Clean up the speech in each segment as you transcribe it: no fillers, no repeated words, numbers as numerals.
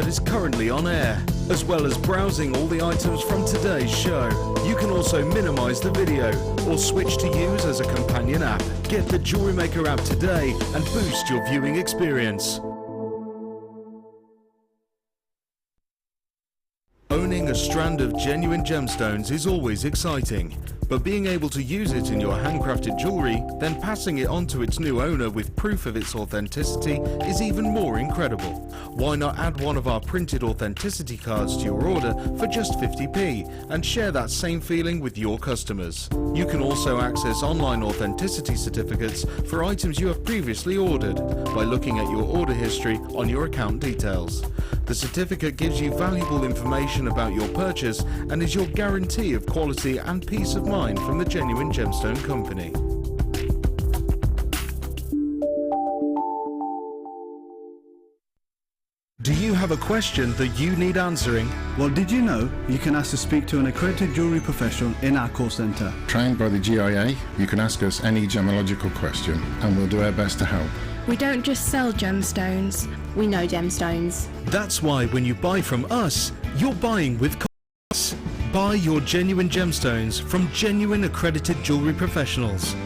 that is currently on air, as well as browsing all the items from today's show. You can also minimize the video or switch to use as a companion app. Get the JewelleryMaker app today and boost your viewing experience. Owning a strand of genuine gemstones is always exciting, but being able to use it in your handcrafted jewellery, then passing it on to its new owner with proof of its authenticity is even more incredible. Why not add one of our printed authenticity cards to your order for just 50p and share that same feeling with your customers? You can also access online authenticity certificates for items you have previously ordered by looking at your order history on your account details. The certificate gives you valuable information about your purchase and is your guarantee of quality and peace of mind from the Genuine Gemstone Company. Do you have a question that you need answering? Well, did you know you can ask to speak to an accredited jewellery professional in our call centre? Trained by the GIA, you can ask us any gemological question and we'll do our best to help. We don't just sell gemstones, we know gemstones. That's why when you buy from us, you're buying with confidence. Buy your genuine gemstones from genuine accredited jewellery professionals.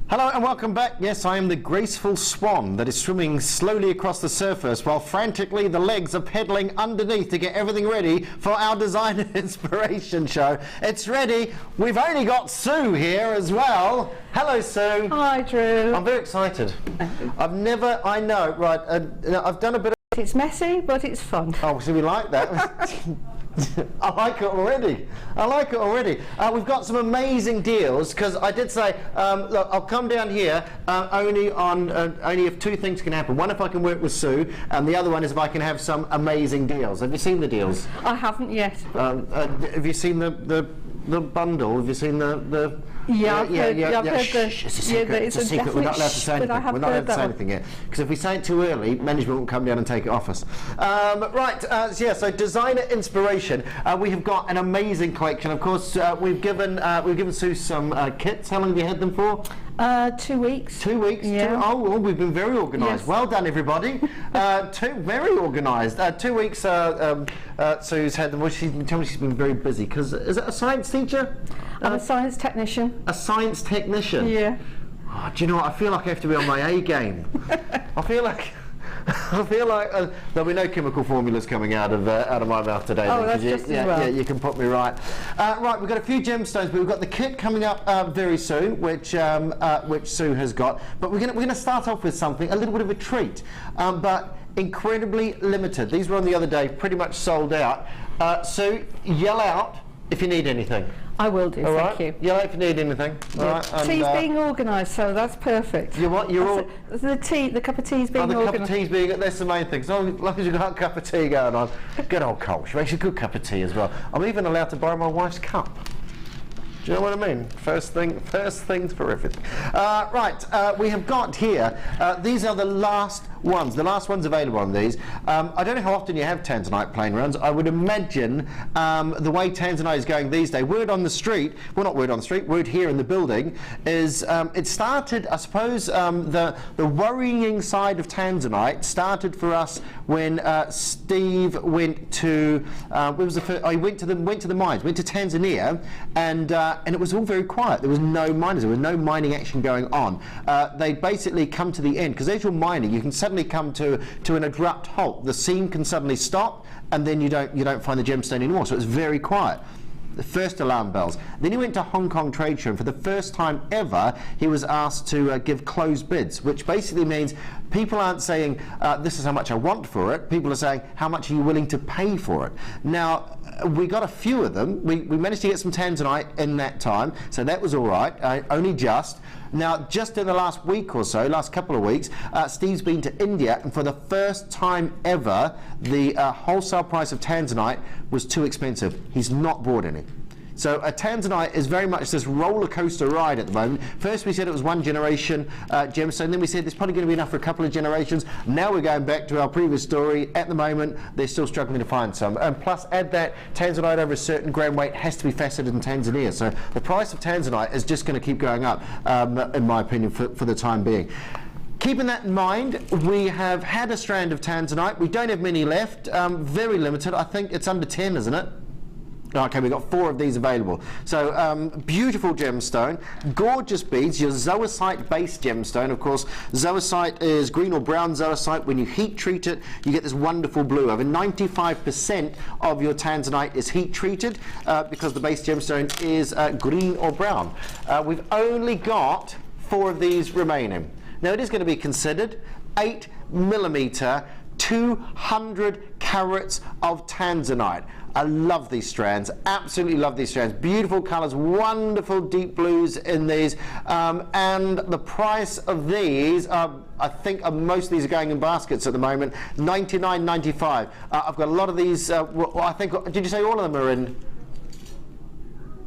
Hello and welcome back. Yes, I am the graceful swan that is swimming slowly across the surface while frantically the legs are pedaling underneath to get everything ready for our design and inspiration show. It's ready. We've only got Sue here as well. Hello, Sue. Hi, Drew. I'm very excited. I've never, I know, right, I've done a bit of... It's messy, but it's fun. Oh, so we like that. I like it already. I like it already. We've got some amazing deals because I did say, look, I'll come down here only if two things can happen. One, if I can work with Sue, and the other one is if I can have some amazing deals. Have you seen the deals? I haven't yet. Have you seen the bundle? Have you seen the? Yeah, I've heard the. Shh, it's a secret. It's a secret. We're not allowed to say anything. We're not allowed to say anything yet because if we say it too early, management will come down and take it off us. Right. Yeah. So designer inspiration. We have got an amazing collection. Of course, we've given Sue some kits. How long have you had them for? 2 weeks. 2 weeks? Yeah. Oh, well, we've been very organised. Yes. Well done, everybody. Very organised. 2 weeks Sue's had them. Well, she told me she's been very busy because, is it a science teacher? I'm a science technician. A science technician? Yeah. Oh, do you know what? I feel like I have to be on my A game. I feel like there'll be no chemical formulas coming out of my mouth today. Oh, that's just as well. Yeah, you can put me right. Right, we've got a few gemstones, but we've got the kit coming up very soon, which Sue has got. But we're gonna start off with something a little bit of a treat, but incredibly limited. These were on the other day, pretty much sold out. Sue, yell out if you need anything. I will do, All thank right. you. Yeah, if you need anything. All right. And, Tea's being organised, so that's perfect. You what? You're all. The cup of tea's being Oh, the cup of organised. tea's being. That's the main thing. So as long as you've got a cup of tea going on, good old Cole. She makes a good cup of tea as well. I'm even allowed to borrow my wife's cup. Do you know what I mean? First things for everything. Right, we have got here, these are the last ones available on these. I don't know how often you have Tanzanite plane runs. I would imagine the way Tanzanite is going these days, word on the street, well not word on the street, word here in the building, is it started, I suppose, the worrying side of Tanzanite started for us when Steve went to, where was the first, he went to the mines, went to Tanzania, and it was all very quiet. There was no miners, there was no mining action going on. They basically come to the end, because as you're mining, you can suddenly come to an abrupt halt. The scene can suddenly stop, and then you don't find the gemstone anymore. So it's very quiet. The first alarm bells. Then he went to Hong Kong trade show, and for the first time ever, he was asked to give closed bids, which basically means people aren't saying, this is how much I want for it. People are saying, how much are you willing to pay for it? Now, we got a few of them. We managed to get some Tanzanite in that time, so that was all right, only just. Now, just in the last week or so, last couple of weeks, Steve's been to India, and for the first time ever, the wholesale price of Tanzanite was too expensive. He's not bought any. So Tanzanite is very much this roller coaster ride at the moment. First we said it was one generation gemstone, then we said there's probably going to be enough for a couple of generations. Now we're going back to our previous story. At the moment they're still struggling to find some. And plus add that Tanzanite over a certain gram weight has to be faceted in Tanzania. So the price of Tanzanite is just going to keep going up, in my opinion, for the time being. Keeping that in mind, we have had a strand of Tanzanite. We don't have many left, very limited. I think it's under 10, isn't it? Okay, we've got 4 of these available. So, beautiful gemstone, gorgeous beads, your zoisite based gemstone. Of course, zoisite is green or brown zoisite. When you heat treat it, you get this wonderful blue. Over 95% of your Tanzanite is heat treated because the base gemstone is green or brown. We've only got 4 of these remaining. Now, it is going to be considered 8mm, 200 carats of Tanzanite. I love these strands, absolutely love these strands. Beautiful colours, wonderful deep blues in these, and the price of these, I think most of these are going in baskets at the moment, $99.95. I've got a lot of these, well, I think, did you say all of them are in?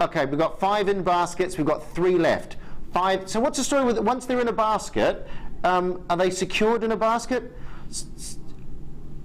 Okay, we've got 5 in baskets, we've got 3 left. 5, so what's the story with, once they're in a basket, are they secured in a basket?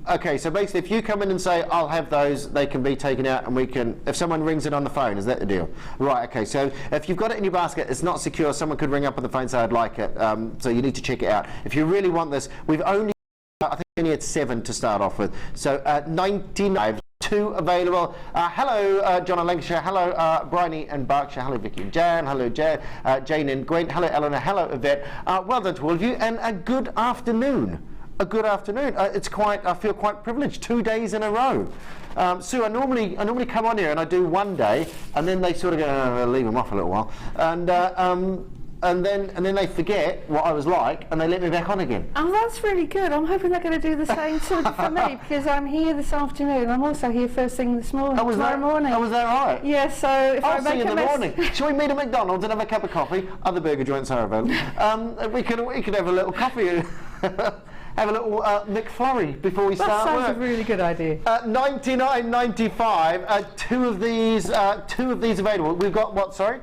Okay, so basically if you come in and say, I'll have those, they can be taken out and we can, if someone rings it on the phone, is that the deal? Right, okay, so if you've got it in your basket, it's not secure, someone could ring up on the phone and say, I'd like it, so you need to check it out. If you really want this, we've only, I think we only had 7 to start off with, so 99, 2 available. Hello, John and Lancashire, hello, Bryony and Berkshire, hello, Vicky and Jan, hello, Jan, Jane and Gwent, hello, Eleanor, hello, Yvette, well done to all of you, and a good afternoon. A good afternoon. It's quite. I feel quite privileged. 2 days in a row. Sue, I normally come on here and I do one day, and then they sort of go, leave them off a little while, and then they forget what I was like, and they let me back on again. Oh, that's really good. I'm hoping they're going to do the same sort of for me, because I'm here this afternoon. I'm also here first thing this morning. Tomorrow morning. Oh, was that right? Yeah. So if I'll I see you make in a the mess. morning. Shall we meet at McDonald's and have a cup of coffee? Other burger joints are available. We could have a little coffee. Have a little McFlurry before we start work. That sounds a really good idea. $99.95. 2 of these available. We've got what? Sorry.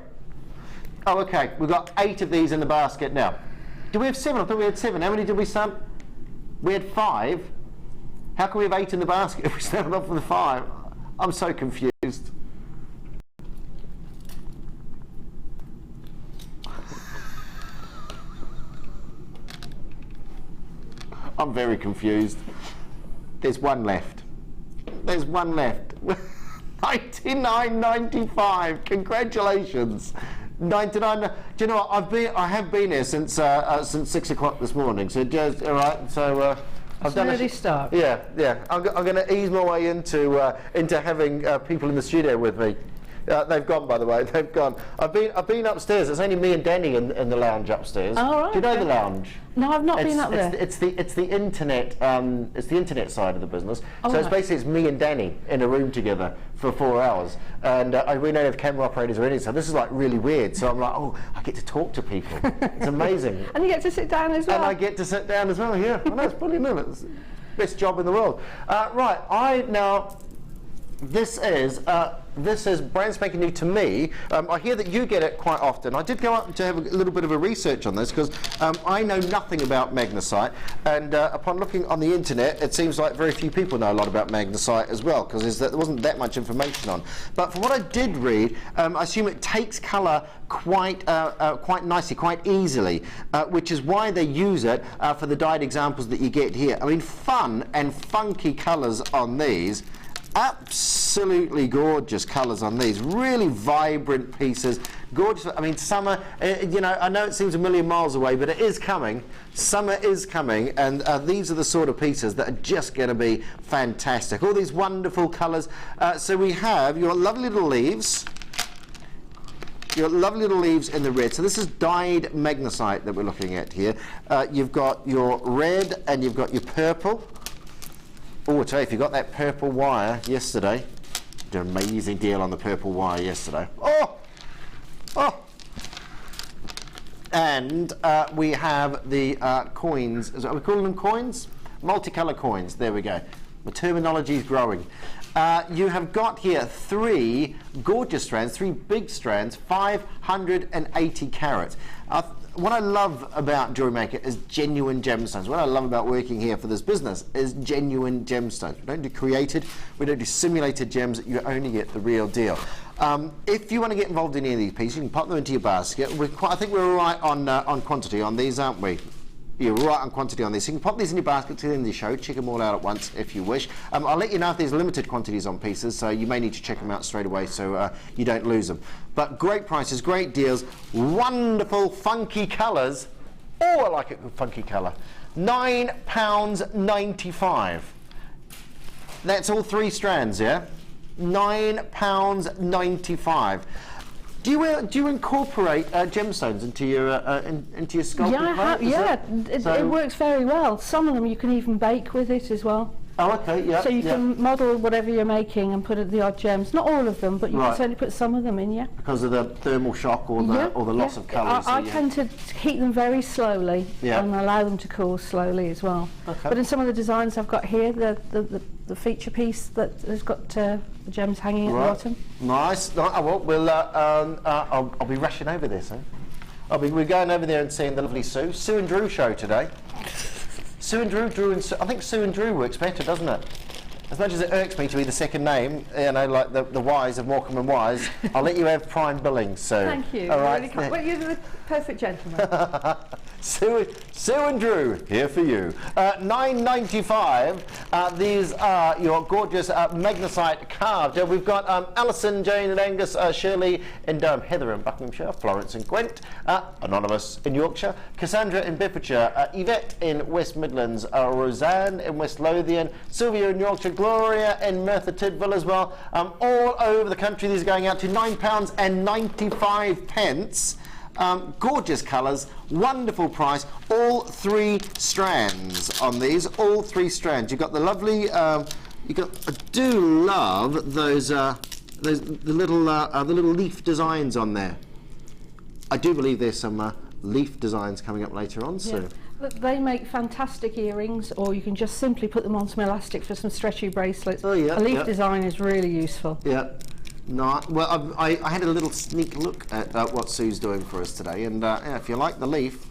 Oh, okay. We've got 8 of these in the basket now. Do we have 7? I thought we had 7. How many did we start? We had 5. How can we have 8 in the basket if we started off with 5? I'm so confused. I'm very confused. There's 1 left. There's 1 left. $99.95. Congratulations. 99. Do you know what? I have been here since 6 o'clock this morning. So just all right. So I've done an early start. Yeah. I'm going to ease my way into having people in the studio with me. They've gone, by the way. They've gone. I've been upstairs. It's only me and Danny in the lounge upstairs. Oh, right, Do you know okay. the lounge? No, I've not been up there. It's the internet. It's the internet side of the business. Oh, so it's right. basically it's me and Danny in a room together for 4 hours, and we don't have camera operators or anything. So this is like really weird. So I'm like, oh, I get to talk to people. It's amazing. And you get to sit down as well. And I get to sit down as well. Yeah, well, that's brilliant. Isn't it? It's the best job in the world. Right, this is brand spanking new to me. I hear that you get it quite often. I did go up to have a little bit of a research on this because I know nothing about magnesite, and upon looking on the internet, it seems like very few people know a lot about magnesite as well, because there wasn't that much information on. But from what I did read, I assume it takes colour quite nicely, quite easily, which is why they use it for the dyed examples that you get here. I mean, fun and funky colours on these. Absolutely gorgeous colours on these, really vibrant pieces, gorgeous. I mean, summer, you know, I know it seems a million miles away, but it is coming. Summer is coming, and these are the sort of pieces that are just going to be fantastic. All these wonderful colours. So we have your lovely little leaves. Your lovely little leaves in the red. So this is dyed magnesite that we're looking at here. You've got your red and you've got your purple. Oh, I tell you, if you got that purple wire yesterday, did an amazing deal on the purple wire yesterday. Oh! And we have the coins. Are we calling them coins? Multicolor coins. There we go. The terminology is growing. You have got here 3 gorgeous strands, 3 big strands, 580 carats. What I love about JewelleryMaker is genuine gemstones. What I love about working here for this business is genuine gemstones. We don't do created, we don't do simulated gems. You only get the real deal. If you want to get involved in any of these pieces, you can pop them into your basket. I think we're right on quantity on these, aren't we? You're right on quantity on these. So you can pop these in your basket to the end of the show, check them all out at once if you wish. I'll let you know if there's limited quantities on pieces, so you may need to check them out straight away so you don't lose them. But great prices, great deals, wonderful funky colours. Oh, I like it with funky colour. £9.95. That's all 3 strands, yeah? £9.95. Do you incorporate gemstones into your Sculpey? Yeah, it works very well. Some of them you can even bake with it as well. Oh, okay, yeah. So you can model whatever you're making and put the odd gems. Not all of them, but you can certainly put some of them in, yeah. Because of the thermal shock or the loss of colour. I tend to heat them very slowly and allow them to cool slowly as well. Okay. But in some of the designs I've got here, the feature piece that has got the gems hanging at the bottom. Nice. I'll be rushing over there soon. We're going over there and seeing the lovely Sue and Drew show today. Sue and Drew, I think Sue and Drew works better, doesn't it? As much as it irks me to be the second name, you know, like the Wise of Morecambe and Wise, I'll let you have prime billing, Sue. Thank you. All right. Really well, you're the perfect gentleman. Sue and Drew, here for you. $9.95. These are your gorgeous magnesite carved. We've got Alison, Jane and Angus, Shirley in Durham, Heather in Buckinghamshire, Florence in Gwent, Anonymous in Yorkshire, Cassandra in Bedfordshire, Yvette in West Midlands, Roseanne in West Lothian, Sylvia in Yorkshire, Gloria in Merthyr Tydfil as well. All over the country, these are going out to £9.95. Gorgeous colours, wonderful price, all 3 strands on these, all 3 strands. You've got the lovely, I do love those, the little leaf designs on there. I do believe there's some leaf designs coming up later on soon. They make fantastic earrings, or you can just simply put them on some elastic for some stretchy bracelets. Oh, yeah, a leaf design is really useful. Yeah. No, well, I had a little sneak look at what Sue's doing for us today, and if you like the leaf,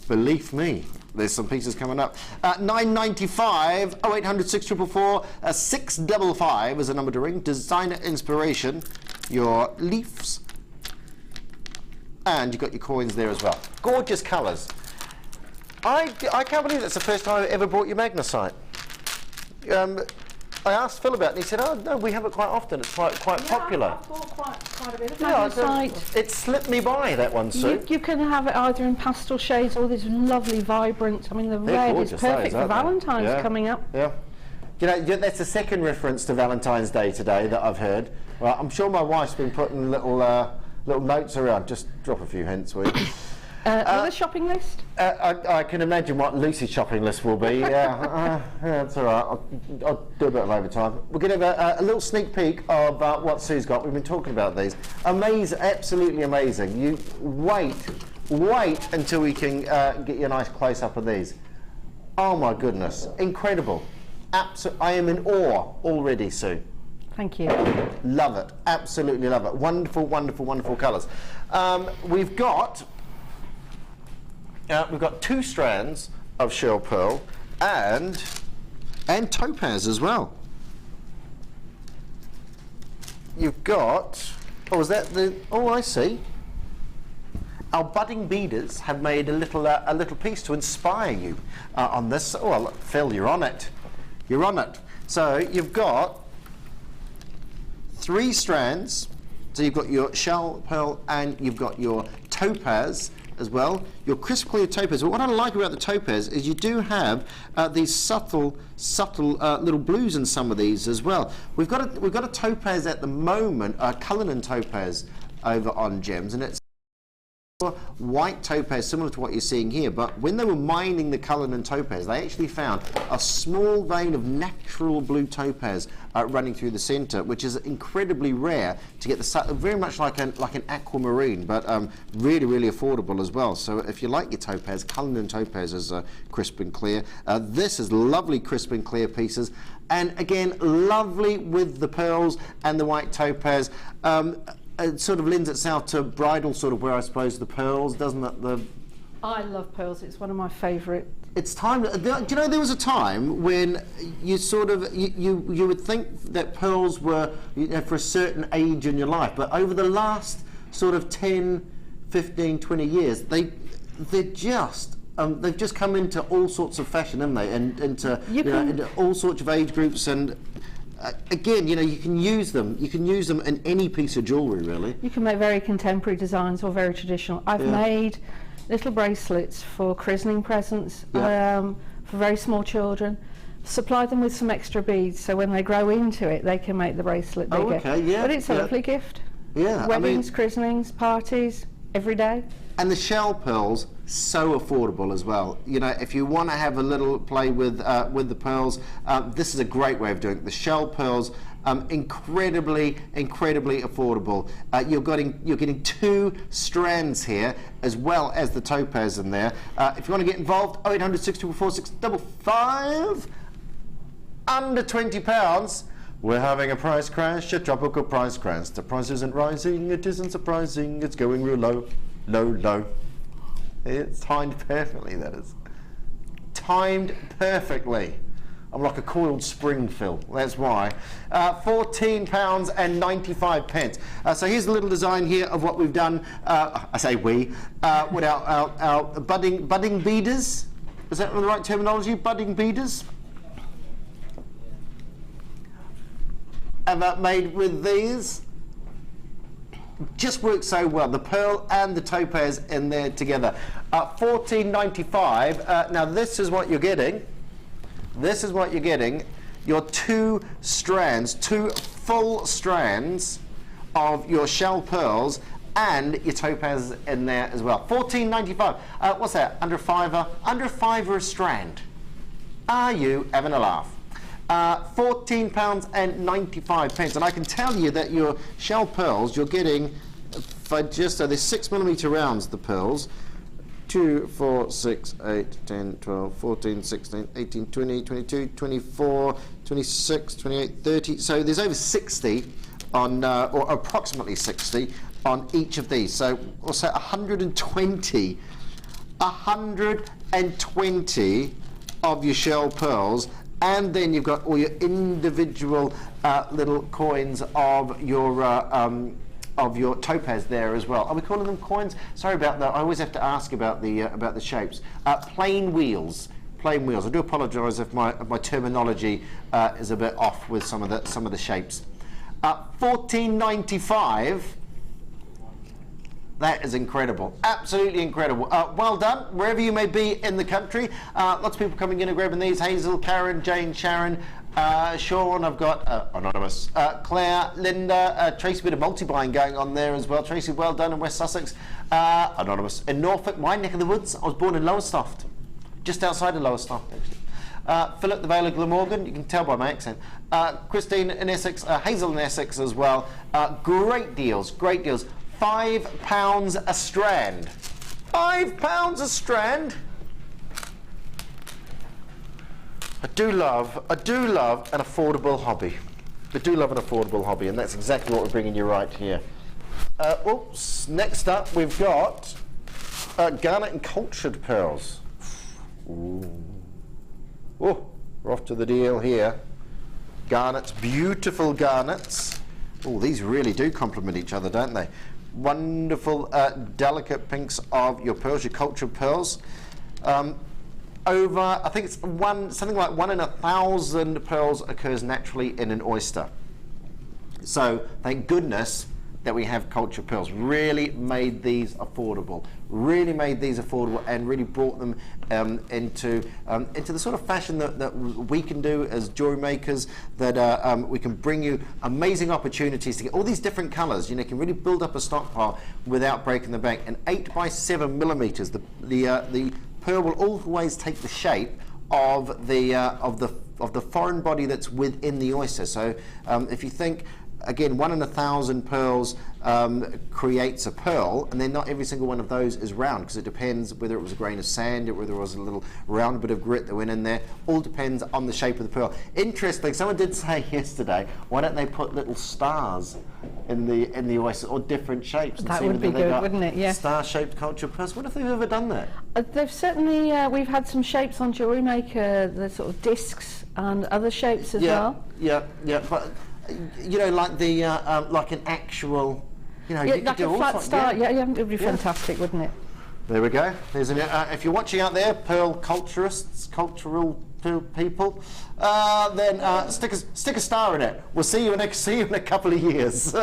believe me, there's some pieces coming up. $9.95, 0800 644 655 is a number to ring. Designer inspiration, your leaves, and you've got your coins there as well. Gorgeous colours. I can't believe that's the first time I've ever bought you magnesite. I asked Phil about it and he said, oh no, we have it quite often, it's quite popular. I've bought quite a bit of magnesite. It slipped me by, that one, Sue. You can have it either in pastel shades or this lovely vibrant, I mean the red is perfect for Valentine's coming up. Yeah. You know, that's the second reference to Valentine's Day today that I've heard. Well, I'm sure my wife's been putting little notes around. Just drop a few hints, will you? Another shopping list? I can imagine what Lucy's shopping list will be. Yeah, that's all right. I'll do a bit of overtime. We're going to have a little sneak peek of what Sue's got. We've been talking about these. Amazing, absolutely amazing. You wait until we can get you a nice close-up of these. Oh my goodness, incredible. I am in awe already, Sue. Thank you. Love it, absolutely love it. Wonderful, wonderful, wonderful colours. We've got 2 strands of shell pearl and topaz as well. You've got, I see. Our budding beaders have made a little piece to inspire you on this. Oh, well, Phil, you're on it. You're on it. So you've got 3 strands. So you've got your shell pearl and you've got your topaz as well, your crisp clear topaz. But what I like about the topaz is you do have these subtle little blues in some of these as well. We've got a topaz at the moment, a Cullinan topaz over on Gems, and it's white topaz similar to what you're seeing here, but when they were mining the Cullinan topaz, they actually found a small vein of natural blue topaz running through the center, which is incredibly rare to get very much like an aquamarine, but really affordable as well. So if you like your topaz, Cullinan topaz is crisp and clear. This is lovely crisp and clear pieces, and again lovely with the pearls and the white topaz. It sort of lends itself to bridal sort of wear, I suppose, the pearls, doesn't it? I love pearls. It's one of my favourite. It's time. Do you know there was a time when you sort of you would think that pearls were for a certain age in your life, but over the last sort of 10, 15, 20 years, they've just come into all sorts of fashion, haven't they? And into all sorts of age groups and. Again, you can use them. You can use them in any piece of jewellery, really. You can make very contemporary designs or very traditional. I've made little bracelets for christening presents for very small children. Supply them with some extra beads, so when they grow into it, they can make the bracelet bigger. Oh, okay, yeah. But it's a lovely gift. Yeah, weddings, christenings, parties, every day. And the shell pearls, so affordable as well. If you want to have a little play with the pearls, this is a great way of doing it. The shell pearls, incredibly affordable. You're getting 2 strands here, as well as the topaz in there. If you want to get involved, 0800 644 655, under £20. We're having a price crash, a tropical price crash. The price isn't rising, it isn't surprising, it's going real low. Low. It's timed perfectly, that is. Timed perfectly. I'm like a coiled spring, Phil. That's why. £14.95. So here's a little design here of what we've done. I say we with our budding beaders. Is that the right terminology? Budding beaders. And that made with these. Just works so well, the pearl and the topaz in there together. $14.95. Now this is what you're getting. This is what you're getting. Your 2 strands, 2 full strands of your shell pearls and your topaz in there as well. $14.95. What's that? Under $5? Under $5 a strand. Are you having a laugh? £14.95, and I can tell you that your shell pearls you're getting for just there's 6mm rounds. The pearls 2, 4, 6, 8, 10, 12, 14, 16, 18, 20, 22, 24, 26, 28, 30. So there's over 60 on, or approximately 60 on each of these. So we'll say 120 of your shell pearls. And then you've got all your individual little coins of your topaz there as well. Are we calling them coins? Sorry about that. I always have to ask about the shapes. Plain wheels. Plain wheels. I do apologise if my terminology is a bit off with some of the shapes. $14.95. That is incredible, absolutely incredible. Well done, wherever you may be in the country. Lots of people coming in and grabbing these. Hazel, Karen, Jane, Sharon, Sean, I've got Anonymous, Claire, Linda, Tracy, bit of multi-buying going on there as well. Tracy, well done in West Sussex. Anonymous, in Norfolk, my neck of the woods. I was born in Lowestoft, just outside of Lowestoft, actually. Philip, the Vale of Glamorgan, you can tell by my accent. Christine in Essex, Hazel in Essex as well. Great deals, great deals. £5 a strand. £5 a strand. I do love an affordable hobby. I do love an affordable hobby, and that's exactly what we're bringing you right here. Oops, next up we've got garnet and cultured pearls. Ooh. Oh, we're off to the deal here. Garnets, beautiful garnets. Oh, these really do complement each other, don't they? Wonderful, delicate pinks of your pearls, your cultured pearls. Over, I think it's something like 1 in 1,000 pearls occurs naturally in an oyster. So thank goodness that we have cultured pearls. Really made these affordable. Really made these affordable, and really brought them into the sort of fashion that we can do as jewelry makers. That we can bring you amazing opportunities to get all these different colours. You know, can really build up a stockpile without breaking the bank. And 8 by 7 millimeters. The pearl will always take the shape of the foreign body that's within the oyster. So if you think, again, 1 in 1,000 pearls creates a pearl, and then not every single one of those is round, because it depends whether it was a grain of sand or whether it was a little round bit of grit that went in there. All depends on the shape of the pearl. Interesting, someone did say yesterday, why don't they put little stars in the oyster, or different shapes? That would be good, wouldn't it? Yeah. Star-shaped cultured pearls. What if they've ever done that? They've certainly, we've had some shapes on JewelleryMaker, the sort of discs and other shapes as well. Yeah, but you know, like the like an actual, you know, Yeah, you like could do a all flat sorts. star. Yeah, it would be fantastic, wouldn't it? There we go. There's an, if you're watching out there, pearl culturists, cultural people, then stick a star in it. We'll see you in a couple of years.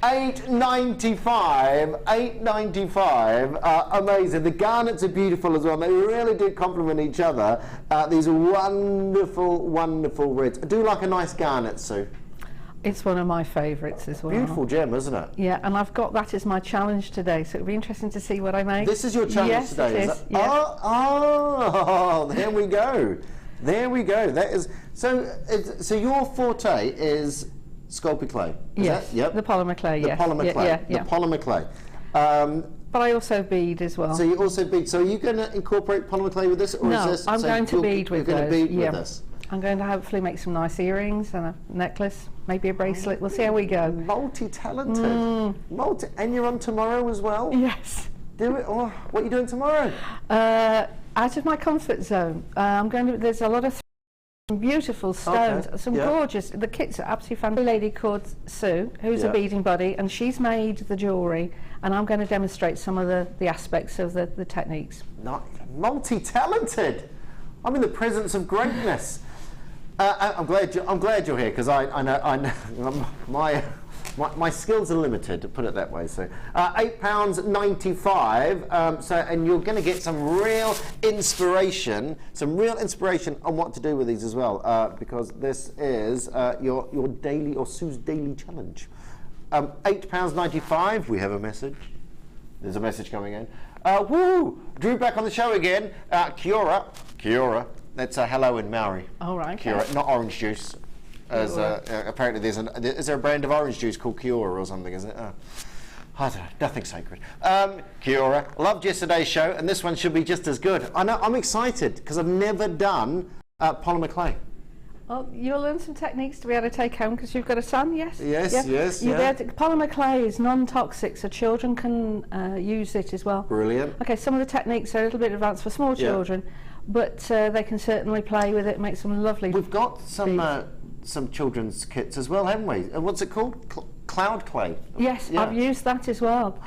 $8.95, amazing. The garnets are beautiful as well. They really do complement each other. These are wonderful, wonderful reds. I do like a nice garnet, Sue. It's one of my favourites as well. Beautiful gem, isn't it? Yeah, and I've got that as my challenge today, so it'll be interesting to see what I make. This is your challenge today, it is it? Yeah. Oh, there we go. There we go. That is so your forte is Sculpey clay. Yes. Yep. The polymer clay. The yes. polymer clay. Yeah. The polymer clay. But I also bead as well. So you also bead. So are you going to incorporate polymer clay with this, or no, is this? I'm going to bead with You're going to bead yeah. with this. I'm going to hopefully make some nice earrings and a necklace, maybe a bracelet. We'll see how we go. Multi-talented. And you're on tomorrow as well? Yes. Do it. Oh, what are you doing tomorrow? Out of my comfort zone. I'm going to. There's a lot of beautiful stones, some gorgeous. The kits are absolutely fantastic. A lady called Sue, who's a beading buddy, and she's made the jewellery, and I'm going to demonstrate some of the aspects of the techniques. Multi-talented. I'm in the presence of greatness. I'm glad you're here, because I know my skills are limited, to put it that way. So £8.95. So, and you're going to get some real inspiration on what to do with these as well, because this is your daily, or Sue's daily challenge. £8.95. We have a message. There's a message coming in. Woo! Drew back on the show again. Kia ora. That's a hello in Maori. All right. Kia ora, not orange juice. As apparently is there a brand of orange juice called Kia ora or something? Is it? I don't know. Nothing sacred. Kia ora. Loved yesterday's show, and this one should be just as good. I know. I'm excited because I've never done polymer clay. Well, you'll learn some techniques to be able to take home because you've got a son, yes? Yes. Polymer clay is non-toxic, so children can use it as well. Brilliant. Okay, some of the techniques are a little bit advanced for small children, but they can certainly play with it, make some lovely. We've got some children's kits as well, haven't we? What's it called? Cloud clay. Yes, I've used that as well.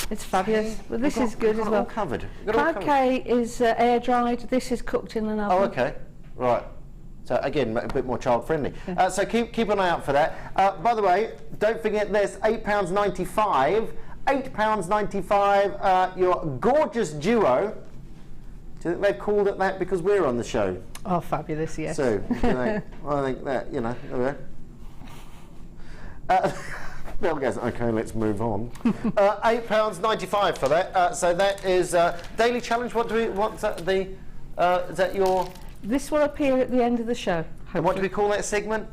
It's fabulous. But this is good as well. All covered. Cloud clay is air dried. This is cooked in an oven. Oh, okay. Right. So again, a bit more child friendly. So keep an eye out for that. By the way, don't forget this: £8.95. £8.95. Your gorgeous duo. Do you think they've called it that because we're on the show? Oh, fabulous, yes. So, you know, I think that, you know, there we go. Bill goes, okay, let's move on. £8.95 for that. So that is daily challenge. What's that? Is that your? This will appear at the end of the show. And what do we call that segment?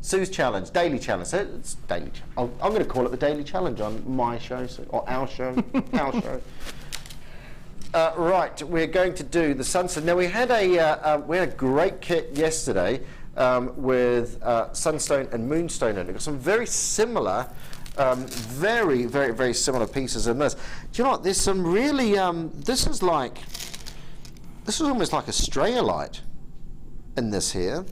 Sue's challenge, daily challenge. So it's daily. I'm going to call it the daily challenge on my show or our show, our show. Right, we're going to do the Sunstone. Now we had a great kit yesterday. With Sunstone and Moonstone in it. Some very similar, very, very, very similar pieces in this. Do you know what? There's some really, this is almost like a Sodalite in this here.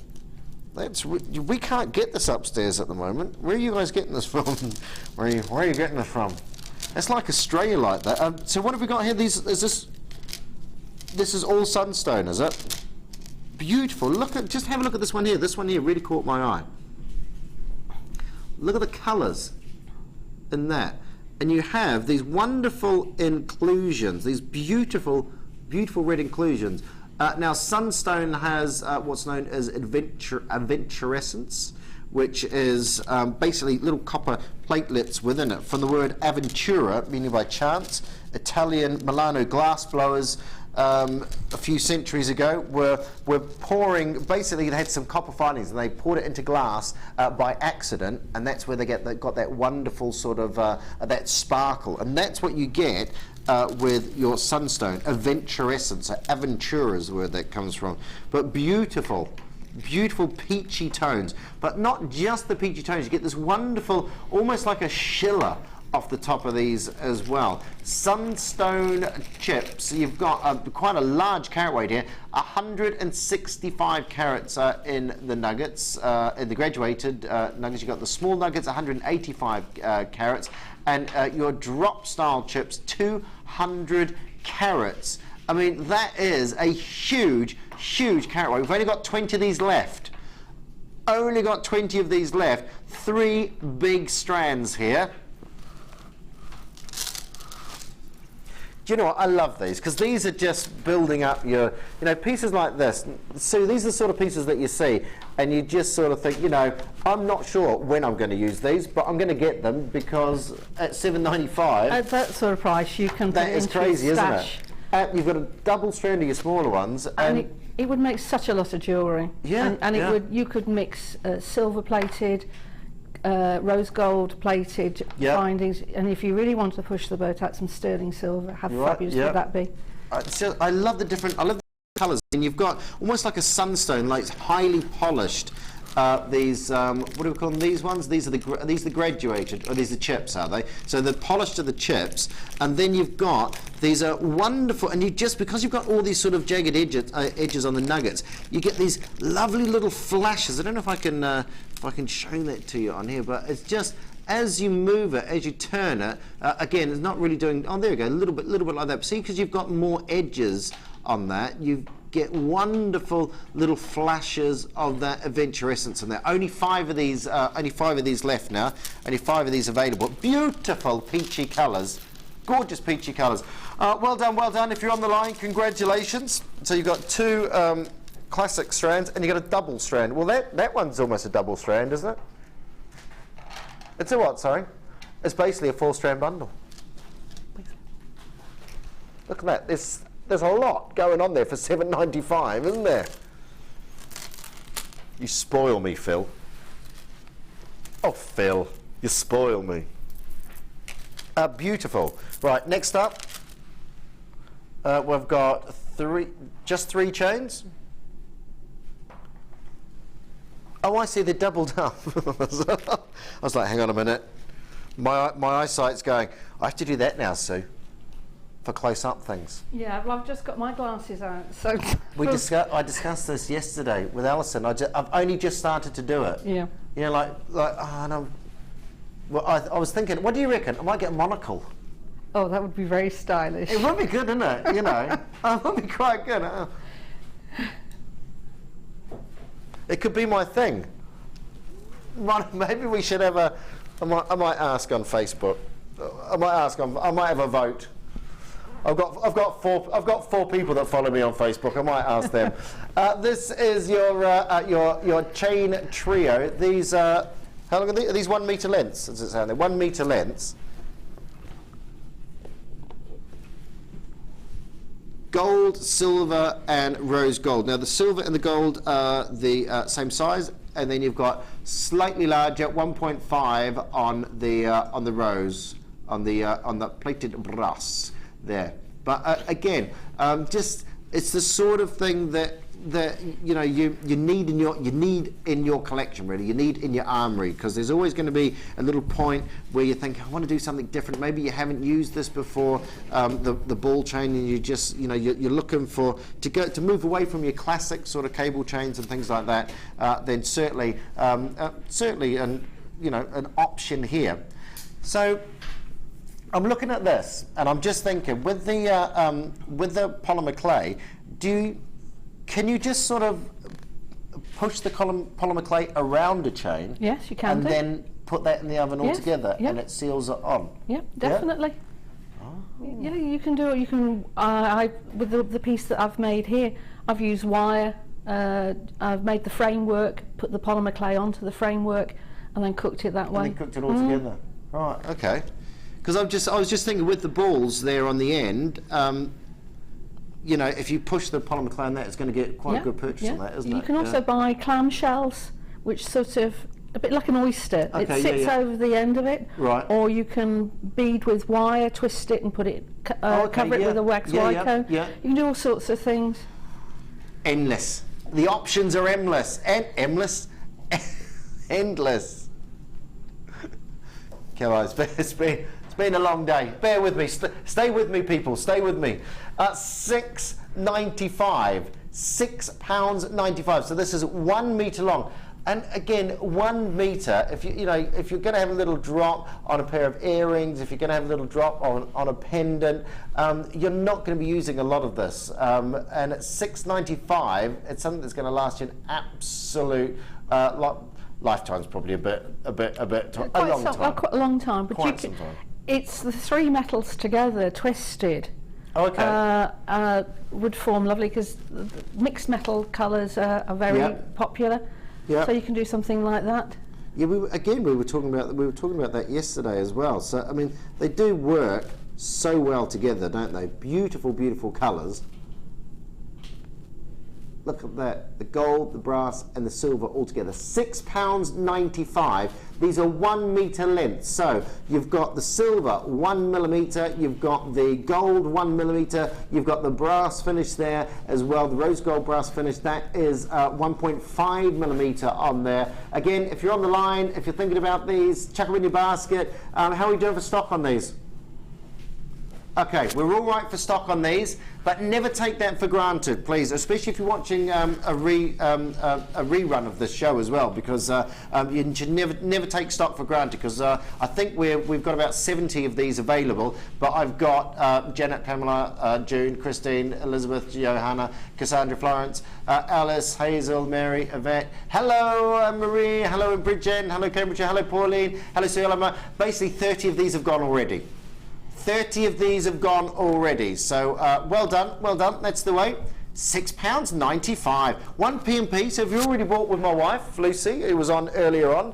We can't get this upstairs at the moment. Where are you guys getting this from? Where are you getting this from? It's like a Sodalite. That. So what have we got here? This is all Sunstone, is it? Beautiful. Just have a look at this one here. This one here really caught my eye. Look at the colours in that. And you have these wonderful inclusions, these beautiful, beautiful red inclusions. Now, Sunstone has what's known as aventurescence, which is basically little copper platelets within it. From the word aventura, meaning by chance, Italian Milano glass blowers a few centuries ago were pouring, basically they had some copper filings and they poured it into glass by accident, and that's where they got that wonderful sort of that sparkle, and that's what you get with your Sunstone. Aventurescence, Aventura is the word that comes from. But beautiful, beautiful peachy tones, but not just the peachy tones. You get this wonderful, almost like a schiller off the top of these as well. Sunstone chips. You've got quite a large carat weight here. 165 carats in the nuggets, in the graduated nuggets. You've got the small nuggets, 185 carats, and your drop style chips, 200 carats. I mean, that is a huge, huge carat weight. We've only got 20 of these left. Only got 20 of these left. 3 big strands here. Do you know what? I love these because these are just building up your, you know, pieces like this. So these are the sort of pieces that you see and you just sort of think, you know, I'm not sure when I'm going to use these, but I'm going to get them because at $7.95. At that sort of price, you can put it into crazy, your isn't stash. it? You've got a double strand of your smaller ones, And it would make such a lot of jewellery. Yeah, and yeah. you could mix silver plated, rose gold plated findings, and if you really want to push the boat out, some sterling silver. How fabulous would that be? I love the different colours, and you've got almost like a sunstone, like highly polished. These what do we call them? These ones? These are the graduated, or these are chips, are they? So the polished are the chips, and then you've got these are wonderful, and you just because you've got all these sort of jagged edges on the nuggets, you get these lovely little flashes. I don't know if I can show that to you on here, but it's just as you move it, as you turn it, again, it's not really doing. Oh, there you go, a little bit like that. But see, because you've got more edges on that, you get wonderful little flashes of that aventurescence in there. Only 5 of these left now. Only 5 of these available. Beautiful peachy colours, gorgeous peachy colours. Well done, well done. If you're on the line, congratulations. So you've got 2 classic strands, and you've got a double strand. Well, that one's almost a double strand, isn't it? It's a what? Sorry, it's basically a 4-strand bundle. Look at that. There's a lot going on there for $7.95, isn't there? You spoil me, Phil. Oh, Phil, you spoil me. Beautiful. Right, next up, we've got just 3 chains. Oh, I see, they're doubled up. I was like, hang on a minute. My eyesight's going, I have to do that now, Sue, for close-up things. Yeah, well, I've just got my glasses out, so... I discussed this yesterday with Alison. I've only just started to do it. Yeah. You know, like oh, no. Well, I was thinking, what do you reckon? I might get a monocle. Oh, that would be very stylish. It would be good, wouldn't it? You know, it would be quite good. It could be my thing. Maybe we should have a. I might ask on Facebook. I might have a vote. I've got four people that follow me on Facebook. I might ask them. This is your chain trio. These how long are these? Are these 1 meter lengths? As it sound? They're 1 meter lengths. Gold, silver, and rose gold. Now the silver and the gold are the same size, and then you've got slightly larger 1.5 on the rose, on the plated brass there. But again, just it's the sort of thing that you know you need in your collection, really. You need in your armory, because there's always going to be a little point where you think, I want to do something different. Maybe you haven't used this before, the ball chain, and you just you're looking to move away from your classic sort of cable chains and things like that. Then certainly an option here. So I'm looking at this, and I'm just thinking, with the polymer clay, can you just sort of push the polymer clay around a chain? Yes, you can. And then put that in the oven altogether, and it seals it on. Yep, definitely. Yeah? Oh. Yeah, you can do it. You can. With the piece that I've made here, I've used wire. I've made the framework, put the polymer clay onto the framework, and then cooked it that way. And then cooked it all together. Right. Okay. Because I was just thinking, with the balls there on the end, if you push the polymer clay on that, it's going to get quite a good purchase on that, isn't it? You can also buy clam shells, which sort of a bit like an oyster. Okay, it sits over the end of it. Right. Or you can bead with wire, twist it, and put it cover it with a wax wire cone. Yeah. You can do all sorts of things. Endless. The options are endless. Endless. Endless. Come on, it's been a long day. Bear with me. Stay with me, people. Stay with me. £6.95. £6.95. So this is 1 meter long. And again, 1 meter. If you're going to have a little drop on a pair of earrings, if you're going to have a little drop on a pendant, you're not going to be using a lot of this. And at £6.95, it's something that's going to last you an absolute lifetime's probably a long time. Quite a long time. But Quite some time. It's the three metals together, twisted. Oh, okay. Would form lovely, because mixed metal colours are very popular. Yeah. So you can do something like that. Yeah, we were talking about that yesterday as well. So I mean, they do work so well together, don't they? Beautiful, beautiful colours. Look at that, the gold, the brass and the silver all together. £6.95. These are 1 meter length. So you've got the silver 1 millimeter, you've got the gold 1 millimeter, you've got the brass finish there as well, the rose gold brass finish, that is 1.5 millimeter on there. Again, if you're on the line, if you're thinking about these, chuck them in your basket. How are we doing for stock on these? Okay, we're all right for stock on these, but never take that for granted, please, especially if you're watching a rerun of this show as well, because you should never take stock for granted, because I think we've got about 70 of these available, but I've got Janet, Pamela, June, Christine, Elizabeth, Johanna, Cassandra, Florence, Alice, Hazel, Mary, Yvette, hello Marie, hello Bridget, hello Cambridge, hello Pauline, hello Suelma. Basically 30 of these have gone already. 30 of these have gone already, so well done, that's the way. £6.95. 1 P&P, so if you already bought with my wife, Lucy, who was on earlier on,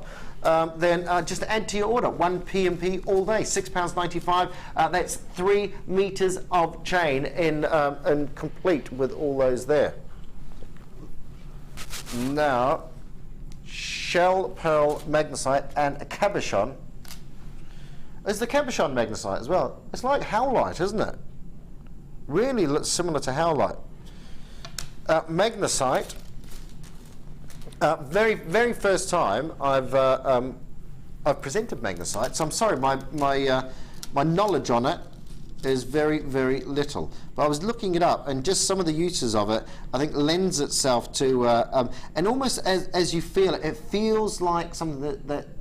then just add to your order, 1 P&P all day, £6.95. That's 3 meters of chain and complete with all those there. Now, shell pearl magnesite and a cabochon. There's the cabochon magnesite as well. It's like howlite, isn't it? Really looks similar to howlite. Magnesite. Very first time I've presented magnesite, so I'm sorry, my knowledge on it is very little. But I was looking it up, and just some of the uses of it, I think, lends itself to, and almost as you feel it, it feels like something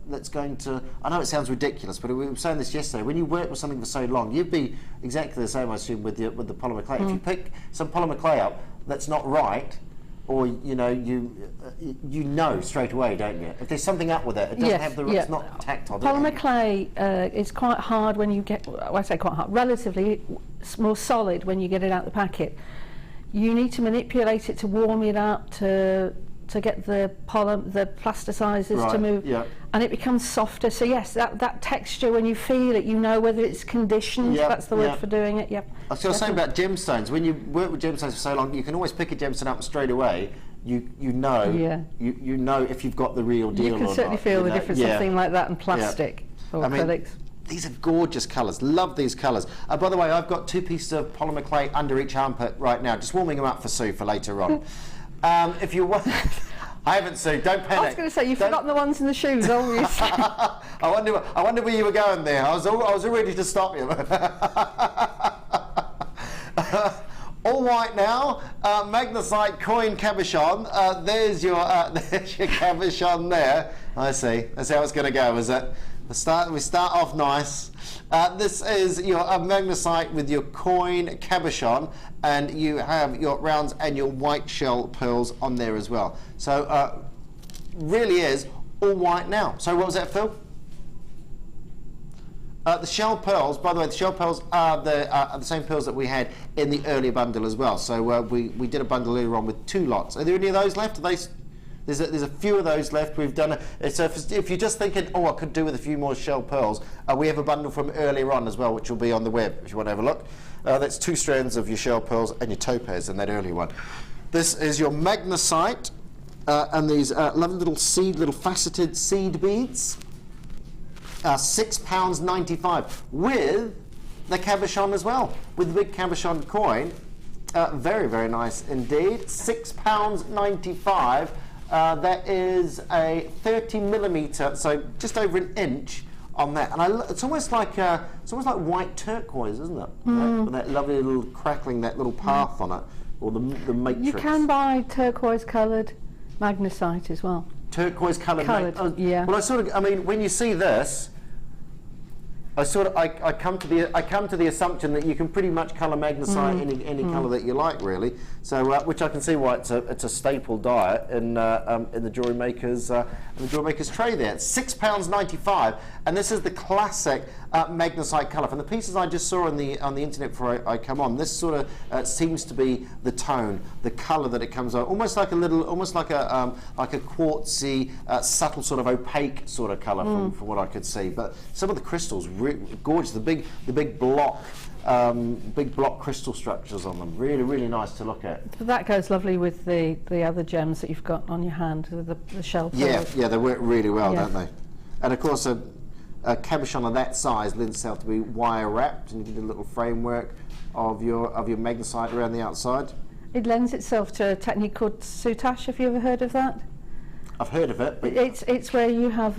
that's going to, I know it sounds ridiculous, but we were saying this yesterday, when you work with something for so long, you'd be exactly the same, I assume, with the polymer clay. If you pick some polymer clay up that's not right, or you know straight away, don't you? If there's something up with it, it doesn't have the, it's not tactile. Polymer clay is quite hard when you get, well, I say quite hard, relatively more solid when you get it out the packet. You need to manipulate it to warm it up to get the plasticizers to move, and it becomes softer. So yes, that texture, when you feel it, you know whether it's conditioned. That's the word for doing it. Yep. I was saying about gemstones. When you work with gemstones for so long, you can always pick a gemstone up and straight away. You know if you've got the real deal or not. You can certainly feel the difference of something like that and plastic or acrylics. These are gorgeous colours. Love these colours. By the way, I've got 2 pieces of polymer clay under each armpit right now, just warming them up for Sue for later on. If you want, I haven't, Sue. Don't panic. I was going to say you've forgotten the ones in the shoes, obviously. I wonder where you were going there. I was all ready to stop you. All white now, magnesite coin cabochon. There's your cabochon there. I see. That's how it's going to go, is it? We start off nice. This is your magnesite with your coin cabochon, and you have your rounds and your white shell pearls on there as well. So really is all white now. So what was that, Phil? The shell pearls, by the way, the shell pearls are the same pearls that we had in the earlier bundle as well. So we did a bundle earlier on with 2 lots. Are there any of those left? Are they? There's a few of those left. We've done so if you're just thinking, oh, I could do with a few more shell pearls, we have a bundle from earlier on as well, which will be on the web if you want to have a look. That's 2 strands of your shell pearls and your topaz in that earlier one. This is your magnesite and these lovely little faceted seed beads. £6.95 with the cabochon as well, with the big cabochon coin. Very, very nice indeed. £6.95. That is a 30mm, so just over an inch on that, and it's almost like white turquoise, isn't it? With that lovely little crackling, that little path on it, or the matrix. You can buy turquoise coloured magnesite as well. Turquoise coloured. Yeah. Well, I mean, when you see this, I come to the assumption that you can pretty much colour magnesite any colour that you like, really. So which I can see why it's a staple dye in the JewelleryMaker's tray there. It's £6.95, and this is the classic magnesite colour. From the pieces I just saw on the internet before I come on, this sort of seems to be the tone, the colour that it comes out, almost like a quartzy, subtle sort of opaque sort of colour from what I could see. But some of the crystals, gorgeous. The big block crystal structures on them. Really, really nice to look at. So that goes lovely with the other gems that you've got on your hand, the shell pearls. Yeah, they work really well, don't they? And of course, a cabochon of that size lends itself to be wire wrapped, and you can do a little framework of your magnesite around the outside. It lends itself to a technique called soutache. Have you ever heard of that? I've heard of it. But it's where you have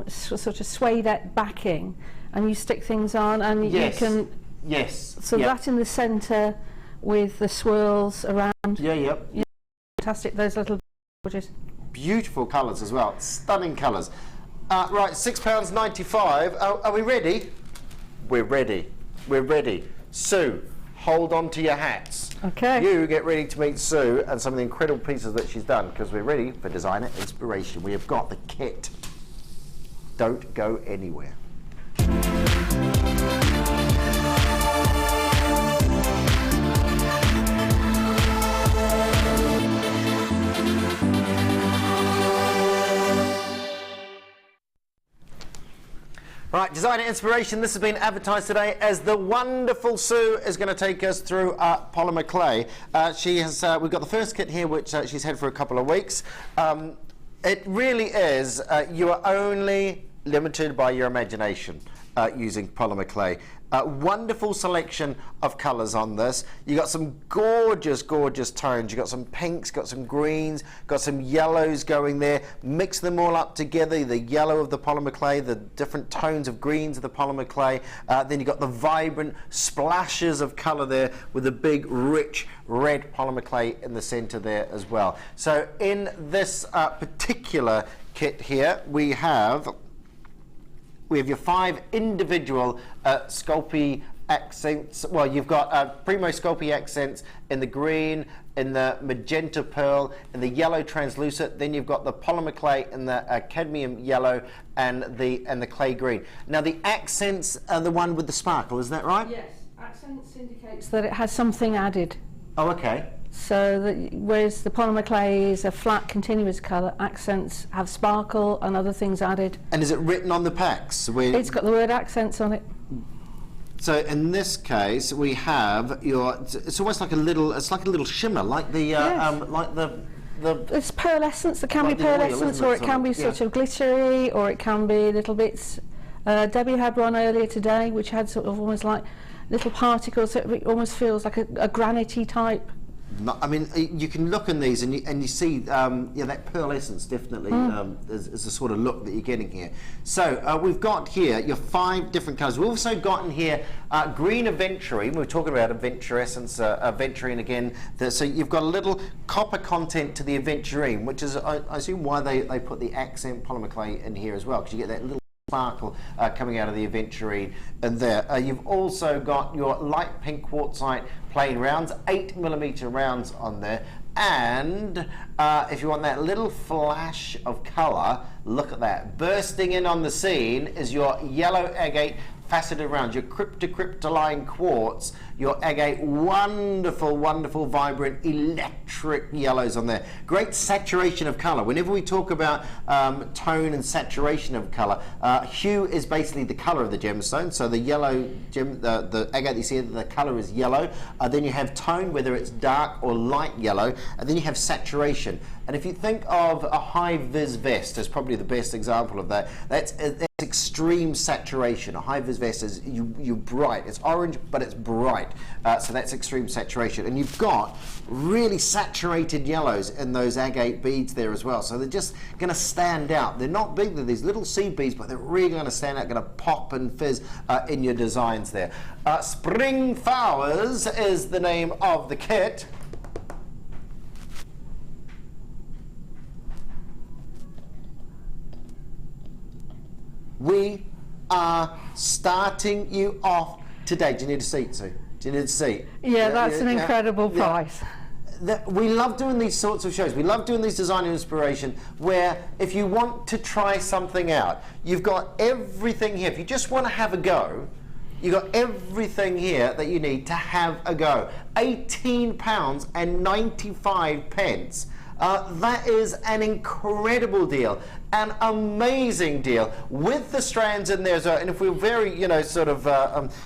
sort of suede backing, and you stick things on, and you can. Yes. So that in the centre with the swirls around. Yeah. Fantastic. Those little gorgeous. Beautiful colours as well. Stunning colours. Right, £6.95. Are we ready? We're ready. We're ready. Sue, hold on to your hats. Okay. You get ready to meet Sue and some of the incredible pieces that she's done, because we're ready for designer inspiration. We have got the kit. Don't go anywhere. Right, designer inspiration. This has been advertised today as the wonderful Sue is going to take us through polymer clay. We've got the first kit here, which she's had for a couple of weeks. It really is. You are only limited by your imagination using polymer clay. Wonderful selection of colours on this. You got some gorgeous, gorgeous tones. You got some pinks, got some greens, got some yellows going there. Mix them all up together. The yellow of the polymer clay, the different tones of greens of the polymer clay. Then you got the vibrant splashes of colour there with the big, rich red polymer clay in the centre there as well. So in this particular kit here, we have your 5 individual Sculpey accents. Well, you've got Primo Sculpey accents in the green, in the magenta pearl, in the yellow translucent. Then you've got the polymer clay in the cadmium yellow and the clay green. Now the accents are the one with the sparkle, is that right? Yes, accents indicates that it has something added. Oh, okay. So that whereas the polymer clay is a flat continuous colour, accents have sparkle and other things added. And is it written on the packs? It's got the word accents on it. So in this case, we have your. It's almost like a little. It's like a little shimmer, like the Yes. like the. It's pearlescence. It can Like be the oil, pearlescence, isn't it, or it can be sort of? sort of glittery, or it can be little bits. Debbie had one earlier today, which had sort of almost like little particles. So it almost feels like a granity type. I mean, you can look in these and you see, yeah, that pearlescence definitely is the sort of look that you're getting here. So we've got here your 5 different colours. We've also got in here green aventurine. We were talking about aventurescence, aventurine again. So you've got a little copper content to the aventurine, which is, I assume, why they put the accent polymer clay in here as well, because you get that little sparkle coming out of the aventurine and there. You've also got your light pink quartzite plain rounds, 8mm rounds on there, and if you want that little flash of colour, look at that. Bursting in on the scene is your yellow agate faceted rounds, your cryptoline quartz, your agate, wonderful, wonderful, vibrant, electric yellows on there. Great saturation of colour. Whenever we talk about tone and saturation of colour, hue is basically the colour of the gemstone. So the yellow the agate you see, the colour is yellow. Then you have tone, whether it's dark or light yellow, and then you have saturation. And if you think of a high-vis vest as probably the best example of that, that's extreme saturation. A high-vis vest is you're bright. It's orange, but it's bright. So that's extreme saturation. And you've got really saturated yellows in those agate beads there as well. So they're just going to stand out. They're not big. They're these little seed beads, but they're really going to stand out, going to pop and fizz in your designs there. Spring Flowers is the name of the kit. We are starting you off today. Do you need a seat, Sue? Do you need a seat? Yeah, that's an incredible price. We love doing these sorts of shows. We love doing these design and inspiration where if you want to try something out, you've got everything here. If you just want to have a go, you've got everything here that you need to have a go. £18.95. That is an incredible deal, an amazing deal with the strands in there as well. And if we're very, you know, sort of,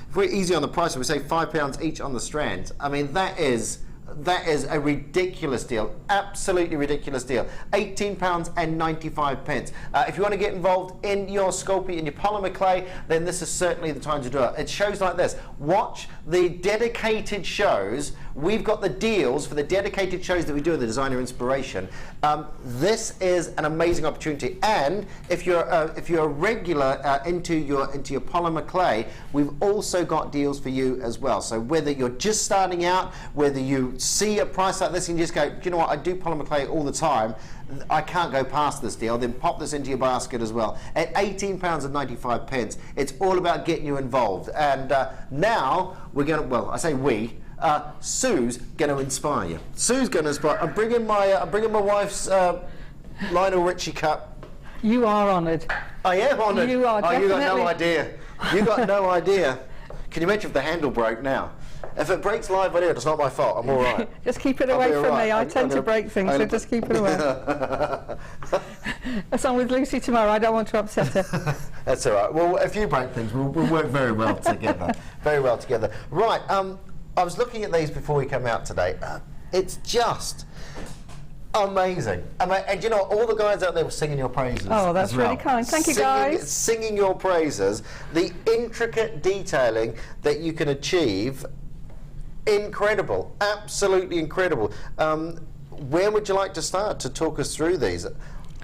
if we're easy on the price, we say £5 each on the strands. I mean, that is a ridiculous deal, absolutely ridiculous deal. £18.95. If you want to get involved in your Sculpey and your polymer clay, then this is certainly the time to do it. It's shows like this. Watch the dedicated shows. We've got the deals for the dedicated shows that we do in the Designer Inspiration. This is an amazing opportunity. And if you're a regular into your polymer clay, we've also got deals for you as well. So whether you're just starting out, whether you see a price like this and you just go, you know what, I do polymer clay all the time, I can't go past this deal, then pop this into your basket as well. At £18.95, it's all about getting you involved. And now we're going to, well, I say we, Sue's going to inspire you. Sue's going to inspire. I'm bringing my wife's Lionel Richie cup. You are honoured. I am honoured. You are definitely. You got no idea. You got no idea. Can you imagine if the handle broke now? If it breaks live on air, it's not my fault. I'm all right. Just keep it away from me. I tend to break things, so just keep it away. That's on with Lucy tomorrow. I don't want to upset her. That's all right. Well, if you break things, we'll work very well together. Very well together. Right. I was looking at these before we come out today. It's just amazing. And you know, all the guys out there were singing your praises. Oh, that's really kind. Thank you, guys. Singing your praises. The intricate detailing that you can achieve. Incredible, absolutely incredible. Where would you like to start to talk us through these?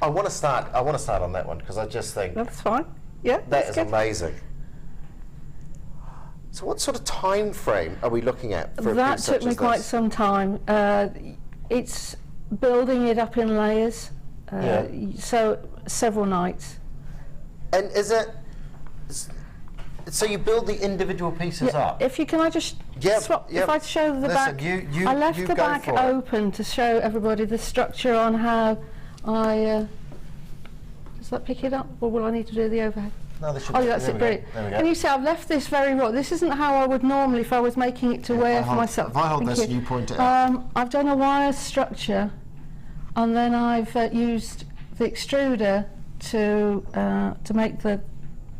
I want to start on that one because I just think that's fine. Yeah, that is amazing. So, what sort of time frame are we looking at for a that piece such took me as quite this? some time. It's building it up in layers, so several nights. And is it? So you build the individual pieces up? If you can, I just swap. If I show the back, I left the back open to show everybody the structure on how I. Does that pick it up, or will I need to do the overhead? No, this should Oh, be, that's there it, we go. brilliant. There we go. And you see, I've left this very raw. This isn't how I would normally if I was making it to wear for myself. If I hold Thank this, you point it out. I've done a wire structure, and then I've used the extruder to make the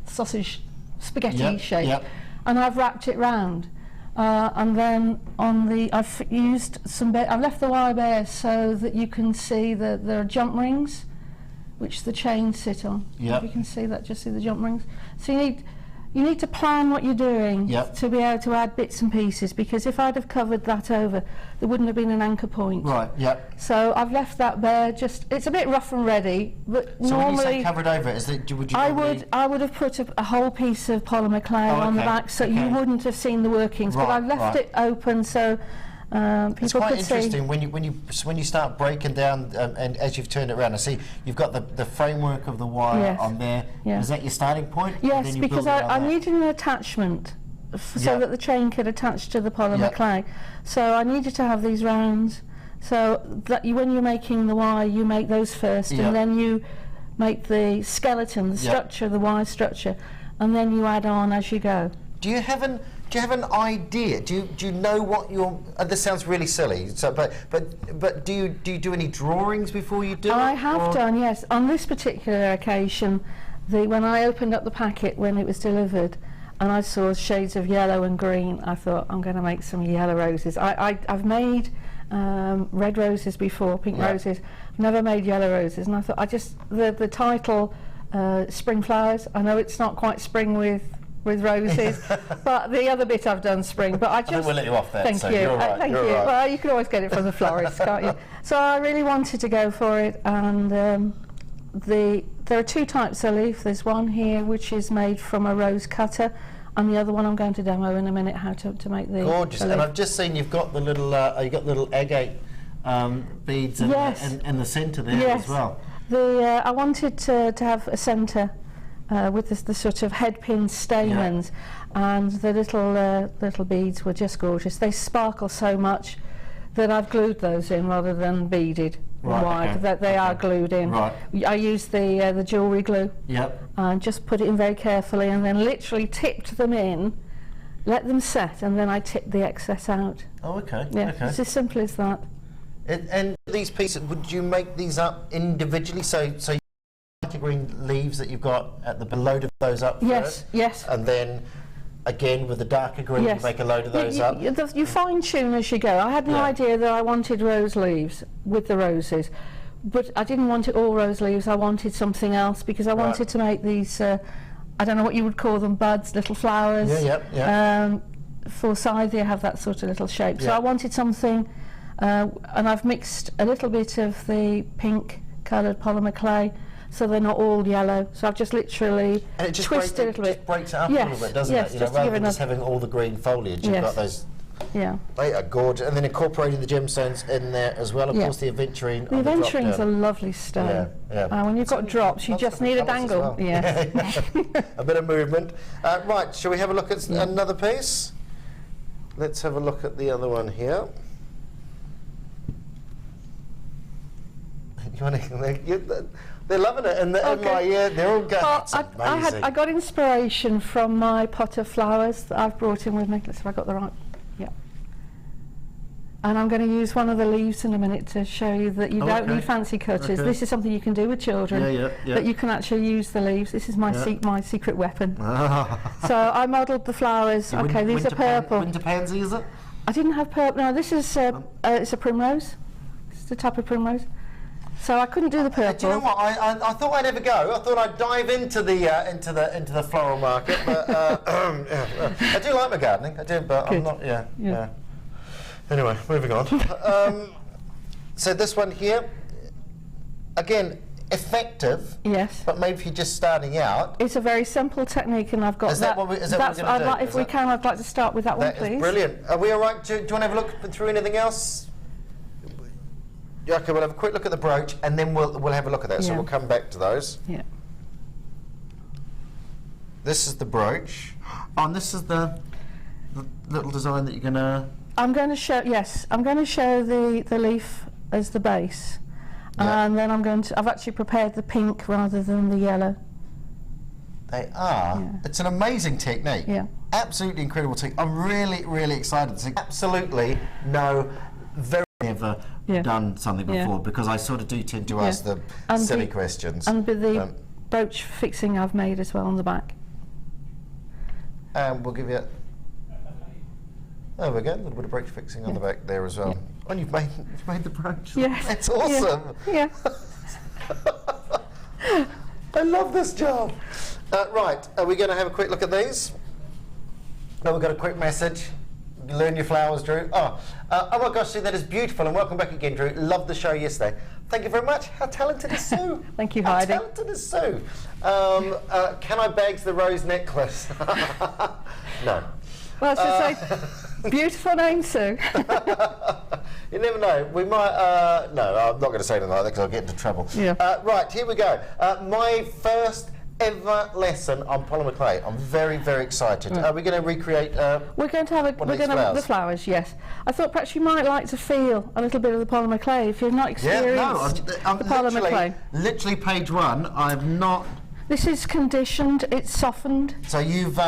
sausage spaghetti shape, and I've wrapped it round. And then I've used I've left the wire bare so that you can see that there are jump rings, which the chains sit on. Yep. If you can see that, just see the jump rings. So you need to plan what you're doing to be able to add bits and pieces, because if I'd have covered that over, there wouldn't have been an anchor point. Right, yep. So I've left that bare. Just it's a bit rough and ready, but So normally when you say covered over, is it? Would you? I would have put a whole piece of polymer clay on the back, so you wouldn't have seen the workings. But I've left it open so people it's quite could interesting see. when you start breaking down and as you've turned it around. I see you've got the framework of the wire on there. Is that your starting point? Yes, because I needed an attachment so that the chain could attach to the polymer clay. So I needed to have these rounds. So that when you're making the wire, you make those first, and then you make the skeleton, the structure, the wire structure, and then you add on as you go. Do you have an idea? Do you know what your? This sounds really silly. So, but do you do any drawings before you do it? I have done, yes. On this particular occasion, when I opened up the packet when it was delivered, and I saw shades of yellow and green, I thought I'm going to make some yellow roses. I've made red roses before, pink roses. I've never made yellow roses, and I thought the title Spring Flowers. I know it's not quite spring with roses, but the other bit I've done spring. But I think we'll let you off there. Thank so you. You're right, Thank you're you. right. Well, you can always get it from the florist, can't you? So I really wanted to go for it, and there are two types of leaf. There's one here which is made from a rose cutter, and the other one I'm going to demo in a minute how to make the gorgeous. The and I've just seen you've got the little agate beads in the centre there as well. I wanted to have a centre with the sort of head pin stamens, and the little beads were just gorgeous. They sparkle so much that I've glued those in rather than beaded wide. That they are glued in. I used the jewellery glue. And just put it in very carefully, and then literally tipped them in, let them set, and then I tipped the excess out. Oh, okay. Yeah, okay. it's as simple as that. And these pieces, would you make these up individually? So lighter green leaves that you've got at the load of those up first? Yes. And then again with the darker green, you make a load of those up? You fine tune as you go. I had no idea that I wanted rose leaves with the roses, but I didn't want it all rose leaves. I wanted something else because I wanted to make these, I don't know what you would call them, buds, little flowers. For Scythia have that sort of little shape. So I wanted something, and I've mixed a little bit of the pink coloured polymer clay, so they're not all yellow. So I've just literally twisted a little bit. It just breaks it up a little bit, doesn't it? You know, rather than just having all the green foliage, you've got those. Yeah. They are gorgeous. And then incorporating the gemstones in there as well. Of course, the aventurine. The aventurine is a lovely stone. When you've got drops, you just need a dangle. Well. A bit of movement. Right, shall we have a look at another piece? Let's have a look at the other one here. They're loving it, and they're all going. Well, I got inspiration from my pot of flowers that I've brought in with me. Let's see if I got the right. Yeah. And I'm going to use one of the leaves in a minute to show you that you don't need fancy cutters. This is something you can do with children. But you can actually use the leaves. This is my secret weapon. So I modelled the flowers. These are purple. Winter pansy, is it? I didn't have purple. No, this is it's a primrose. It's the type of primrose. So I couldn't do the purple. Do you know what? I thought I'd have a go. I thought I'd dive into the floral market, but I do like my gardening. I do, but I'm not. Yeah. Anyway, moving on. So this one here, again, effective. Yes. But maybe if you're just starting out. It's a very simple technique, and I've got is that what we're going to do? If we can, I'd like to start with that one, please. That is brilliant. Are we all right? Do you want to have a look through anything else? Okay, we'll have a quick look at the brooch, and then we'll have a look at that. So we'll come back to those. Yeah. This is the brooch. Oh, and this is the little design that you're gonna. I'm going to show. Yes, I'm going to show the leaf as the base, and then I've actually prepared the pink rather than the yellow. They are. Yeah. It's an amazing technique. Yeah. Absolutely incredible technique. I'm really, really excited. To absolutely never done something before because I sort of do tend to ask the silly questions. And with the brooch fixing I've made as well on the back. And we'll give you. There we go. A little bit of brooch fixing on the back there as well. Yeah. And you've made the brooch. Yeah. That's awesome. Yeah. I love this job. Right, are we going to have a quick look at these? No, we've got a quick message. Learn your flowers, Drew. Oh my gosh, Sue, that is beautiful, and welcome back again, Drew. Loved the show yesterday. Thank you very much. How talented is Sue? Thank you, Heidi. How talented is Sue? Can I bags the rose necklace? No. Well, I should say, beautiful name, Sue. You never know. We might. No, I'm not going to say anything like that because I'll get into trouble. Yeah. Right, here we go. My first ever lesson on polymer clay. I'm very, very excited. Are we going to recreate? We're going to have the flowers. Yes. I thought perhaps you might like to feel a little bit of the polymer clay if you've not experienced the polymer clay. Literally, page one. I've not. This is conditioned. It's softened. So you've.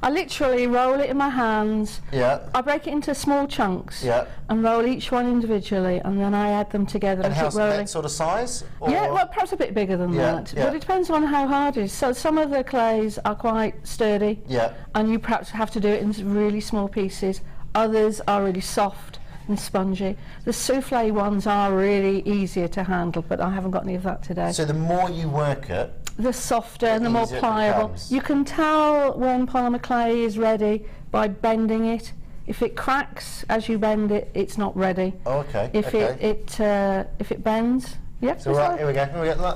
I literally roll it in my hands. Yeah. I break it into small chunks. Yeah. And roll each one individually, and then I add them together and keep rolling. That sort of size? Or? Yeah, well, perhaps a bit bigger than that. Yeah. But it depends on how hard it is. So some of the clays are quite sturdy. Yeah. And you perhaps have to do it in really small pieces. Others are really soft and spongy. The souffle ones are really easier to handle, but I haven't got any of that today. So the more you work it, the softer and the more pliable. You can tell when polymer clay is ready by bending it. If it cracks as you bend it, it's not ready. Oh, okay. If it bends, yeah. So right, here we go.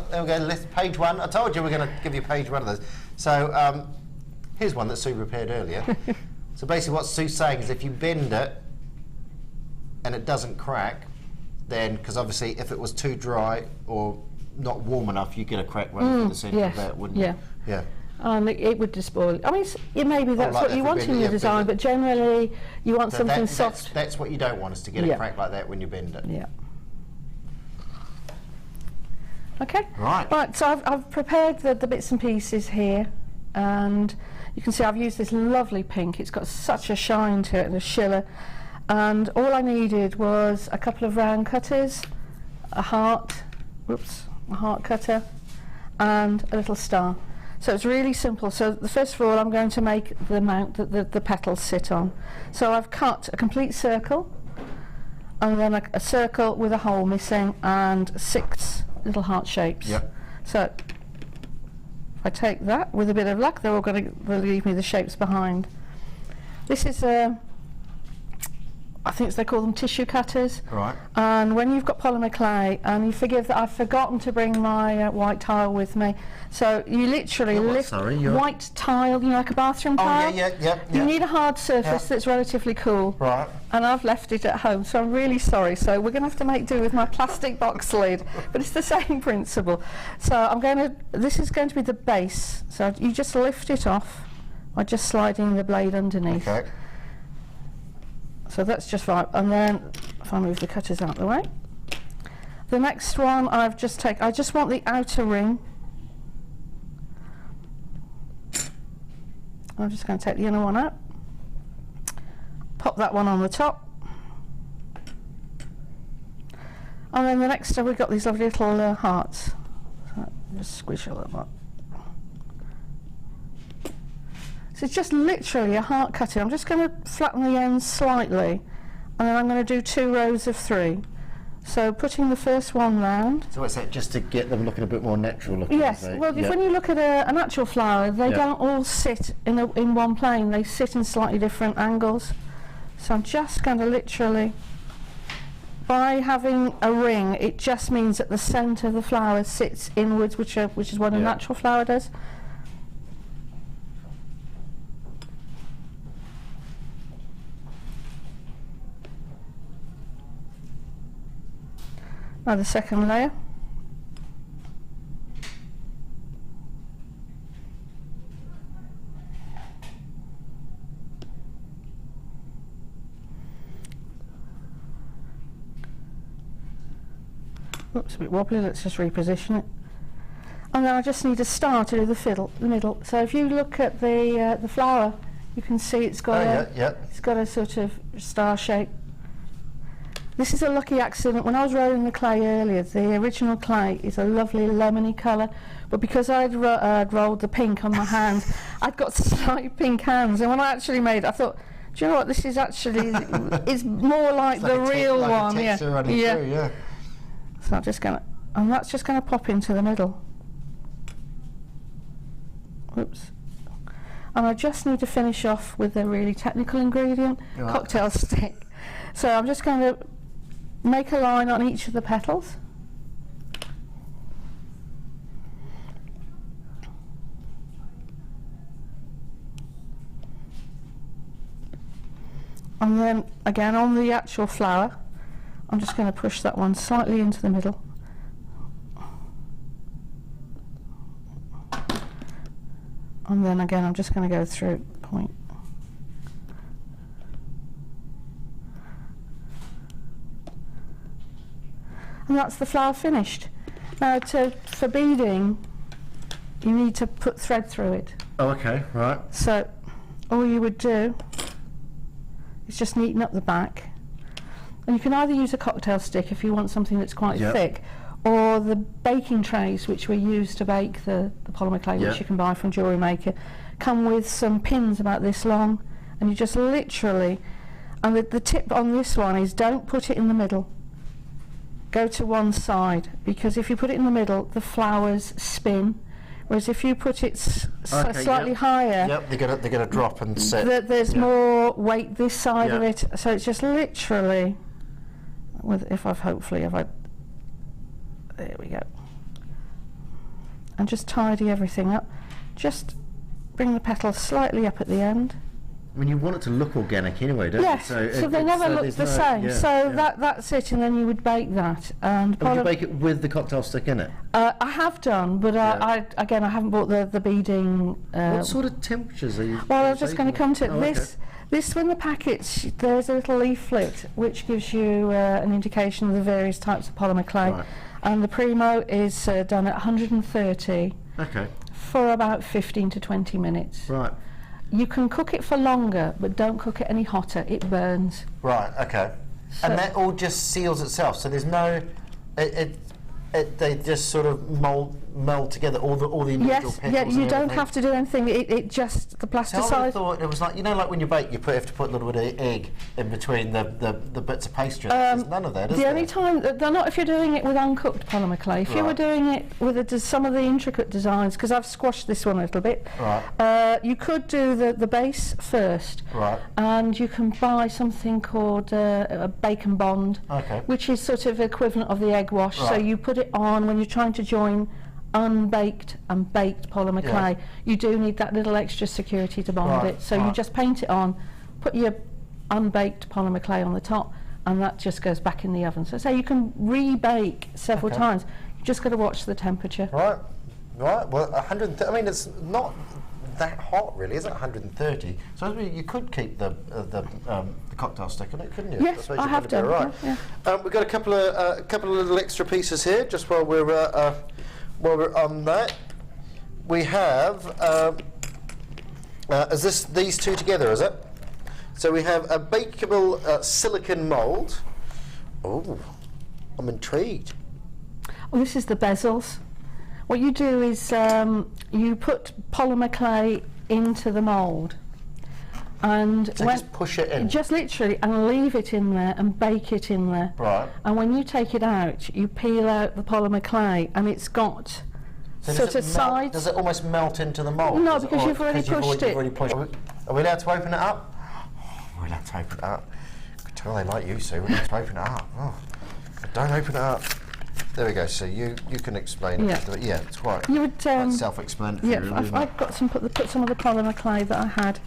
There we go. List page one. I told you we're going to give you page one of those. So here's one that Sue prepared earlier. So basically, what Sue's saying is if you bend it and it doesn't crack, then because obviously if it was too dry or not warm enough, you get a crack right through the centre of that, wouldn't you? Yeah. It would despoil. I mean, maybe that's like what you want in your design, but generally you want something soft. That's what you don't want, is to get a crack like that when you bend it. Yeah. Okay. Right. Right. So I've prepared the bits and pieces here, and you can see I've used this lovely pink. It's got such a shine to it and a shimmer. And all I needed was a couple of round cutters, a heart cutter, and a little star. So it's really simple. So first of all, I'm going to make the mount that the petals sit on. So I've cut a complete circle, and then a circle with a hole missing, and 6 little heart shapes. Yep. So if I take that, with a bit of luck, they're all going to leave me the shapes behind. This is I think they call them tissue cutters. Right. And when you've got polymer clay, and you forgive that I've forgotten to bring my white tile with me, so you literally lift white tile, you know, like a bathroom tile. Yeah. You need a hard surface that's relatively cool. Right. And I've left it at home, so I'm really sorry. So we're going to have to make do with my plastic box lid, but it's the same principle. So this is going to be the base. So you just lift it off by just sliding the blade underneath. Okay. So that's just right, and then if I move the cutters out of the way, the next one I just want the outer ring. I'm just going to take the inner one out, pop that one on the top, and then the next step we've got these lovely little hearts. So just squish a little bit. So it's just literally a heart cutting. I'm just going to flatten the ends slightly, and then I'm going to do 2 rows of 3. So putting the first one round. So what's that, just to get them looking a bit more natural looking? Yes, well, when you look at a natural flower, they don't all sit in one plane. They sit in slightly different angles. So I'm just going to literally, by having a ring, it just means that the centre of the flower sits inwards, which is what a natural flower does. Now the second layer. Oops, a bit wobbly, let's just reposition it. And then I just need a star to do the middle. So if you look at the flower, you can see it's got it's got a sort of star shape. This is a lucky accident. When I was rolling the clay earlier, the original clay is a lovely lemony colour, but because I'd rolled the pink on my hand, I'd got slightly pink hands, and when I actually made it, I thought, do you know what, this is actually, it's more like the real one. Yeah. So I'm just going to, and that's just going to pop into the middle. Oops. And I just need to finish off with a really technical ingredient, cocktail stick. So I'm just going to make a line on each of the petals. And then again on the actual flower, I'm just going to push that one slightly into the middle. And then again I'm just going to go through point. And that's the flower finished. Now for beading, you need to put thread through it. Oh, okay, right. So all you would do is just neaten up the back. And you can either use a cocktail stick if you want something that's quite thick, or the baking trays which we use to bake the polymer clay, which you can buy from JewelleryMaker, come with some pins about this long, and you just literally, and the tip on this one is don't put it in the middle. Go to one side, because if you put it in the middle, the flowers spin. Whereas if you put it slightly higher, they're gonna drop and sit. There's more weight this side of it, so it's just literally. There we go. And just tidy everything up. Just bring the petals slightly up at the end. I mean, you want it to look organic anyway, don't you? So they never look the same. That's it, and then you would bake that. And would you bake it with the cocktail stick in it? I have done, but I haven't bought the beading. What sort of temperatures are you? Well, I was just going to come to it. This when the package, there's a little leaflet which gives you an indication of the various types of polymer clay, and the Primo is done at 130 for about 15 to 20 minutes. Right. You can cook it for longer, but don't cook it any hotter. It burns. Right. Okay. So and that all just seals itself. So there's no. They just sort of meld together all the individual petals. Yes. Yeah. You don't have to do anything. It just the plasticide. So I would thought it was like, you know, like when you bake, you have to put a little bit of egg in between the bits of pastry. There's none of that. Is the only time they're not if you're doing it with uncooked polymer clay. If you were doing it with some of the intricate designs, because I've squashed this one a little bit. Right. You could do the base first. Right. And you can buy something called a bacon bond, which is sort of equivalent of the egg wash. Right. So you put it on when you're trying to join unbaked and baked polymer clay. You do need that little extra security to bond it. So you just paint it on, put your unbaked polymer clay on the top, and that just goes back in the oven. So you can rebake several times. You just got to watch the temperature. Right. Well, 130. I mean, it's not that hot, really, is it? 130. So you could keep the cocktail stick on it, couldn't you? Yes, I have done. Right. We've got a couple of little extra pieces here, just while we're on that. We have is these two together? Is it? So we have a bakeable silicon mould. Oh, I'm intrigued. Well, this is the bezels. What you do is you put polymer clay into the mould, and so just push it in. Just literally, and leave it in there and bake it in there. Right. And when you take it out, you peel out the polymer clay, and it's got sort of sides. Does it almost melt into the mould? No, because you've already pushed it. Are we allowed to open it up? Oh, we're allowed to open it up. I can tell they like you, Sue. We're allowed to open it up. Oh, don't open it up. There we go. So you can explain it. Yeah, it's quite self-explanatory. Yeah, I've got put some of the polymer clay that I had.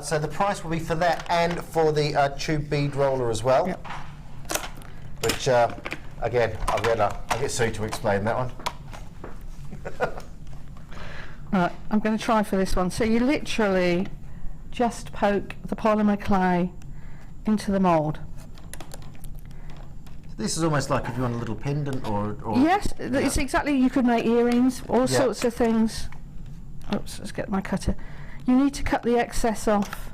So the price will be for that and for the tube bead roller as well. Yep. Which again, I'll get Sue to explain that one. Right, I'm going to try for this one. So you literally just poke the polymer clay into the mould. This is almost like if you want a little pendant or yes, it's exactly. You could make earrings, all sorts of things. Oops, let's get my cutter. You need to cut the excess off.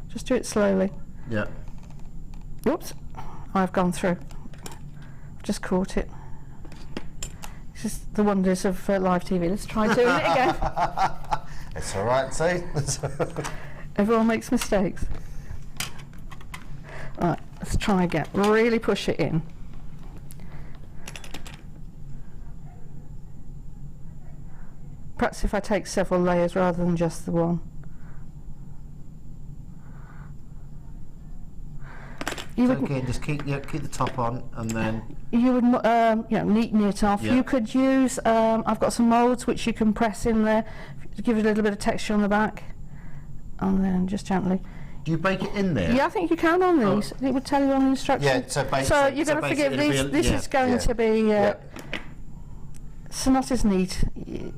Just do it slowly. Yeah. Oops, I've gone through. Just caught it. This is the wonders of live TV. Let's try doing it again. It's all right, see? Everyone makes mistakes. Right, let's try again. Really push it in. Perhaps if I take several layers rather than just the one. You so would, again, just keep the top on, and then you would neaten it off. Yeah. You could use, I've got some moulds which you can press in there to give it a little bit of texture on the back, and then just gently. do you bake it in there? Yeah, I think you can on these. It would tell you on the instructions. Yeah, so you're going to forgive these. This is going to be so not as neat. You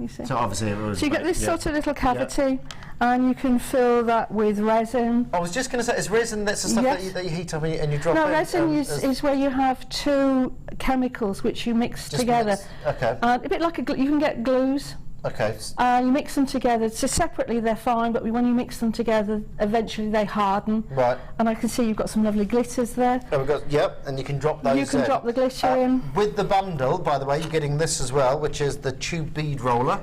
see? So obviously it was. So you get this sort of little cavity, and you can fill that with resin. I was just going to say, is resin that's the stuff that you heat up and you drop in? No, resin is where you have two chemicals which you mix together. Okay. A bit like you can get glues. Okay. You mix them together. So separately they're fine, but when you mix them together, eventually they harden. Right. And I can see you've got some lovely glitters there. Oh, we've got, and you can drop those in. You can drop the glitter in. With the bundle, by the way, you're getting this as well, which is the tube bead roller.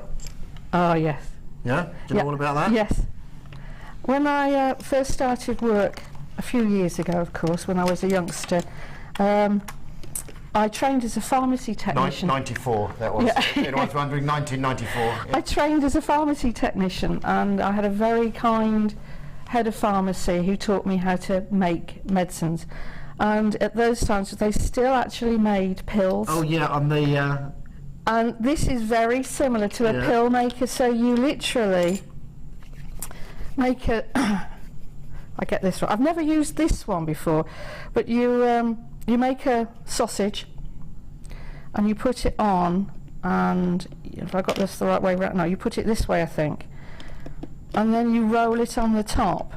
Oh, yes. Yeah? Do you know all about that? Yes. When I first started work, a few years ago, of course, when I was a youngster, I trained as a pharmacy technician. 94, that was. Yeah. Anyone's wondering, 1994. Yeah. I trained as a pharmacy technician, and I had a very kind head of pharmacy who taught me how to make medicines. And at those times, they still actually made pills. Oh, yeah, on the... And this is very similar to a pill maker, so you literally make a... I get this right. I've never used this one before, but you make a sausage and you put it on, and if I got this the right way around, no, you put it this way, I think, and then you roll it on the top.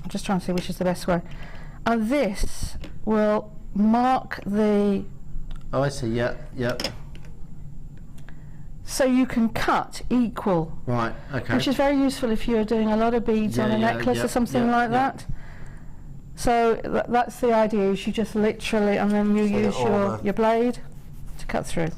I'm just trying to see which is the best way. And this will mark the... Oh, I see, yeah. So you can cut equal. Right, okay. Which is very useful if you're doing a lot of beads on a necklace or something like that. So that's the idea, is you just literally, and then you use your blade to cut through.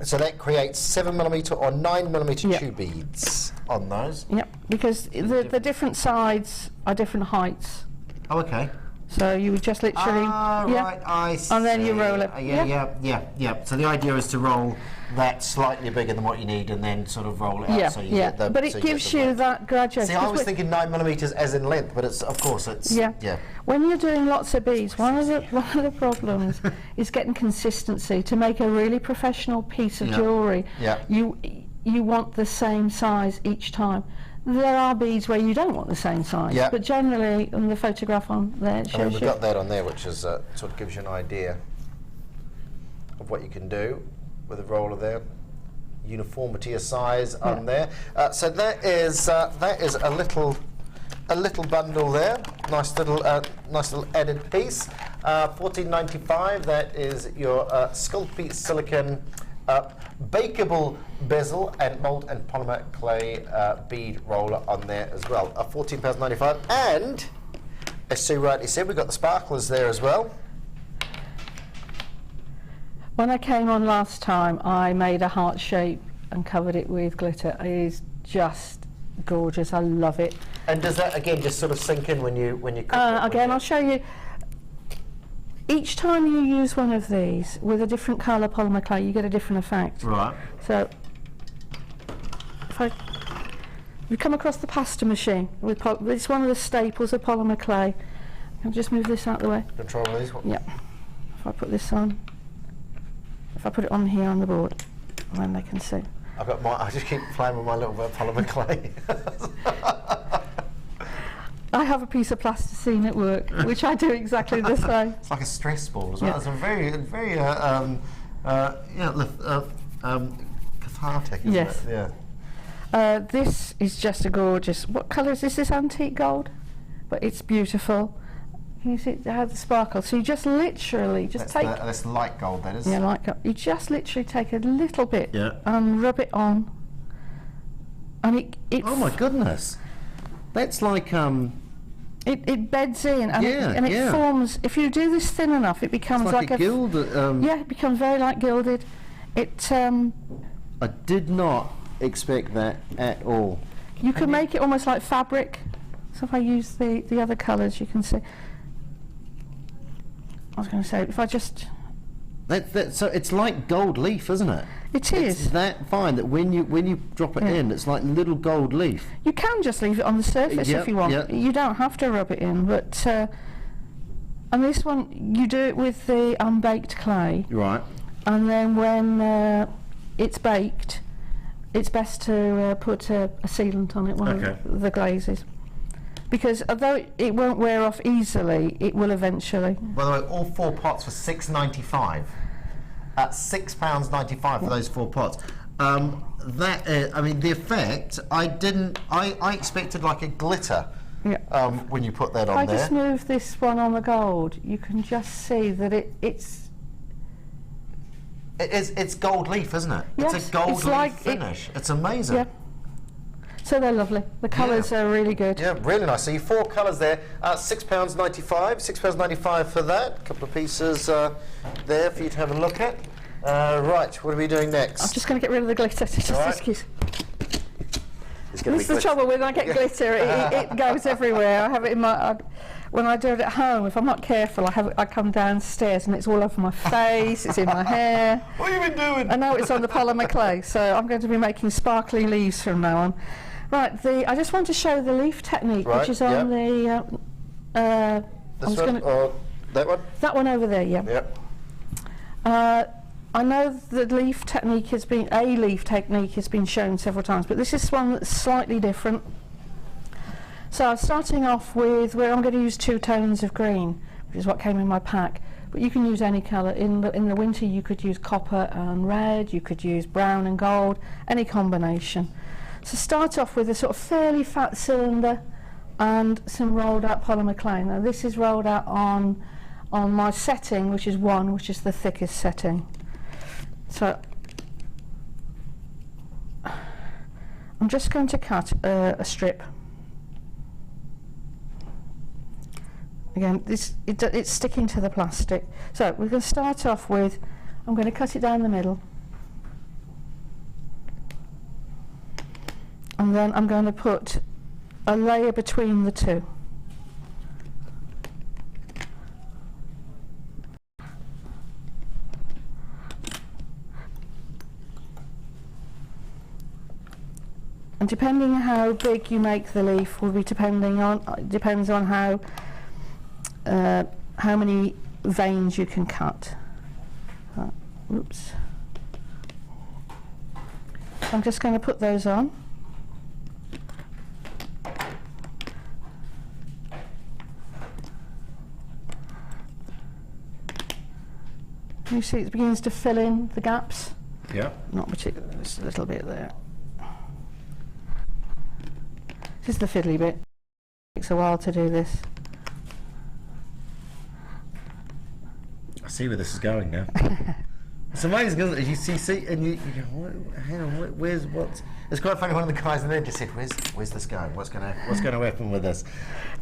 So that creates 7mm or 9mm tube beads on those? Yep, because the different sides are different heights. Oh, okay. So you would just literally... right, I see. And then you roll it. Yeah. So the idea is to roll that slightly bigger than what you need and then sort of roll it out. So you get the, but it gives you that graduation. See, I was thinking 9mm as in length, but it's, of course, it's... Yeah. When you're doing lots of beads, one of the problems is getting consistency. To make a really professional piece of jewellery, you want the same size each time. There are beads where you don't want the same size, but generally, on the photograph on there, it shows we've got that on there, which is sort of gives you an idea of what you can do with a roller there. Uniformity of size on there. So that is a little bundle there. Nice little added piece. $14.95. That is your Sculpey silicon bakeable bezel and mold and polymer clay bead roller on there as well. £14.95. And as Sue rightly said, we've got the sparklers there as well. When I came on last time, I made a heart shape and covered it with glitter. It is just gorgeous. I love it. And does that again just sort of sink in when you cook it? Again, I'll show you. Each time you use one of these with a different colour polymer clay, you get a different effect. Right. So, if you come across the pasta machine, it's one of the staples of polymer clay. I'll just move this out of the way. Control these. Yeah. If I put this on, if I put it on here on the board, then they can see. I just keep playing with my little bit of polymer clay. I have a piece of plasticine at work, which I do exactly the same. It's like a stress ball as well. It's a very, very emphatic, isn't Yes. it? Yeah. This is just a gorgeous. What colour is this? This antique gold, but it's beautiful. Can you see how the sparkle? So you just literally just take. That's light gold, that is. Yeah, like you just literally take a little bit Yeah. and rub it on, and it. Oh my goodness, that's like It beds in, and Yeah, it yeah. forms. If you do this thin enough, it becomes it's like a gild. yeah, it becomes very like gilded. It. I did not expect that at all. You can make it almost like fabric. So if I use the other colours, you can see. I was going to say, if I just... So it's like gold leaf, isn't it? It is. It's that fine that when you drop it Yeah. in, it's like little gold leaf. You can just leave it on the surface Yep, if you want. yep. You don't have to rub it in, but... and this one, you do it with the unbaked clay, Right. and then when it's baked, it's best to put a sealant on it, one Okay. of the glazes. Because although it won't wear off easily, it will eventually. By the way, all 4 pots for £6.95. At £6.95 for those 4 pots. I mean, the effect, I expected like a glitter Yeah. when you put that If on I there. just move this one on the gold, you can just see that it's It's gold leaf, isn't it? Yes, it's a gold it's leaf like finish. It's amazing. yeah. So they're lovely. The colours are really good. Yeah, really nice. So you 4 colours there. £6.95. £6.95 for that. A couple of pieces there for you to have a look at. Right, what are we doing next? I'm just going to get rid of the glitter. Just All right. excuse. It's gonna This is be the trouble with I get glitter. It goes everywhere. I have it in my. When I do it at home, if I'm not careful, I come downstairs and it's all over my face. It's in my hair. What have you been doing? I know it's on the polymer clay, so I'm going to be making sparkly leaves from now on. Right, I just want to show the leaf technique, Right, which is on the. I'm This just one gonna- or that one? that one over there, yeah. Yep. I know the leaf technique has been shown several times, but this is one that's slightly different. So I'm starting off with where I'm going to use 2 tones of green, which is what came in my pack. But you can use any colour. In the winter, you could use copper and red. You could use brown and gold. Any combination. So start off with a sort of fairly fat cylinder and some rolled out polymer clay. Now this is rolled out on my setting, which is 1, which is the thickest setting. So I'm just going to cut a strip. Again, it's sticking to the plastic. So we're going to start off with, I'm going to cut it down the middle. And then I'm going to put a layer between the 2. And depending on how big you make the leaf will be depends on how many veins you can cut. Oops. I'm just going to put those on. You see it begins to fill in the gaps. Yeah. Not particularly, just a little bit there. This is the fiddly bit. It takes a while to do this. I see where this is going now. It's amazing, isn't it? You see and you go, hang on, where's what? It's quite funny. One of the guys in there just said, "Where's this going? What's going to happen with this?"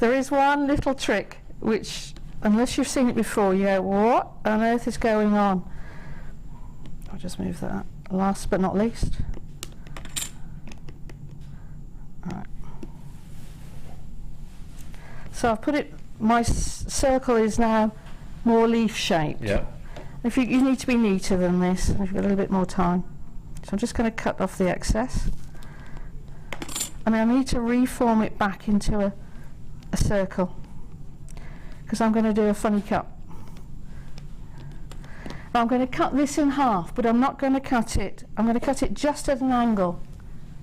There is one little trick which, unless you've seen it before, you go, "What on earth is going on?" I'll just move that. Last but not least. All right. So I've put it. My circle is now more leaf shaped. Yeah. If you need to be neater than this, if you've got a little bit more time. So I'm just going to cut off the excess. And I need to reform it back into a circle, because I'm going to do a funny cut. I'm going to cut this in half, but I'm not going to cut it. I'm going to cut it just at an angle.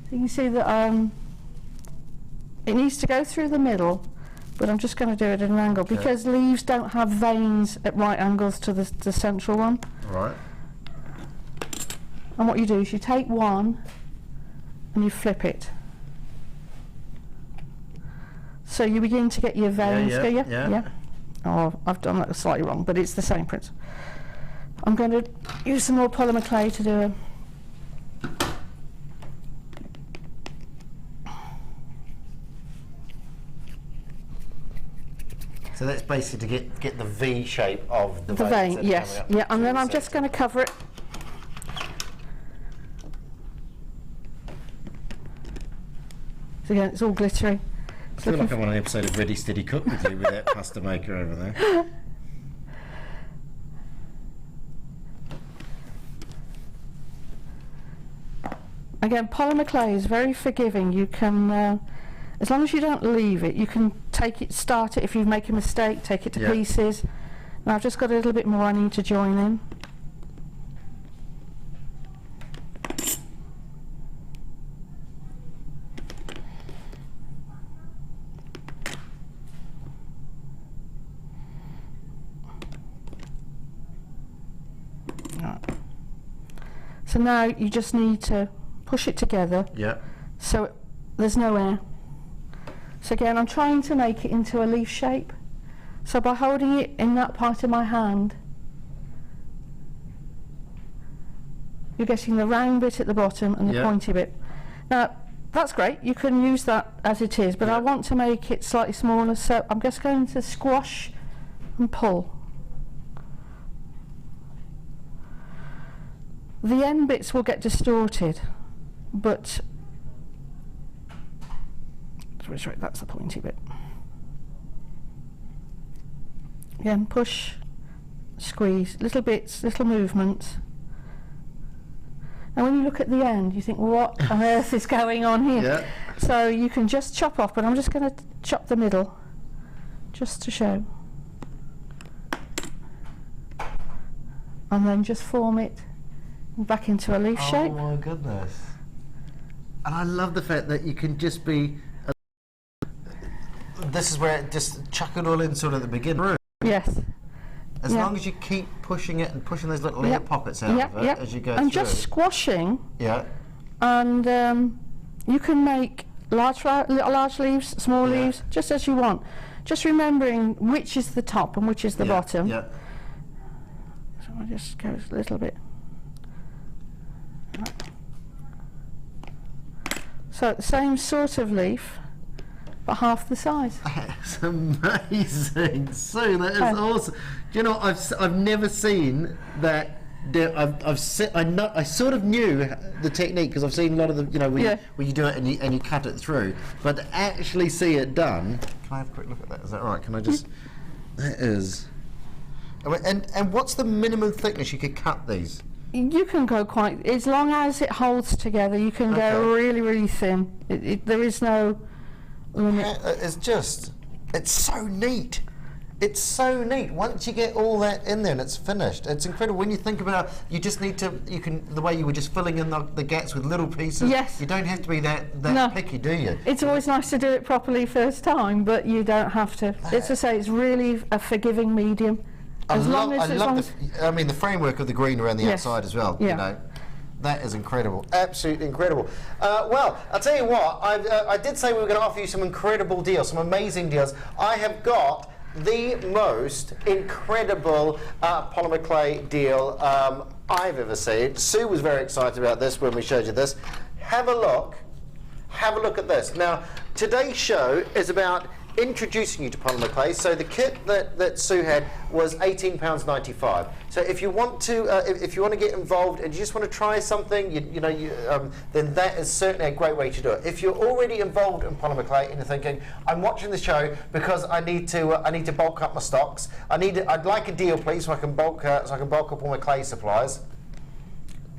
So you can see that it needs to go through the middle, but I'm just going to do it at an angle, because leaves don't have veins at right angles to the central one. Right. And what you do is you take one and you flip it. So you begin to get your veins. Yeah. Oh, I've done that slightly wrong, but it's the same principle. I'm going to use some more polymer clay to do it. So that's basically to get the V shape of the vein. Yes, yeah, and then I'm just going to cover it. So again, it's all glittery. I feel like I'm on an episode of Ready Steady Cook with you with that pasta maker over there. Again, polymer clay is very forgiving. You can, as long as you don't leave it, you can take it, start it if you make a mistake, take it to pieces. Now I've just got a little bit more I need to join in. So now you just need to push it together. Yeah. So there's no air. So again, I'm trying to make it into a leaf shape. So by holding it in that part of my hand, you're getting the round bit at the bottom and the pointy bit. Now that's great, you can use that as it is, but I want to make it slightly smaller, so I'm just going to squash and pull. The end bits will get distorted, but that's the pointy bit. Again, push, squeeze, little bits, little movements. And when you look at the end, you think, what on earth is going on here? Yeah. So you can just chop off, but I'm just going to chop the middle, just to show. And then just form it back into a leaf shape. Oh my goodness. And I love the fact that you can just be... this is where it just chuck it all in sort of at the beginning. Yes. As long as you keep pushing it and pushing those little air pockets out of it as you go through. And just squashing. Yeah. And you can make large leaves, small leaves, just as you want. Just remembering which is the top and which is the bottom. Yeah. So I'll just go a little bit. So same sort of leaf, but half the size. That's amazing, Sue. That is awesome. Do you know, I've never seen that. I sort of knew the technique because I've seen a lot of the, you know, where you do it and you cut it through, but to actually see it done. Can I have a quick look at that? Is that all right? Can I just? That is. And what's the minimum thickness you could cut these? You can go quite, as long as it holds together, you can go really, really thin. There is no limit. It's so neat. It's so neat. Once you get all that in there and it's finished, it's incredible. When you think about, you just need to, the way you were just filling in the gaps with little pieces. Yes. You don't have to be that picky, do you? It's always nice to do it properly first time, but you don't have to. It's to say, it's really a forgiving medium. I love the framework of the green around the outside as well. You know, that is incredible, absolutely incredible. Well, I'll tell you what. I did say we were going to offer you some incredible deals, some amazing deals. I have got the most incredible polymer clay deal I've ever seen. Sue was very excited about this when we showed you this. Have a look. Have a look at this. Now, today's show is about introducing you to polymer clay. So the kit that Sue had was £18.95. So if you want to get involved and you just want to try something, then that is certainly a great way to do it. If you're already involved in polymer clay and you're thinking, I'm watching the show because I need to bulk up my stocks. I'd like a deal, please, so I can bulk up all my clay supplies.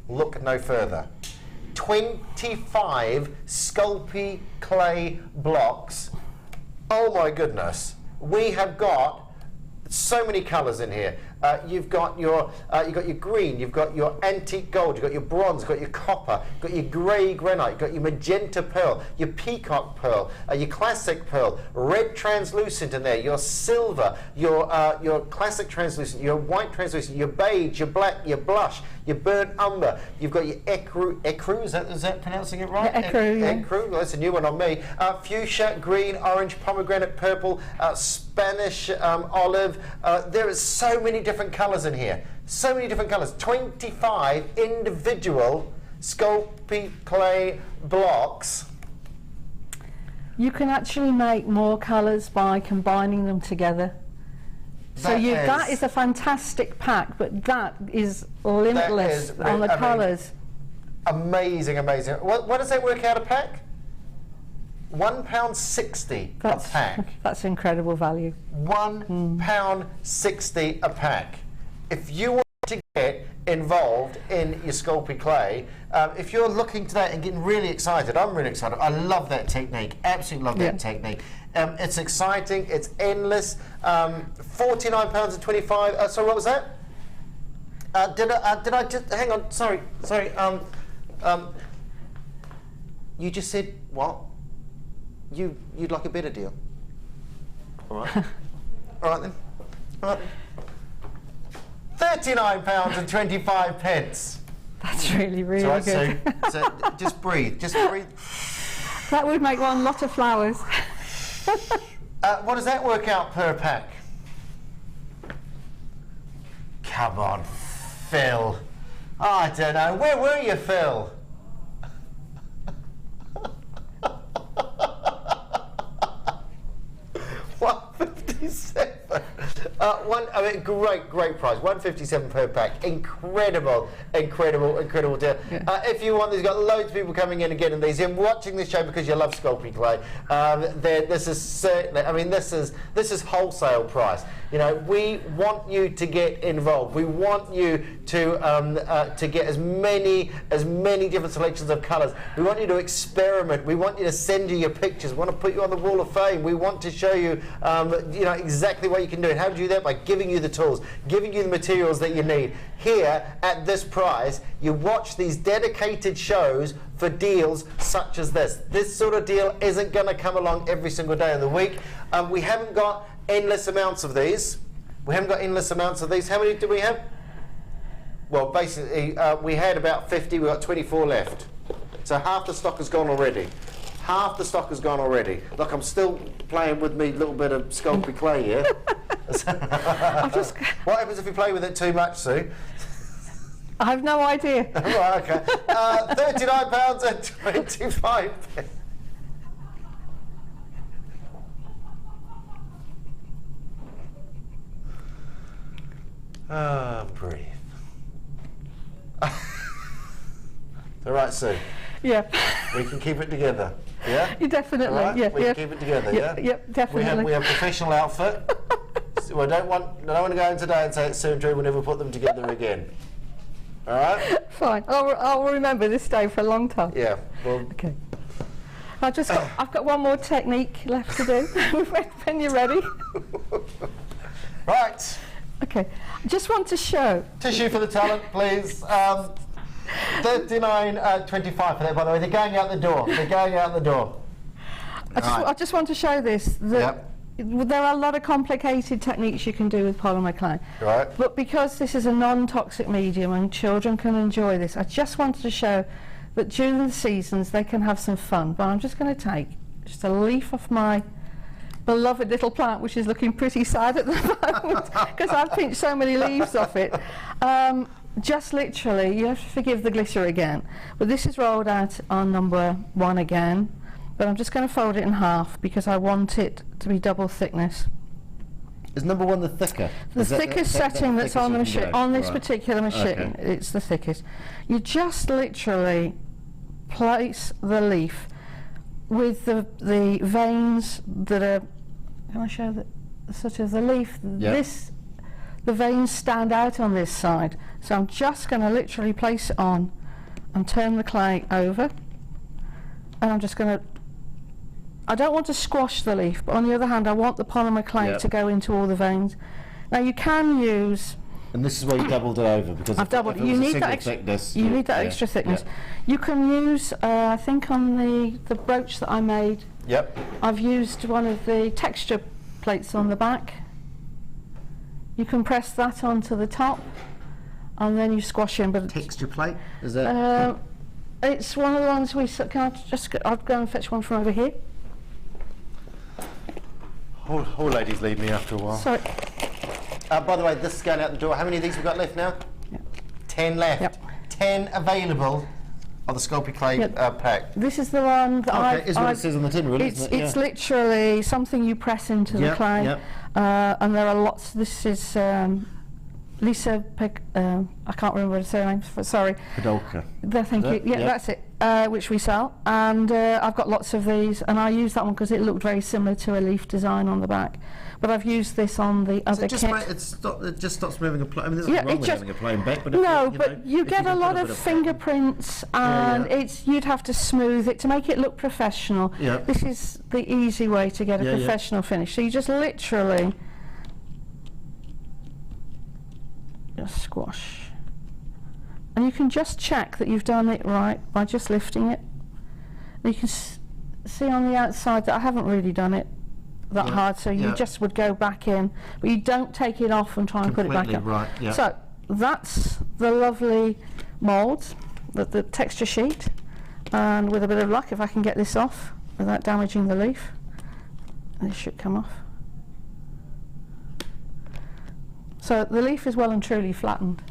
Look no further. 25 Sculpey clay blocks. Oh my goodness, we have got so many colours in here. you've got your green, you've got your antique gold, you've got your bronze, you've got your copper, you've got your grey granite, you've got your magenta pearl, your peacock pearl, your classic pearl, red translucent in there, your silver, your classic translucent, your white translucent, your beige, your black, your blush, your burnt umber. You've got your ecru. Is that pronouncing it right? Yeah, ecru, yeah. Ecru. Well, that's a new one on me. Fuchsia, green, orange, pomegranate, purple, Spanish olive. There is so many different colours in here. So many different colours. 25 individual Sculpey clay blocks. You can actually make more colours by combining them together. So that is a fantastic pack, but that is limitless on the colours. Amazing, amazing. What does that work out a pack? £1.60 a pack. That's incredible value. £1.60 a pack. If you want to get involved in your Sculpey clay, if you're looking to that and getting really excited, I'm really excited. I love that technique. Absolutely love that technique. It's exciting. It's endless. £49.25. Sorry, what was that? Did I just hang on? Sorry. You just said what? You'd like a better deal. All right. All right then. All right then. £39.25. That's really good. So just breathe. Just breathe. That would make one lot of flowers. What does that work out per pack? Come on, Phil. I don't know. Where were you, Phil? $157. Great price. $157 per pack. Incredible deal. Yeah. If you want, there's got loads of people coming in and getting these in, watching this show because you love Sculpey clay. This is certainly. I mean, this is wholesale price. You know, we want you to get involved. We want you to get as many different selections of colours. We want you to experiment. We want you to send you your pictures. We want to put you on the Wall of Fame. We want to show you, exactly what you can do. And how do you do that? By giving you the tools, giving you the materials that you need. Here, at this price, you watch these dedicated shows for deals such as this. This sort of deal isn't going to come along every single day of the week. We haven't got endless amounts of these. How many do we have? Well, basically, we had about 50. We've got 24 left. So half the stock has gone already. Look, I'm still playing with me little bit of Sculpey clay here. What happens if you play with it too much, Sue? I have no idea. Right, okay. £39.25. Breathe. All right, Sue. Yeah. We can keep it together. Yeah? Definitely. Right? Yeah. We can keep it together, yeah? Yep, definitely. We have professional outfit. So I don't want to go in today and say it's Sue and Drew, we'll never put them together again. All right? Fine. I'll remember this day for a long time. Yeah. Well, okay. I've got one more technique left to do. When you're ready. Right. Okay. I just want to show. Tissue for the talent, please. $39.25 for that, by the way. They're going out the door. I just want to show this. Yep. There are a lot of complicated techniques you can do with polymer clay. Right. But because this is a non-toxic medium and children can enjoy this, I just wanted to show that during the seasons they can have some fun. But I'm just going to take just a leaf off my beloved little plant, which is looking pretty sad at the moment because I've pinched so many leaves off it. Just literally, you have to forgive the glitter again, but this is rolled out on number 1 again, but I'm just going to fold it in half because I want it to be double thickness. Is number 1 the thicker? The thickest setting that's on the machine, on this particular machine, Okay. it's the thickest. You just literally place the leaf with the veins that are, can I show the sort of the leaf? Yep. The veins stand out on this side. So I'm just going to literally place it on and turn the clay over. And I'm just going to, I don't want to squash the leaf, but on the other hand I want the polymer clay Yep. to go into all the veins. Now you can use And this is where you doubled it over because I've doubled. if it was You a need single that. thickness. You need that extra thickness. Yeah. You can use. I think on the brooch that I made, Yep. I've used one of the texture plates on the back. You can press that onto the top, and then you squash in. But Texture plate? Is that? it's one of the ones we. Can I just? I'll go and fetch one from over here. All ladies leave me after a while. Sorry. By the way, this is going out the door. How many of these have we got left now? Yep. 10 left. Yep. 10 available of the Sculpey clay Yep. pack. This is the one that Okay, is what it says on the tin, really, isn't it? It's literally something you press into the Yep, clay, yep. And there are lots. This is Lisa. I can't remember the surname. Sorry. Podolka. Thank you. Yeah, Yep. that's it. Which we sell, and I've got lots of these, and I use that one because it looked very similar to a leaf design on the back. But I've used this on the other It just stops moving a plane. I mean, there's nothing wrong with having a plane back, but you get a lot of fingerprints, and you'd have to smooth it to make it look professional. Yeah. This is the easy way to get a professional finish. So you just literally just squash. And you can just check that you've done it right by just lifting it. And you can see on the outside that I haven't really done it that hard, so you just would go back in, but you don't take it off and try and put it back up. Right, yeah. So that's the lovely mould, the texture sheet, and with a bit of luck, if I can get this off without damaging the leaf, this should come off. So the leaf is well and truly flattened.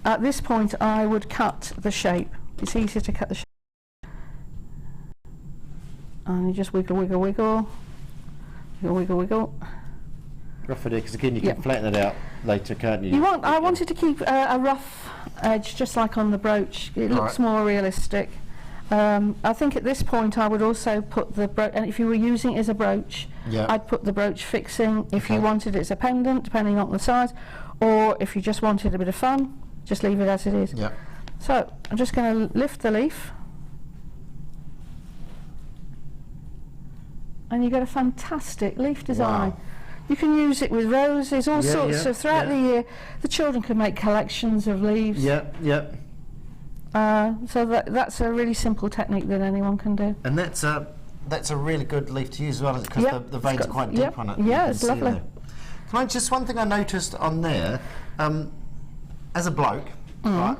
At this point, I would cut the shape. It's easier to cut the shape. And you just wiggle, wiggle, wiggle. Wiggle, wiggle, wiggle. Rough idea, because again, you can flatten it out later, can't you? I wanted to keep a rough edge, just like on the brooch. It looks more realistic. I think at this point, I would also put the brooch, and if you were using it as a brooch, I'd put the brooch fixing. If you wanted it as a pendant, depending on the size, or if you just wanted a bit of fun, just leave it as it is. Yeah. So I'm just going to lift the leaf, and you get a fantastic leaf design. Wow. You can use it with roses, all sorts. So throughout the year, the children can make collections of leaves. Yeah. So that's a really simple technique that anyone can do. And that's a really good leaf to use as well, because the veins are quite deep on it. Yeah, it's lovely. Can I just one thing I noticed on there, as a bloke, right,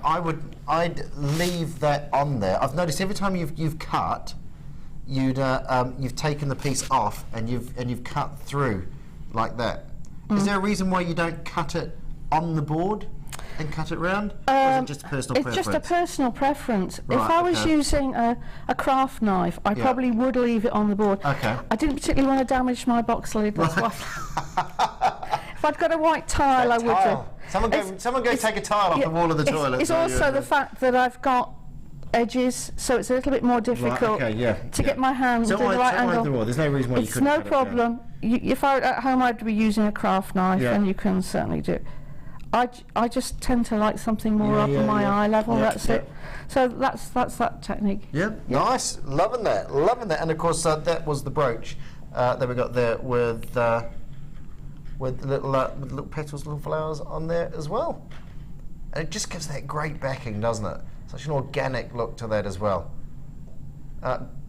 I'd leave that on there. I've noticed every time you've cut, you've taken the piece off and you've cut through like that. Is there a reason why you don't cut it on the board and cut it round? Or is it just a personal preference? It's just a personal preference. Right, if I was using a craft knife, I probably would leave it on the board. Okay. I didn't particularly want to damage my box lid. That's why. If I'd got a white tile, I would do. Someone go take a tile off the wall of the toilet. It's also the fact that I've got edges, so it's a little bit more difficult to get my hands in the right angle. There's no reason why you couldn't. It's no problem. If I were at home, I'd be using a craft knife, and you can certainly do it. I just tend to like something more up on my eye level. That's it. So that's that technique. Nice, loving that, and of course that was the brooch that we got there with little petals, little flowers on there as well, and it just gives that great backing, doesn't it? Such an organic look to that as well.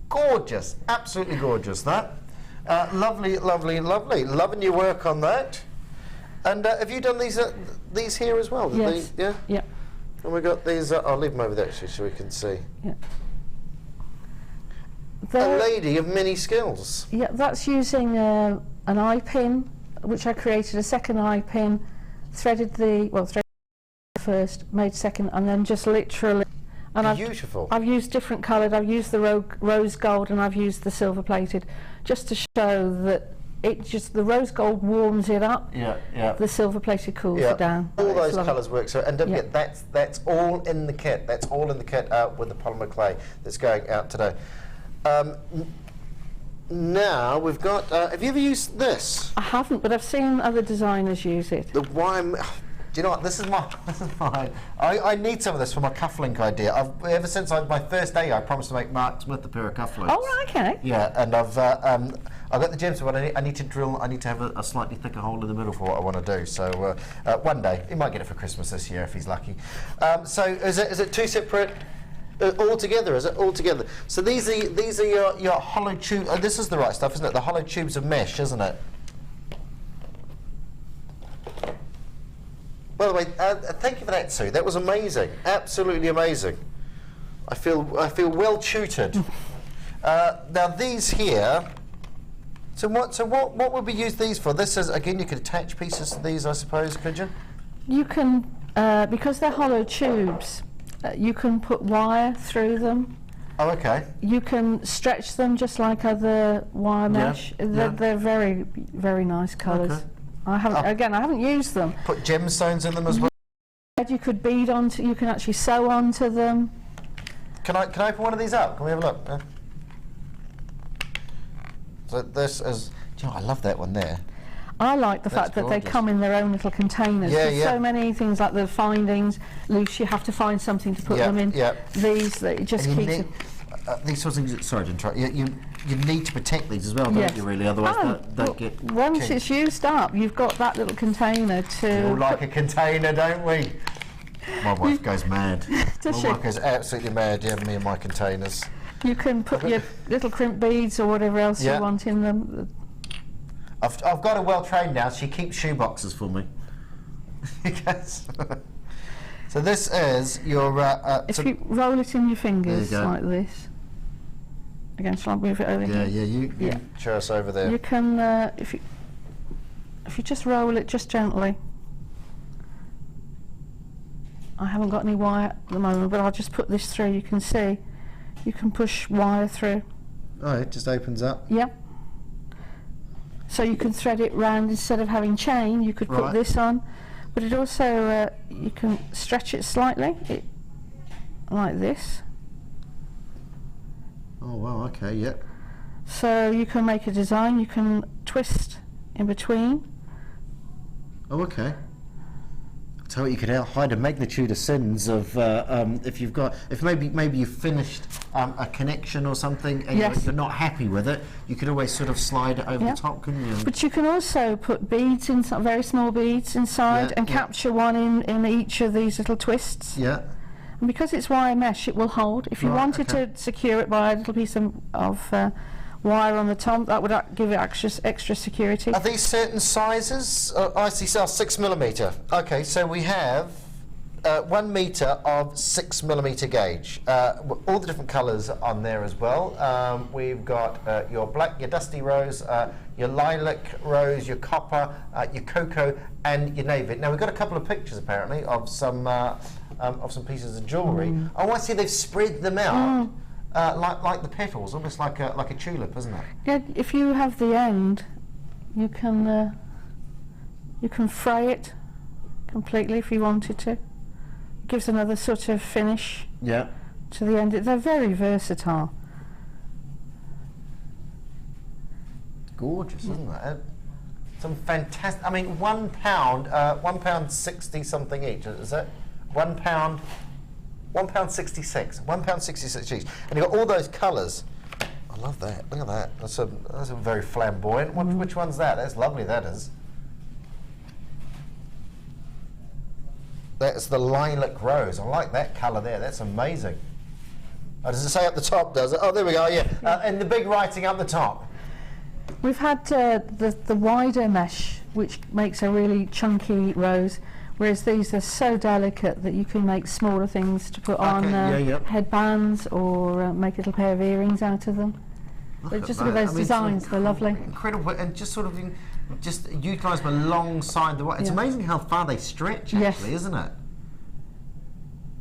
Gorgeous, absolutely gorgeous. That lovely, loving your work on that. And have you done these here as well? Yes. Yeah. And we got these. I'll leave them over there actually, so we can see. Yeah. A lady of many skills. Yeah, that's using an eye pin, which I created a second eye pin, threaded first, made second, and then just literally. And Beautiful. I've used different coloured. I've used the rose gold, and I've used the silver plated, just to show that. The rose gold warms it up. The silver plated cools it down. All those colours work. So, and don't forget, that's all in the kit. That's all in the kit with the polymer clay that's going out today. Now we've got. Have you ever used this? I haven't, but I've seen other designers use it. The wine. Do you know what? This is mine. I need some of this for my cufflink idea. Ever since my first day, I promised to make Mark Smith a pair of cufflinks. Oh, right, okay. Yeah, and I've got the gems, but I need to drill. I need to have a slightly thicker hole in the middle for what I want to do. So one day he might get it for Christmas this year if he's lucky. So is it two separate? All together, is it? All together. So these are your hollow tubes. This is the right stuff, isn't it? The hollow tubes of mesh, isn't it? By the way, thank you for that, Sue. That was amazing. Absolutely amazing. I feel well tutored. Now these here. So what would we use these for? This is, again, you could attach pieces to these, I suppose, could you? You can, because they're hollow tubes, you can put wire through them. Oh, okay. You can stretch them just like other wire mesh. They're very, very nice colours. Okay. I haven't used them. Put gemstones in them as well. You could bead onto. You can actually sew onto them. Can I open one of these up? Can we have a look? So this is. Do you know, I love that one there. I like the fact that they come in their own little containers. Yeah, There's so many things like the findings loose. You have to find something to put them in. Yeah. These that it just keeps. These sorts of things. Sorry to interrupt. You need to protect these as well, don't you? Really, otherwise they'll get. Once it's used up, you've got that little container to. We all like a container, don't we? My wife goes mad. Does my wife goes absolutely mad. Yeah, me and my containers. You can put your little crimp beads or whatever else you want in them. I've got her well trained now. She keeps shoe boxes for me. So this is your. If you roll it in your fingers like this. Again, shall I move it over here? Yeah, you show us over there. You can, if you just roll it just gently. I haven't got any wire at the moment, but I'll just put this through. You can see, you can push wire through. Oh, it just opens up. Yep. So you can thread it round instead of having chain. You could put this on, but it also you can stretch it slightly, like this. Oh wow, okay, yep. So you can make a design, you can twist in between. Oh, okay. So you could hide a magnitude of sins of if maybe you've finished a connection or something and you're not happy with it, you could always sort of slide it over the top, couldn't you? But you can also put beads inside, very small beads inside, and capture one in each of these little twists. Yeah. And because it's wire mesh, it will hold. If you wanted to secure it by a little piece of wire on the top, that would give it extra security. Are these certain sizes? I see 6mm. Okay, so we have 1 metre of 6mm gauge. All the different colours on there as well. We've got your black, your dusty rose, your lilac rose, your copper, your cocoa, and your navy. Now we've got a couple of pictures apparently of some pieces of jewellery. Oh, I see they've spread them out. Like the petals, almost like a tulip, isn't it? Yeah, if you have the end, you can fray it completely if you wanted to. It gives another sort of finish to the end. They're very versatile. Gorgeous, isn't it? Some fantastic. I mean, £1, 60 something each. Is it £1? £1.66. £1.66 each, and you've got all those colours. I love that. Look at that. That's a very flamboyant. Which one's that? That's lovely. That is. That's the lilac rose. I like that colour there. That's amazing. Oh, does it say up the top? Does it? Oh, there we go. Yeah, and the big writing up the top. We've had the wider mesh, which makes a really chunky rose. Whereas these are so delicate that you can make smaller things to put on headbands or make a little pair of earrings out of them. But just look at those designs, they're lovely. Incredible, and just sort of just utilise them alongside the white. It's amazing how far they stretch, actually, isn't it?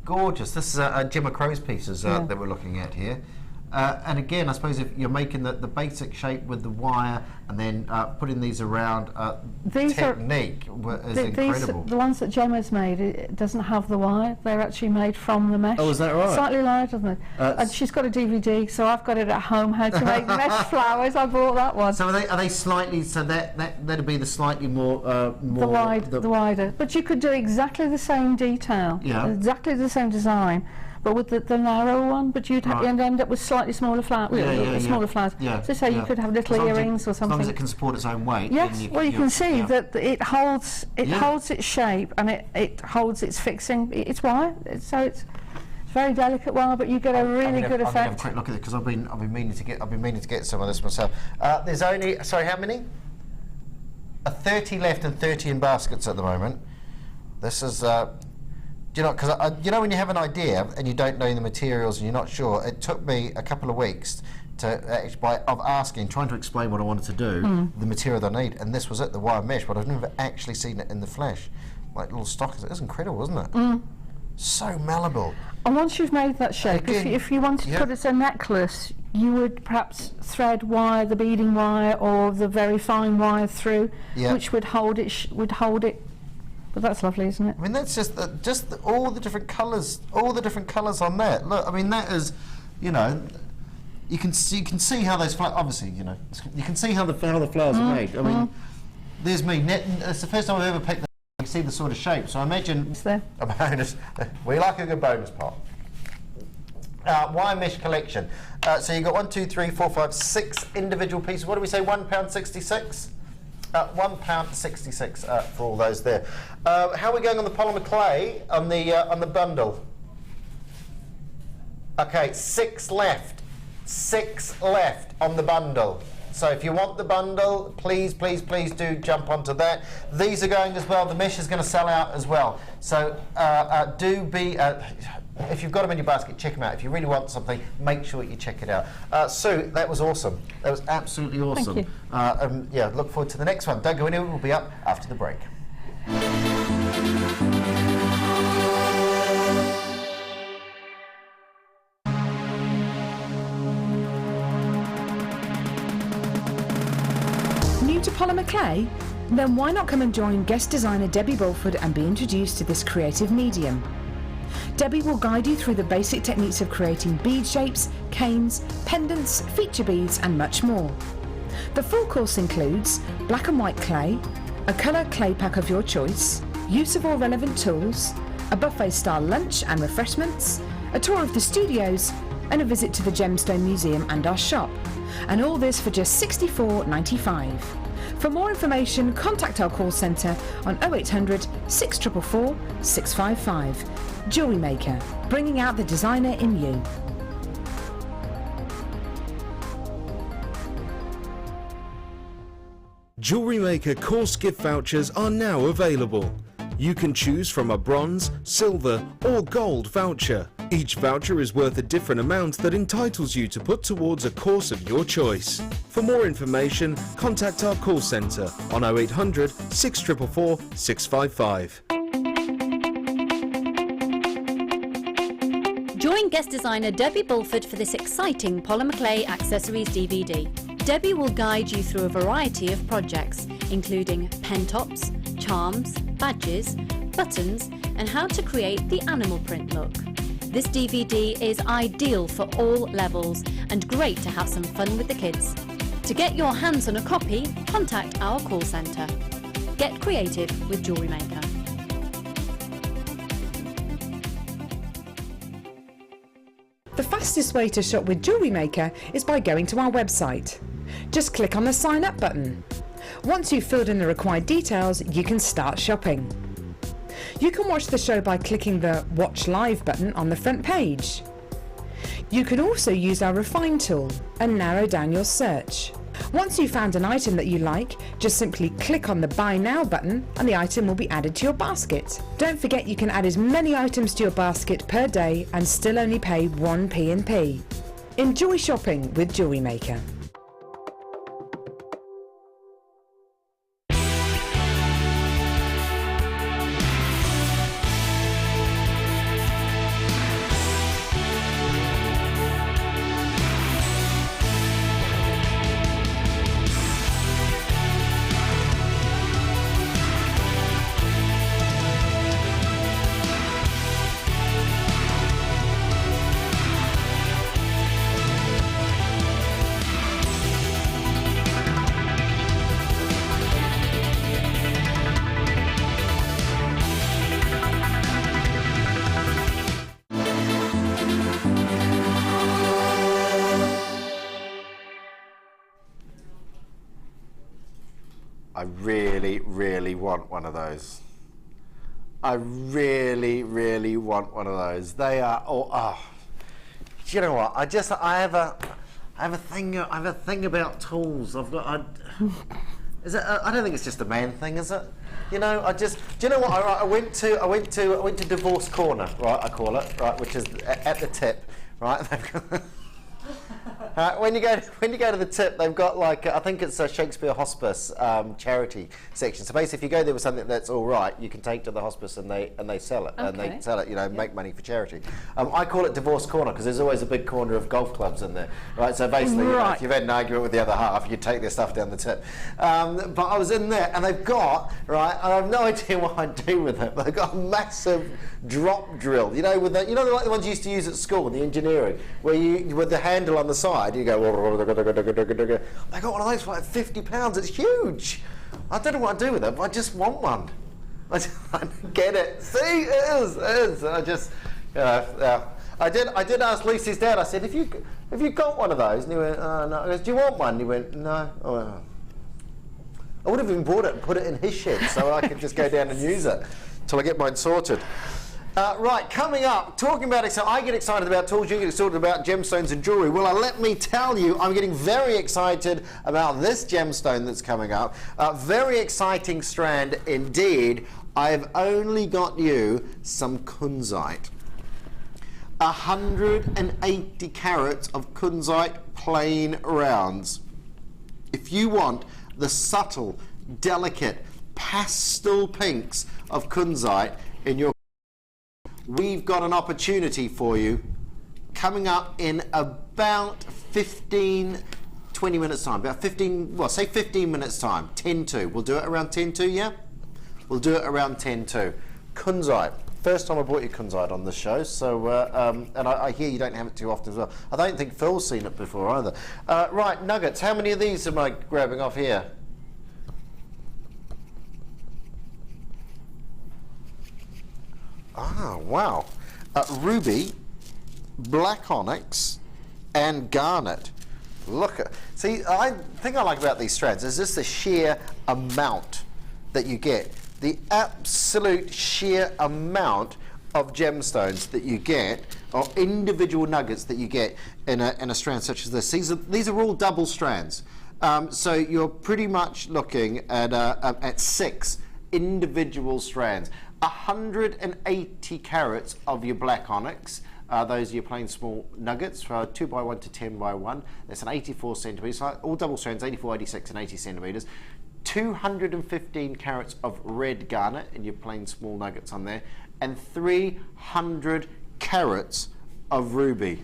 Gorgeous. This is a Gemma Crow's pieces that we're looking at here. And again, I suppose if you're making the basic shape with the wire and then putting these around, technique is incredible. The ones that Gemma's made, it doesn't have the wire. They're actually made from the mesh. Oh, is that right? Slightly lighter than it. And she's got a DVD, so I've got it at home, how to make mesh flowers. I bought that one. So are they slightly, so that'd be the slightly more... the wider. But you could do exactly the same detail, exactly the same design, but with the narrow one, but you'd end up with slightly smaller flowers. Smaller flowers. Yeah, so say you could have little earrings or something. As long as it can support its own weight. Yes, well you can see that it holds its shape and it holds its fixing. It's wire, so it's very delicate wire, but you get a really good effect. I'm gonna have a quick look at it because I've been meaning to get some of this myself. There's only how many? 30 left and 30 in baskets at the moment. This is. You know, because when you have an idea and you don't know the materials and you're not sure, it took me a couple of weeks trying to explain what I wanted to do, the material that I need, and this was it, the wire mesh, but I've never actually seen it in the flesh. Like little stockings, it was incredible, wasn't it? So malleable. And once you've made that shape, if you wanted to put it as a necklace, you would perhaps thread wire, the beading wire, or the very fine wire through, which would hold it. But that's lovely, isn't it? I mean, that's just all the different colours, on that. Look, I mean, that is, you can see how those flowers. Obviously, you can see how the flowers are made. I mean, there's me. It's the first time I've ever picked them. You see the sort of shape. So I imagine a bonus. We like a good bonus pot. Wire mesh collection. So you got 1, 2, 3, 4, 5, 6 individual pieces. What do we say? £1.66. £1.66 for all those there. How are we going on the polymer clay on the bundle? Okay, 6 left. 6 left on the bundle. So if you want the bundle, please do jump onto that. These are going as well. The mesh is going to sell out as well. So do be. If you've got them in your basket, check them out. If you really want something, make sure you check it out. Sue, that was awesome. That was absolutely awesome. Thank you. Look forward to the next one. Don't go anywhere. We'll be up after the break. New to polymer clay? Then why not come and join guest designer Debbie Bulford and be introduced to this creative medium? Debbie will guide you through the basic techniques of creating bead shapes, canes, pendants, feature beads and much more. The full course includes black and white clay, a colour clay pack of your choice, use of all relevant tools, a buffet style lunch and refreshments, a tour of the studios and a visit to the Gemstone Museum and our shop. And all this for just $64.95. For more information, contact our call centre on 0800 644 655. JewelleryMaker, bringing out the designer in you. JewelleryMaker course gift vouchers are now available. You can choose from a bronze, silver or gold voucher. Each voucher is worth a different amount that entitles you to put towards a course of your choice. For more information, contact our call centre on 0800 644 655. Join guest designer Debbie Bulford for this exciting Polymer Clay Accessories DVD. Debbie will guide you through a variety of projects, including pen tops, charms, badges, buttons, and how to create the animal print look. This DVD is ideal for all levels and great to have some fun with the kids. To get your hands on a copy, contact our call centre. Get creative with JewelleryMaker. The fastest way to shop with JewelleryMaker is by going to our website. Just click on the sign up button. Once you've filled in the required details, you can start shopping. You can watch the show by clicking the Watch Live button on the front page. You can also use our Refine tool and narrow down your search. Once you've found an item that you like, just simply click on the Buy Now button and the item will be added to your basket. Don't forget you can add as many items to your basket per day and still only pay 1 P&P. Enjoy shopping with JewelleryMaker. I really, really want one of those. I really, really want one of those. They are, do you know what? I have a thing about tools. I don't think it's just a man thing, is it? You know, do you know what? I went to Divorce Corner, right? I call it, right, which is at the tip, right? When you go to the tip, they've got like I think it's a Shakespeare Hospice charity section. So basically, if you go there with something that's all right, you can take to the hospice and they sell it and they sell it. You know, make money for charity. I call it Divorce Corner because there's always a big corner of golf clubs in there, right? So basically, you know, if you've had an argument with the other half, you take their stuff down the tip. But I was in there and they've got right. I have no idea what I'd do with it. But they've got a massive drop drill. You know, with the, like the ones you used to use at school, the engineering, where you with the handle on the side. You go. They got one of those for like £50. It's huge. I don't know what to do with it, but I just want one. I don't get it. See, it is. I just, I did ask Lucy's dad. I said, "If you got one of those?" And he went, "No." I goes, "Do you want one?" And he went, "No." Oh, I would have even bought it and put it in his shed so I could just go down and use it till I get mine sorted. Right, coming up, talking about, so I get excited about tools, you get excited about gemstones and jewellery. Well, let me tell you, I'm getting very excited about this gemstone that's coming up. Very exciting strand indeed. I've only got you some Kunzite. 180 carats of Kunzite plain rounds. If you want the subtle, delicate, pastel pinks of Kunzite in your, we've got an opportunity for you coming up in about 15, 20 minutes time. About 15, well, say 15 minutes time, 10-2. We'll do it around 10-2, yeah? We'll do it around 10-2. Kunzite. First time I brought you Kunzite on the show, so, and I hear you don't have it too often as well. I don't think Phil's seen it before either. Right, nuggets. How many of these am I grabbing off here? Ah, wow. Ruby, black onyx, and garnet. Look at, see, I think I like about these strands is just the sheer amount that you get. The absolute sheer amount of gemstones that you get, or individual nuggets that you get in a strand such as this. These are all double strands. So you're pretty much looking at 6 individual strands. 180 carats of your black onyx. Those are your plain small nuggets, 2x1 to 10x1. That's an 84 centimetres, all double strands, 84, 86 and 80 centimetres. 215 carats of red garnet in your plain small nuggets on there, and 300 carats of ruby.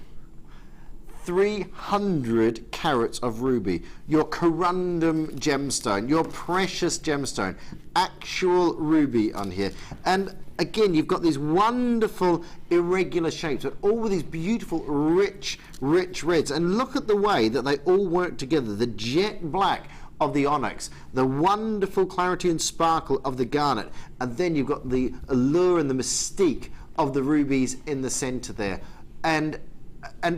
300 carats of ruby, your corundum gemstone, your precious gemstone, actual ruby on here. And again, you've got these wonderful irregular shapes, but all with these beautiful rich reds. And look at the way that they all work together. The jet black of the onyx, the wonderful clarity and sparkle of the garnet, and then you've got the allure and the mystique of the rubies in the center there. And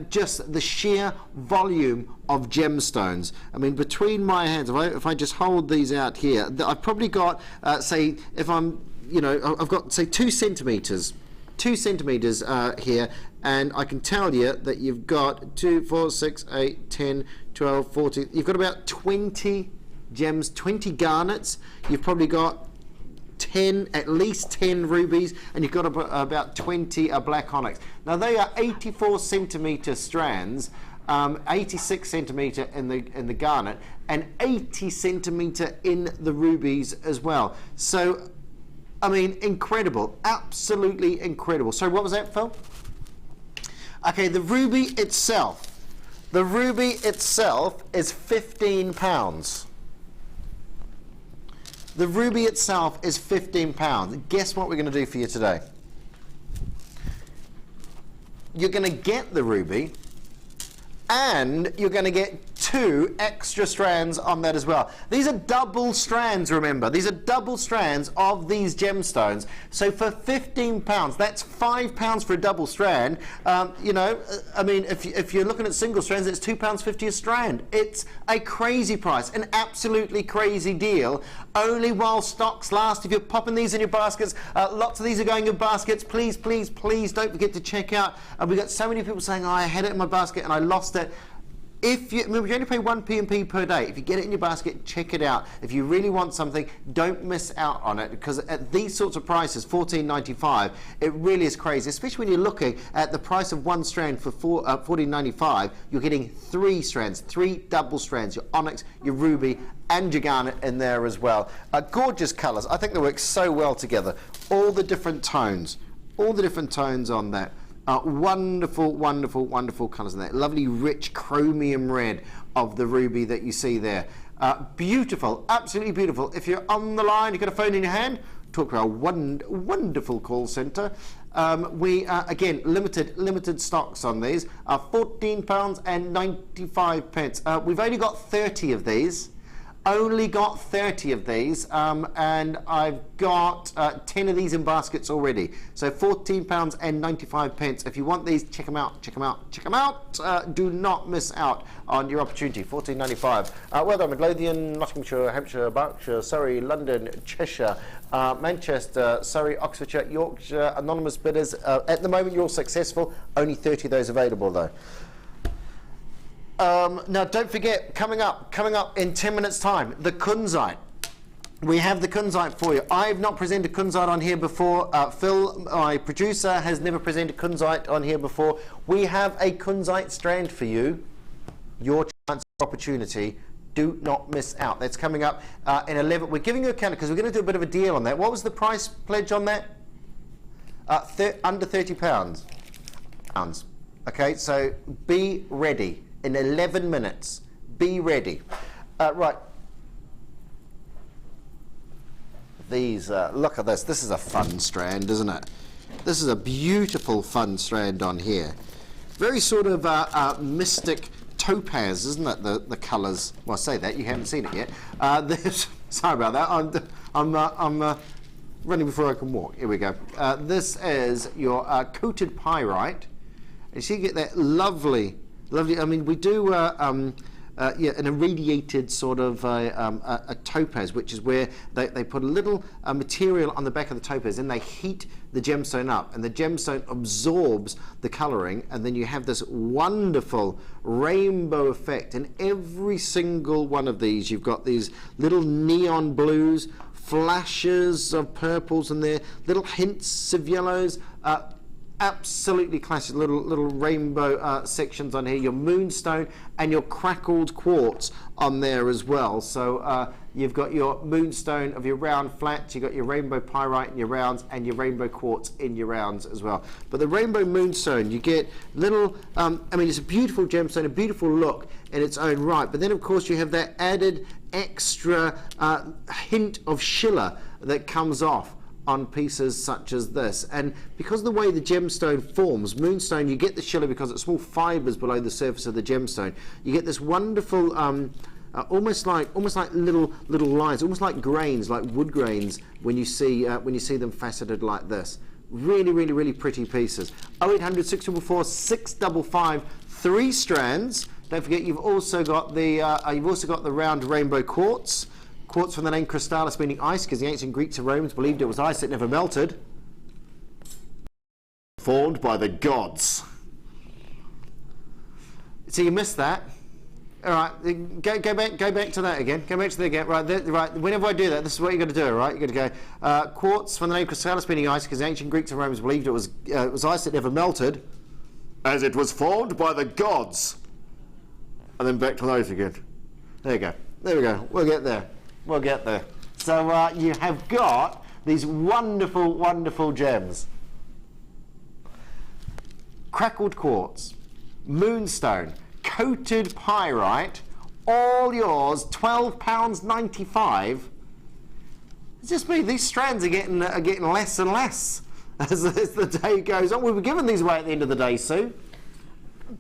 just the sheer volume of gemstones. I mean, between my hands, if I just hold these out here, I've probably got, say, if I'm, you know, I've got, say, 2 centimetres. 2 centimetres here, and I can tell you that you've got 2, 4, 6, 8, 10, 12, 14, you've got about 20 gems, 20 garnets, you've probably got 10, at least 10 rubies, and you've got about 20 black onyx. Now they are 84 centimetre strands, 86 centimetre in the garnet, and 80 centimetre in the rubies as well. So, I mean, incredible, absolutely incredible. So what was that, Phil? Okay, the ruby itself is £15. The ruby itself is £15. Guess what we're going to do for you today? You're going to get the ruby, and you're going to get 2 extra strands on that as well. These are double strands, remember. These are double strands of these gemstones. So for £15, that's £5 for a double strand. You know, I mean, if you're looking at single strands, it's £2.50 a strand. It's a crazy price, an absolutely crazy deal, only while stocks last. If you're popping these in your baskets, lots of these are going in baskets. Please, please, please don't forget to check out. We've got so many people saying, oh, I had it in my basket and I lost it. If you, remember, you only pay 1 P&P per day. If you get it in your basket, check it out. If you really want something, don't miss out on it, because at these sorts of prices, $14.95, it really is crazy, especially when you're looking at the price of 1 strand for $14.95. You're getting 3 strands, 3 double strands, your onyx, your ruby, and your garnet in there as well. Gorgeous colours. I think they work so well together. All the different tones on that. Wonderful, wonderful, wonderful colours in that. Lovely, rich chromium red of the ruby that you see there. Beautiful, absolutely beautiful. If you're on the line, you've got a phone in your hand, talk to our wonderful call centre. We again, limited stocks on these. £14.95. We've only got 30 of these. Only got 30 of these, and I've got 10 of these in baskets already. So £14.95. If you want these, check them out, check them out, check them out. Do not miss out on your opportunity. £14.95. Well done, Midlothian, Nottinghamshire, Hampshire, Berkshire, Surrey, London, Cheshire, Manchester, Surrey, Oxfordshire, Yorkshire, anonymous bidders. At the moment, you're all successful. Only 30 of those available, though. Now, don't forget, coming up in 10 minutes' time, the Kunzite. We have the Kunzite for you. I've not presented Kunzite on here before. Phil, my producer, has never presented Kunzite on here before. We have a Kunzite strand for you. Your chance of opportunity. Do not miss out. That's coming up in 11. We're giving you a counter because we're going to do a bit of a deal on that. What was the price pledge on that? Under £30. Okay, so be ready. In 11 minutes, be ready. Right. These, look at this. This is a fun strand, isn't it? This is a beautiful, fun strand on here. Very sort of mystic topaz, isn't it? The colours. Well, I say that, you haven't seen it yet. Sorry about that. I'm running before I can walk. Here we go. This is your coated pyrite. And so you get that lovely. I mean, we do an irradiated sort of a topaz, which is where they put a little material on the back of the topaz, and they heat the gemstone up, and the gemstone absorbs the colouring, and then you have this wonderful rainbow effect. In every single one of these, you've got these little neon blues, flashes of purples in there, little hints of yellows. Absolutely classic little rainbow sections on here. Your moonstone and your crackled quartz on there as well. So you've got your moonstone of your round flats, you've got your rainbow pyrite in your rounds, and your rainbow quartz in your rounds as well. But the rainbow moonstone, you get little, I mean, it's a beautiful gemstone, a beautiful look in its own right. But then, of course, you have that added extra hint of schiller that comes off on pieces such as this. And because of the way the gemstone forms, moonstone, you get the schiller because it's small fibers below the surface of the gemstone. You get this wonderful almost like little lines, almost like grains, like wood grains, when you see them faceted like this. Really pretty pieces. 0800 644 655, 3 strands. Don't forget, you've also got the round rainbow quartz. Quartz from the name crystallis, meaning ice, because the ancient Greeks and Romans believed it was ice that never melted. Formed by the gods. So you missed that. All right, go back to that again. Go back to that again. Right. Whenever I do that, this is what you're going to do. Right, you're going to go quartz from the name crystallis, meaning ice, because the ancient Greeks and Romans believed it was ice that never melted, as it was formed by the gods. And then back to those again. There you go. There we go. We'll get there. We'll get there. So you have got these wonderful gems. Crackled quartz, moonstone, coated pyrite, all yours, £12.95. It's just me, these strands are getting less and less as the day goes on. We were giving these away at the end of the day, Sue.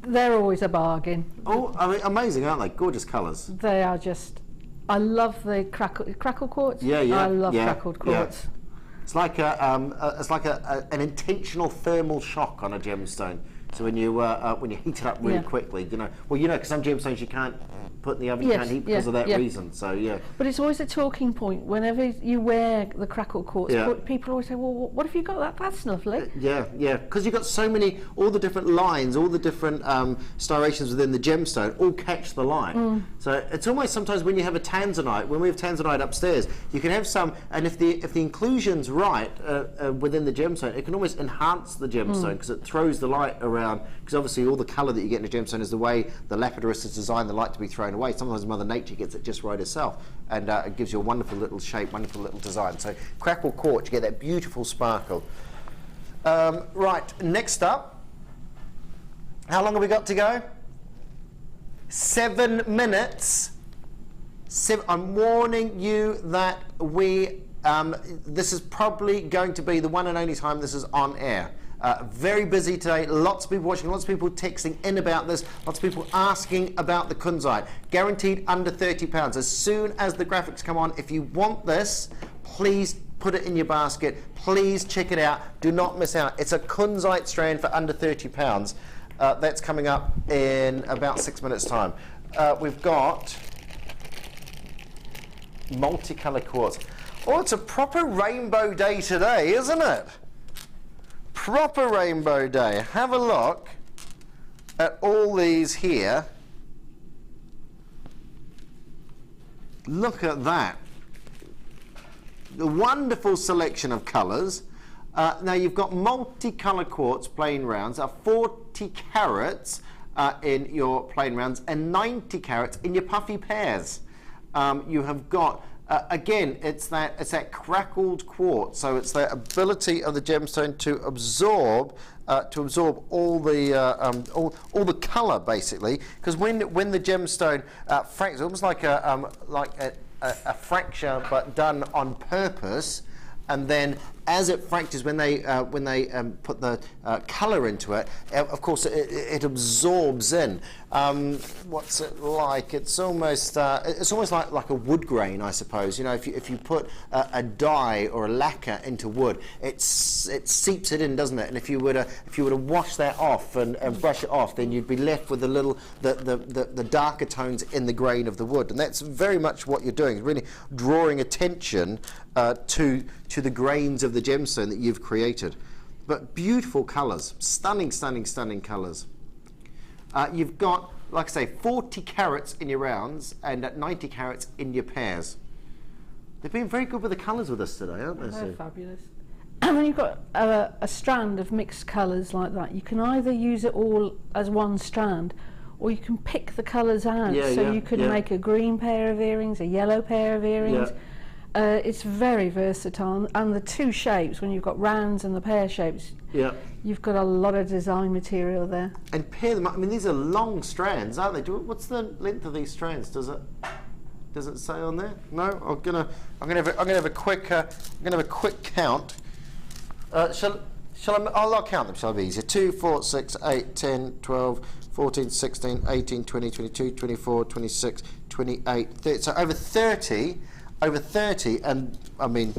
They're always a bargain. Oh, I mean, amazing, aren't they? Gorgeous colours. They are just. I love the crackle quartz. Yeah, yeah. I love yeah, crackled quartz. Yeah. It's like an intentional thermal shock on a gemstone. So when you heat it up really quickly, you know, because some gemstones you can't put in the oven, you can't heat because of that reason. So yeah. But it's always a talking point whenever you wear the crackled quartz. People always say, "Well, what have you got that? That's lovely." Yeah, because you've got so many, all the different lines, all the different striations within the gemstone, all catch the light. So it's almost sometimes when you have a Tanzanite, when we have Tanzanite upstairs, you can have some, and if the inclusion's right within the gemstone, it can almost enhance the gemstone because it throws the light around. Because obviously all the colour that you get in a gemstone is the way the lapidarists has designed the light to be thrown away. Sometimes Mother Nature gets it just right herself, and it gives you a wonderful little shape, wonderful little design. So crackled quartz, you get that beautiful sparkle. Right, next up, how long have we got to go? 7 minutes. I'm warning you that this is probably going to be the one and only time this is on air. Very busy today, lots of people watching, lots of people texting in about this, lots of people asking about the Kunzite. Guaranteed under £30. As soon as the graphics come on, if you want this, please put it in your basket. Please check it out. Do not miss out. It's a Kunzite strand for under £30. That's coming up in about 6 minutes' time. We've got multicolour quartz. Oh, it's a proper rainbow day today, isn't it? Proper rainbow day. Have a look at all these here. Look at that. The wonderful selection of colours. Now you've got multicolour quartz plain rounds, 40 carats in your plain rounds and 90 carats in your puffy pairs. You have got again, it's that crackled quartz, so it's the ability of the gemstone to absorb all the colour basically. Because when the gemstone fractures, almost like a fracture but done on purpose, and then as it fractures, when they put the colour into it, of course it absorbs in. What's it like? It's almost like a wood grain, I suppose. You know, if you put a dye or a lacquer into wood, it seeps it in, doesn't it? And if you were to wash that off and brush it off, then you'd be left with the darker tones in the grain of the wood. And that's very much what you're doing, really drawing attention to the grains of the gemstone that you've created. But beautiful colours, stunning colours. You've got, like I say, 40 carats in your rounds and 90 carats in your pairs. They've been very good with the colours with us today, aren't they? They're fabulous. And when you've got a strand of mixed colours like that, you can either use it all as one strand, or you can pick the colours out. You could make a green pair of earrings, a yellow pair of earrings. It's very versatile, and the two shapes, when you've got rounds and the pear shapes, you've got a lot of design material there. And pair them up. I mean, these are long strands, aren't they? What's the length of these strands? Does it say on there? No. I'm gonna have a quick count. I'll count them. Shall I be easier? 2, 4, 6, 8, 10, 12, 14, 16, 18, 20, 22, 24, 26, 28, 30. So over 30. Over 30, and I mean,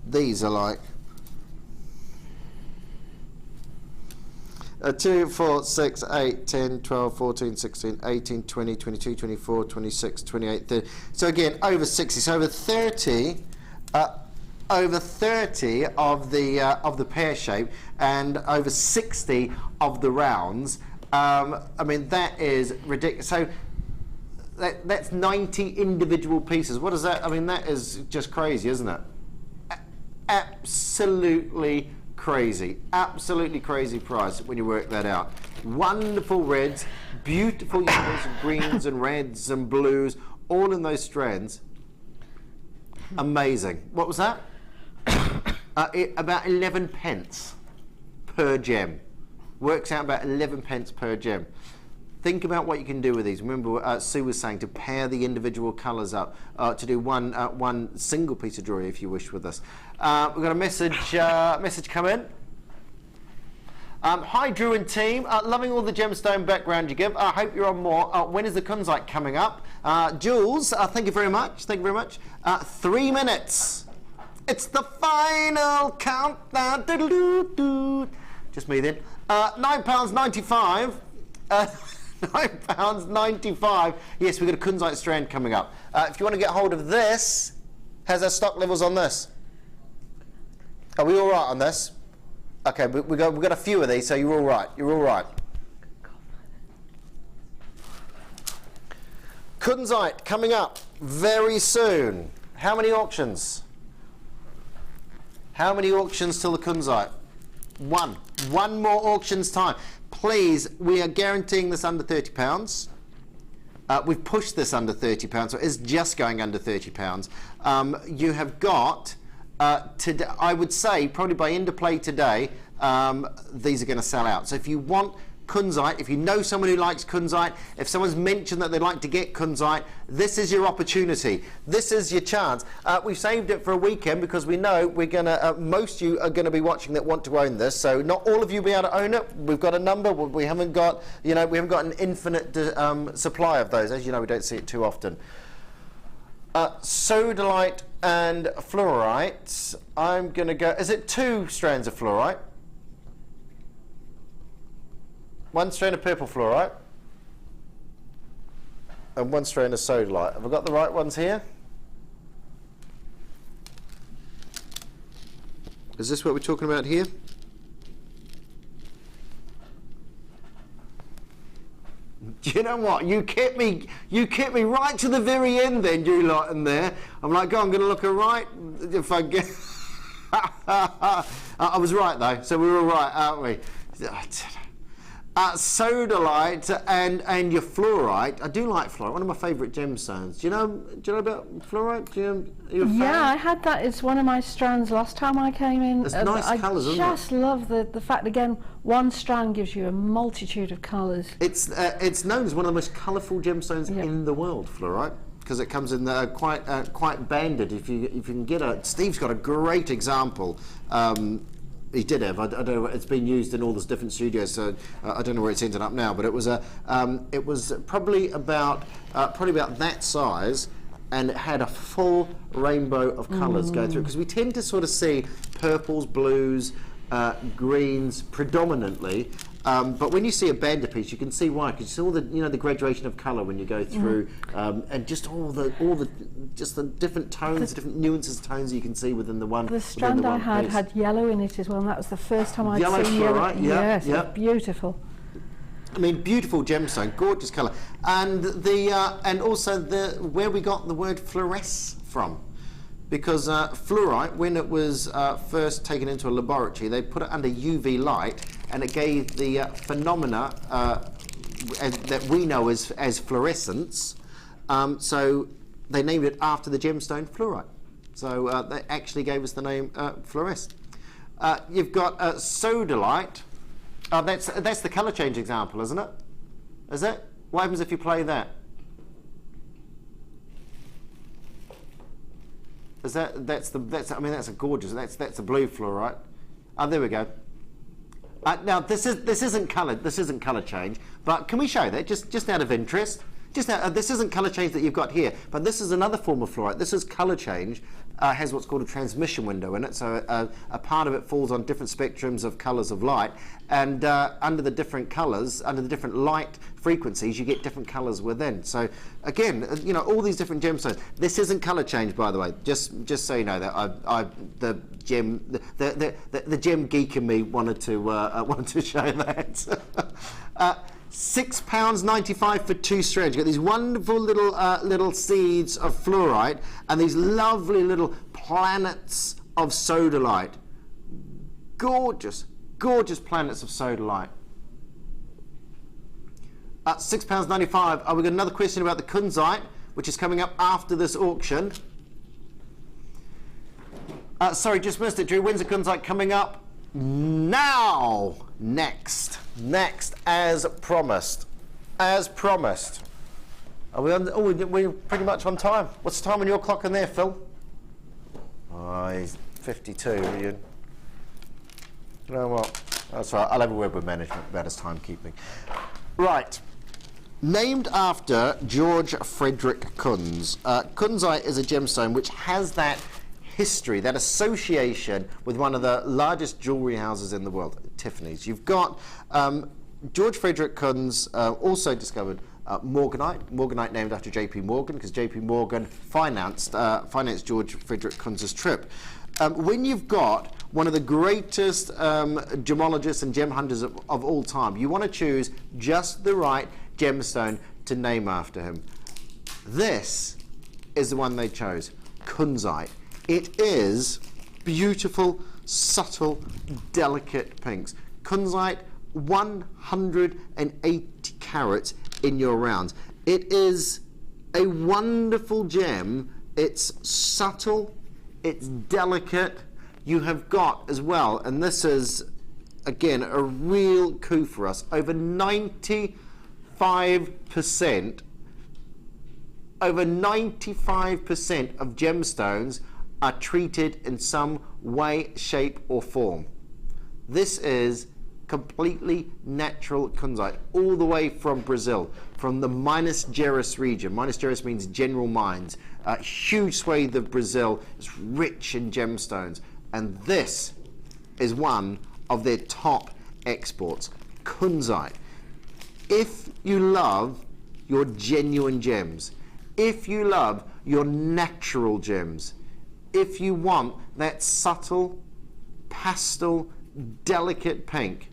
these are like 2, 4, 6, 8, 10, 12, 14, 16, 18, 20, 22, 24, 26, 28, 30. So again, over 60. So over 30 of the pear shape and over 60 of the rounds. I mean, that is ridiculous. So that's 90 individual pieces. What is that? I mean, that is just crazy, isn't it? Absolutely crazy. Absolutely crazy price when you work that out. Wonderful reds, beautiful yellows and greens and reds and blues, all in those strands. Amazing. What was that? About 11 pence per gem. Works out about 11 pence per gem. Think about what you can do with these. Remember what Sue was saying, to pair the individual colours up, to do one single piece of jewellery if you wish with this. We've got a message come in. Hi, Drew and team. Loving all the gemstone background you give. I hope you're on more. When is the Kunzite coming up? Jules, thank you very much. Thank you very much. 3 minutes. It's the final countdown. Doo-doo-doo-doo. Just me then. £9.95. £9.95. Yes, we've got a Kunzite strand coming up. If you want to get hold of this, how's our stock levels on this? Are we all right on this? Okay, we've got a few of these, so you're all right. You're all right. Kunzite coming up very soon. How many auctions? How many auctions till the Kunzite? One. One more auction's time. Please, we are guaranteeing this under £30. We've pushed this under £30, so it's just going under £30. You have got, today, I would say, probably by end of play today, these are going to sell out. So if you want Kunzite, if you know someone who likes Kunzite, if someone's mentioned that they'd like to get Kunzite, this is your opportunity. This is your chance. We've saved it for a weekend because we know we're going to, most of you are going to be watching that want to own this. So not all of you will be able to own it. We've got a number. We haven't got, you know, we haven't got an infinite supply of those. As you know, we don't see it too often. Sodalite and fluorite. I'm going to go, is it 2 strands of fluorite? 1 strand of purple fluorite and 1 strand of sodalite. Have I got the right ones here? Is this what we're talking about here? Do you know what? You kept me right to the very end then, you lot in there. I'm like, oh, I'm going to look all right if I get... I was right though, so we were all right, aren't we? Sodalite and your fluorite. I do like fluorite. One of my favourite gemstones. Do you know about fluorite? Are you a fan? Yeah, I had that. It's one of my strands last time I came in. It's nice colours, isn't it? I just love the fact, again, 1 strand gives you a multitude of colours. It's known as one of the most colourful gemstones in the world, fluorite, because it comes in quite banded. If you can get a, Steve's got a great example. He did have. I don't know. It's been used in all those different studios, so I don't know where it's ended up now. But it was probably about that size, and it had a full rainbow of colours go through. Because we tend to sort of see purples, blues, greens predominantly. But when you see a banded piece, you can see why. Because you see all the the graduation of colour when you go through, and just all the different tones, the different nuances of tones you can see within the one. The strand I had yellow in it as well, and that was the first time I'd seen yellow. Right? Yes, beautiful. I mean, beautiful gemstone, gorgeous colour, and also where we got the word fluoresce from. Because fluorite, when it was first taken into a laboratory, they put it under UV light, and it gave the phenomena that we know as fluorescence. So they named it after the gemstone fluorite. So they actually gave us the name fluoresce. You've got Sodalite. That's the colour change example, isn't it? Is it? What happens if you play that? Is that's a gorgeous. That's a blue fluorite. Oh, there we go. Now this isn't colour. This isn't colour change. But can we show that just out of interest? This isn't colour change that you've got here, but this is another form of fluorite. This is colour change. Has what's called a transmission window in it, so a part of it falls on different spectrums of colours of light, and under the different colours, under the different light frequencies, you get different colours within. So again, all these different gemstones. This isn't colour change, by the way. Just so you know that the gem geek in me wanted to show that. £6.95 for 2 strands. You've got these wonderful little seeds of fluorite and these lovely little planets of sodalite. Gorgeous, gorgeous planets of sodalite. £6.95. We've got another question about the Kunzite, which is coming up after this auction. Sorry, just missed it, Drew. When's the Kunzite coming up? Now! Next, as promised. Are we on? We're pretty much on time. What's the time on your clock in there, Phil? Oh, he's 52. You know what? That's right. I'll have a word with management about his timekeeping. Right. Named after George Frederick Kunz. Kunzite is a gemstone which has that history, that association with one of the largest jewellery houses in the world, Tiffany's. You've got George Frederick Kunz also discovered Morganite named after J.P. Morgan, because J.P. Morgan financed George Frederick Kunz's trip. When you've got one of the greatest gemologists and gem hunters of all time, you want to choose just the right gemstone to name after him. This is the one they chose, Kunzite. It is beautiful, subtle, delicate pinks. Kunzite, 180 carats in your rounds. It is a wonderful gem. It's subtle, it's delicate. You have got as well, and this is again a real coup for us, over 95% of gemstones are treated in some way, shape or form. This is completely natural Kunzite, all the way from Brazil, from the Minas Gerais region. Minas Gerais means general mines. A huge swathe of Brazil is rich in gemstones, and this is one of their top exports, Kunzite. If you love your genuine gems, if you love your natural gems, if you want that subtle, pastel, delicate pink,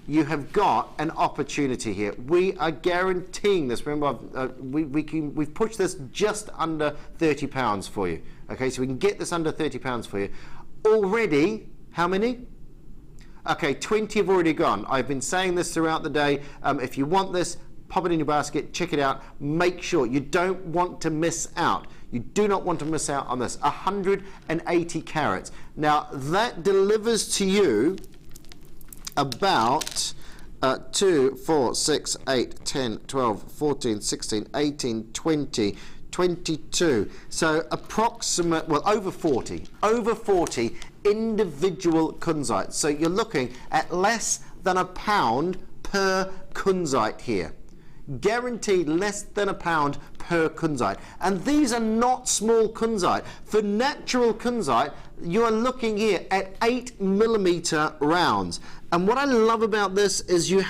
you have got an opportunity here. We are guaranteeing this. Remember, we've pushed this just under £30 for you. Okay, so we can get this under £30 for you. Already, how many? Okay, 20 have already gone. I've been saying this throughout the day. If you want this, pop it in your basket, check it out. Make sure you don't want to miss out. You do not want to miss out on this. 180 carats. Now, that delivers to you about 2, 4, 6, 8, 10, 12, 14, 16, 18, 20, 22. So approximate, well, over 40 individual Kunzite. So you're looking at less than £1 per Kunzite here. Guaranteed less than £1 per Kunzite. And these are not small Kunzite. For natural Kunzite, you are looking here at 8mm rounds. And what I love about this is you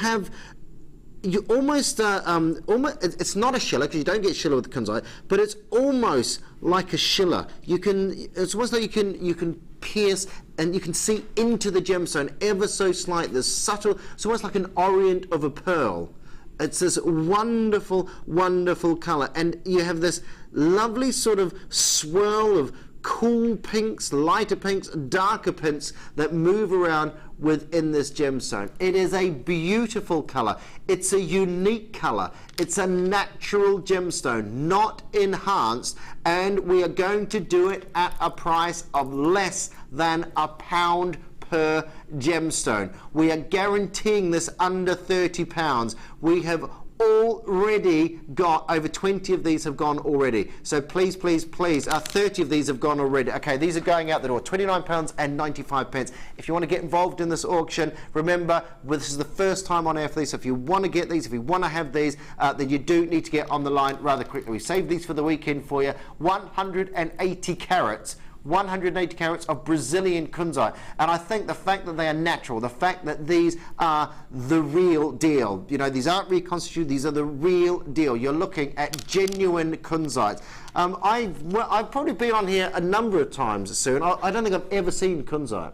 almost, it's not a schiller, because you don't get schiller with Kunzite, but it's almost like a schiller. It's almost like you can pierce and you can see into the gemstone ever so slightly. There's subtle, it's almost like an orient of a pearl. It's this wonderful, wonderful colour, and you have this lovely sort of swirl of cool pinks, lighter pinks, darker pinks that move around within this gemstone. It is a beautiful colour. It's a unique colour. It's a natural gemstone, not enhanced, and we are going to do it at a price of less than £1 per gemstone. We are guaranteeing this under £30. We have already got over 20 of these have gone already. So please, please, please, 30 of these have gone already. Okay, these are going out the door, £29.95. If you want to get involved in this auction, remember, this is the first time on air for these. So if you want to get these, if you want to have these, then you do need to get on the line rather quickly. We saved these for the weekend for you. 180 carats. 180 carats of Brazilian Kunzite, and I think the fact that they are natural, the fact that these are the real deal, you know, these aren't reconstituted, these are the real deal. You're looking at genuine Kunzite. I've probably been on here a number of times, Sue, and I don't think I've ever seen Kunzite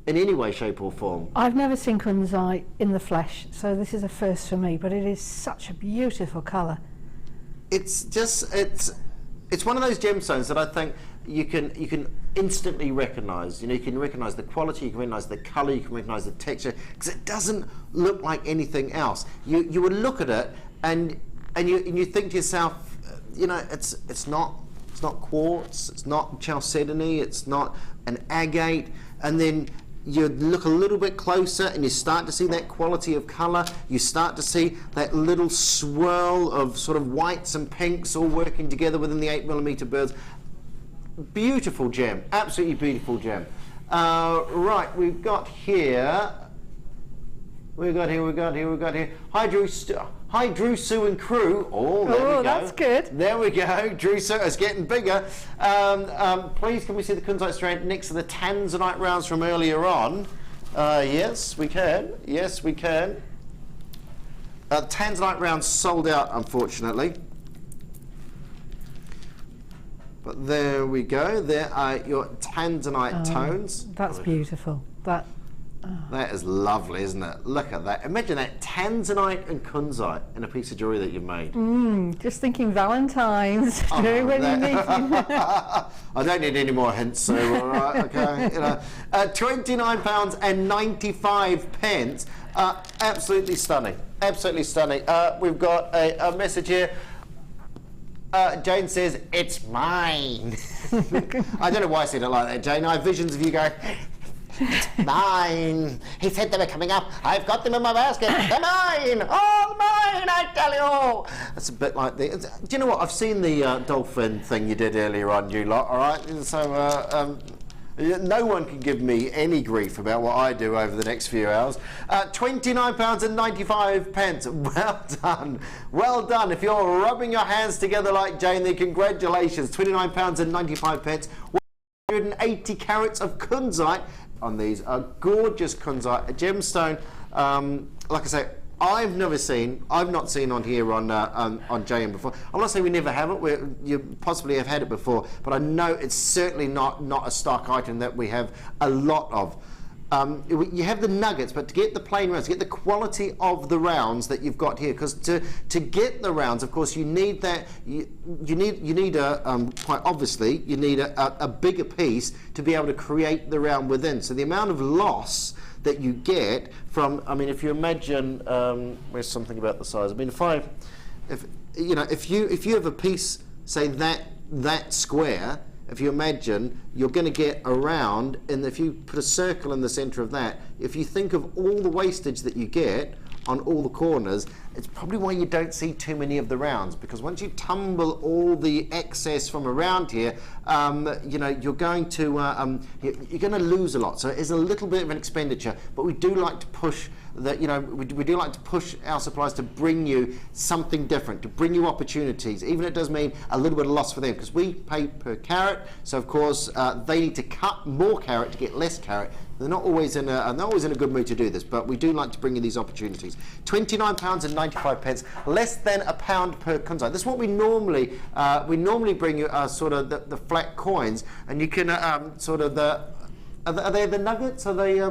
in any way, shape or form. I've never seen Kunzite in the flesh, so this is a first for me, but it is such a beautiful colour. It's just, it's one of those gemstones that I think you can instantly recognise. You know, you can recognise the quality, you can recognise the colour, you can recognise the texture, because it doesn't look like anything else. You would look at it and you think to yourself, you know, it's not quartz, it's not chalcedony, it's not an agate, and then you look a little bit closer and you start to see that quality of colour, you start to see that little swirl of sort of whites and pinks all working together within the 8mm birds. Beautiful gem, absolutely beautiful gem. Right, we've got here We got here. Hi, Drew, Sue and crew. Oh, there we go. That's good. There we go. Drew Sue is getting bigger. Please, can we see the Kunzite strand next to the Tanzanite rounds from earlier on? Yes, we can. Yes, we can. Tanzanite rounds sold out, unfortunately. But there we go. There are your Tanzanite tones. That's beautiful. That is lovely, isn't it? Look at that. Imagine that, Tanzanite and Kunzite in a piece of jewellery that you've made. Just thinking Valentine's. When you need I don't need any more hints, so all right, okay. You know, £29.95. Absolutely stunning. Absolutely stunning. We've got a message here. Jane says, it's mine. I don't know why I said it like that, Jane. I have visions of you going, mine. He said they were coming up. I've got them in my basket. They're mine. All mine, I tell you. That's a bit like the... Do you know what? I've seen the dolphin thing you did earlier on, you lot, all right? So, no one can give me any grief about what I do over the next few hours. £29.95. Well done. Well done. If you're rubbing your hands together like Jane, then congratulations. £29.95. 180 carats of Kunzite on these. A gorgeous Kunzite, a gemstone. Like I say, I've not seen on here on Jane before. I'm not saying we never have it. You possibly have had it before, but I know it's certainly not a stock item that we have a lot of. You have the nuggets, but to get the plain rounds, to get the quality of the rounds that you've got here, because to get the rounds, of course, you need that. You need quite obviously you need a bigger piece to be able to create the round within. So the amount of loss that you get from, I mean, if you imagine, where's something about the size? I mean, if you have a piece, say that square. If you imagine, you're going to get a round, and if you put a circle in the center of that, if you think of all the wastage that you get on all the corners, it's probably why you don't see too many of the rounds, because once you tumble all the excess from around here, you're going to lose a lot. So it is a little bit of an expenditure, but we do like to push that, we do like to push our suppliers to bring you something different, to bring you opportunities, even if it does mean a little bit of loss for them, because we pay per carat. So of course they need to cut more carat to get less carat. They're not always in a good mood to do this, but we do like to bring you these opportunities. £29.95, less than £1 per Kunzite. This is what we normally bring you, sort of the flat coins, and you can are they the nuggets? Are they?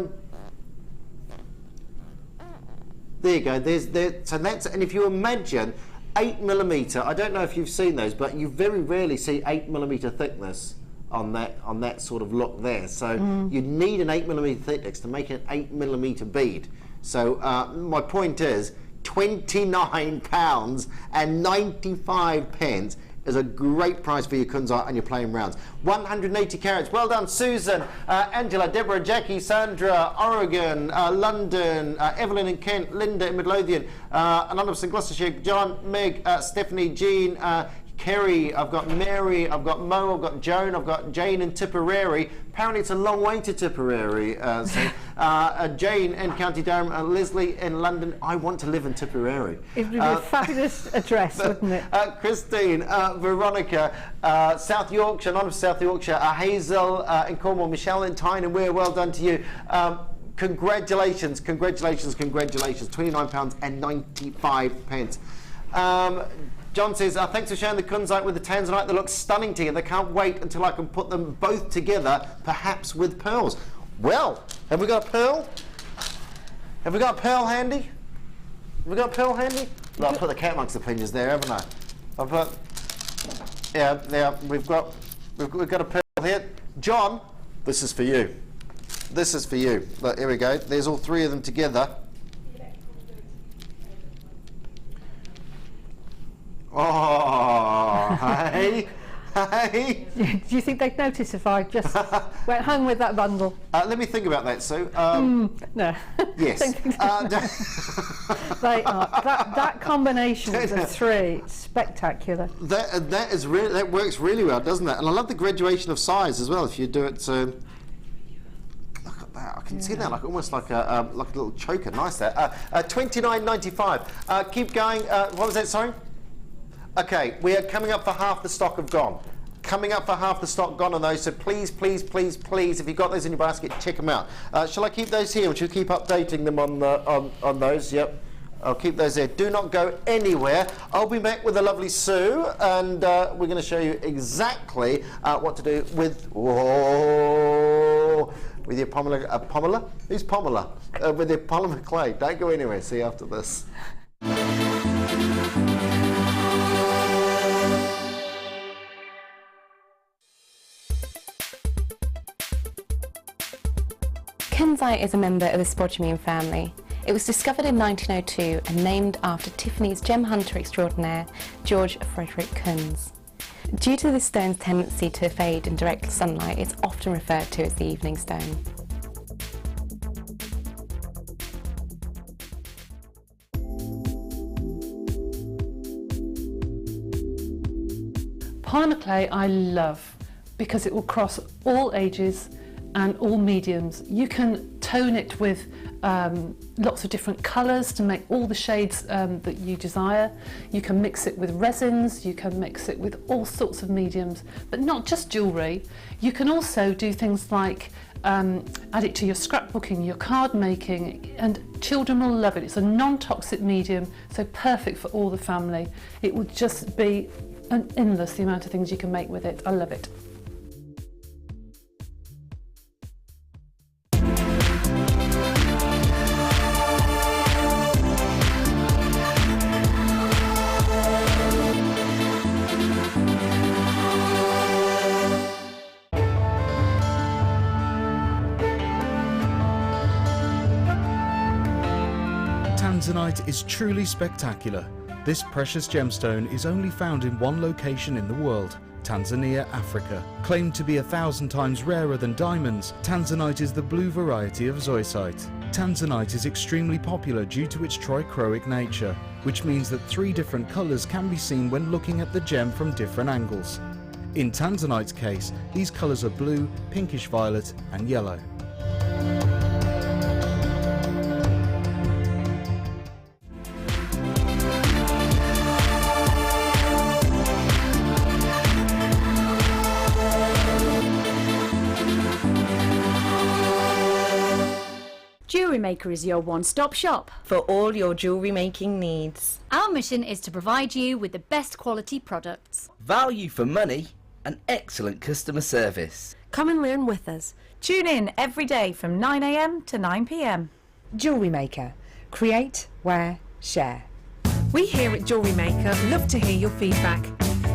There you go. So that's, and if you imagine 8mm, I don't know if you've seen those, but you very rarely see 8mm thickness on that sort of look there. So you need an 8mm thickness to make an 8mm bead. So my point is, £29.95 is a great price for your Kunzite and your plain rounds. 180 carats. Well done, Susan, Angela, Deborah, Jackie, Sandra, Oregon, London, Evelyn in Kent, Linda in Midlothian, Anonymous in Gloucestershire, John, Meg, Stephanie, Jean, Kerry, I've got Mary, I've got Mo, I've got Joan, I've got Jane in Tipperary. Apparently it's a long way to Tipperary. Jane in County Durham, Leslie in London. I want to live in Tipperary. It would be a fabulous address, wouldn't it? Christine, Veronica, South Yorkshire, Anonymous South Yorkshire, Hazel in Cornwall, Michelle in Tyne and Weir, well done to you. Congratulations, congratulations, congratulations. £29.95. John says, thanks for showing the Kunzite with the Tanzanite. They look stunning together. Can't wait until I can put them both together, perhaps with pearls. Well, have we got a pearl? Have we got a pearl handy? Have we got a pearl handy? Well, I've put the cat amongst the fingers there, haven't I? I've put, yeah, we've got a pearl here. John, this is for you. This is for you. Look, here we go. There's all three of them together. Oh, hey, hey. Do you think they'd notice if I just went home with that bundle? Let me think about that, Sue. No. Yes. They are. That combination of the three, spectacular. That works really well, doesn't it? And I love the graduation of size as well. If you do it, look at that. can see that, like almost like a little choker. Nice there. $29.95. Keep going. What was that? Sorry. Okay, we are coming up for half the stock have gone. Coming up for half the stock gone on those. So please, please, please, please, if you've got those in your basket, check them out. Shall I keep those here? Or should we keep updating them on those? Yep. I'll keep those there. Do not go anywhere. I'll be back with the lovely Sue, and we're going to show you exactly what to do with your polymer. Who's polymer? With your polymer clay. Don't go anywhere. See you after this. Kunzite is a member of the spodumene family. It was discovered in 1902 and named after Tiffany's gem hunter extraordinaire, George Frederick Kunz. Due to this stone's tendency to fade in direct sunlight, it's often referred to as the evening stone. Polymer clay I love because it will cross all ages and all mediums. You can tone it with lots of different colours to make all the shades that you desire. You can mix it with resins, you can mix it with all sorts of mediums, but not just jewellery. You can also do things like add it to your scrapbooking, your card making, and children will love it. It's a non-toxic medium, so perfect for all the family. It would just be endless the amount of things you can make with it. I love it. Tanzanite is truly spectacular. This precious gemstone is only found in one location in the world, Tanzania, Africa. Claimed to be 1,000 times rarer than diamonds, Tanzanite is the blue variety of zoisite. Tanzanite is extremely popular due to its trichroic nature, which means that 3 different colours can be seen when looking at the gem from different angles. In Tanzanite's case, these colours are blue, pinkish violet and yellow. JewelleryMaker is your one-stop shop for all your jewellery making needs. Our mission is to provide you with the best quality products, value for money and excellent customer service. Come and learn with us. Tune in every day from 9 AM to 9 PM. JewelleryMaker. Create, wear, share. We here at JewelleryMaker love to hear your feedback.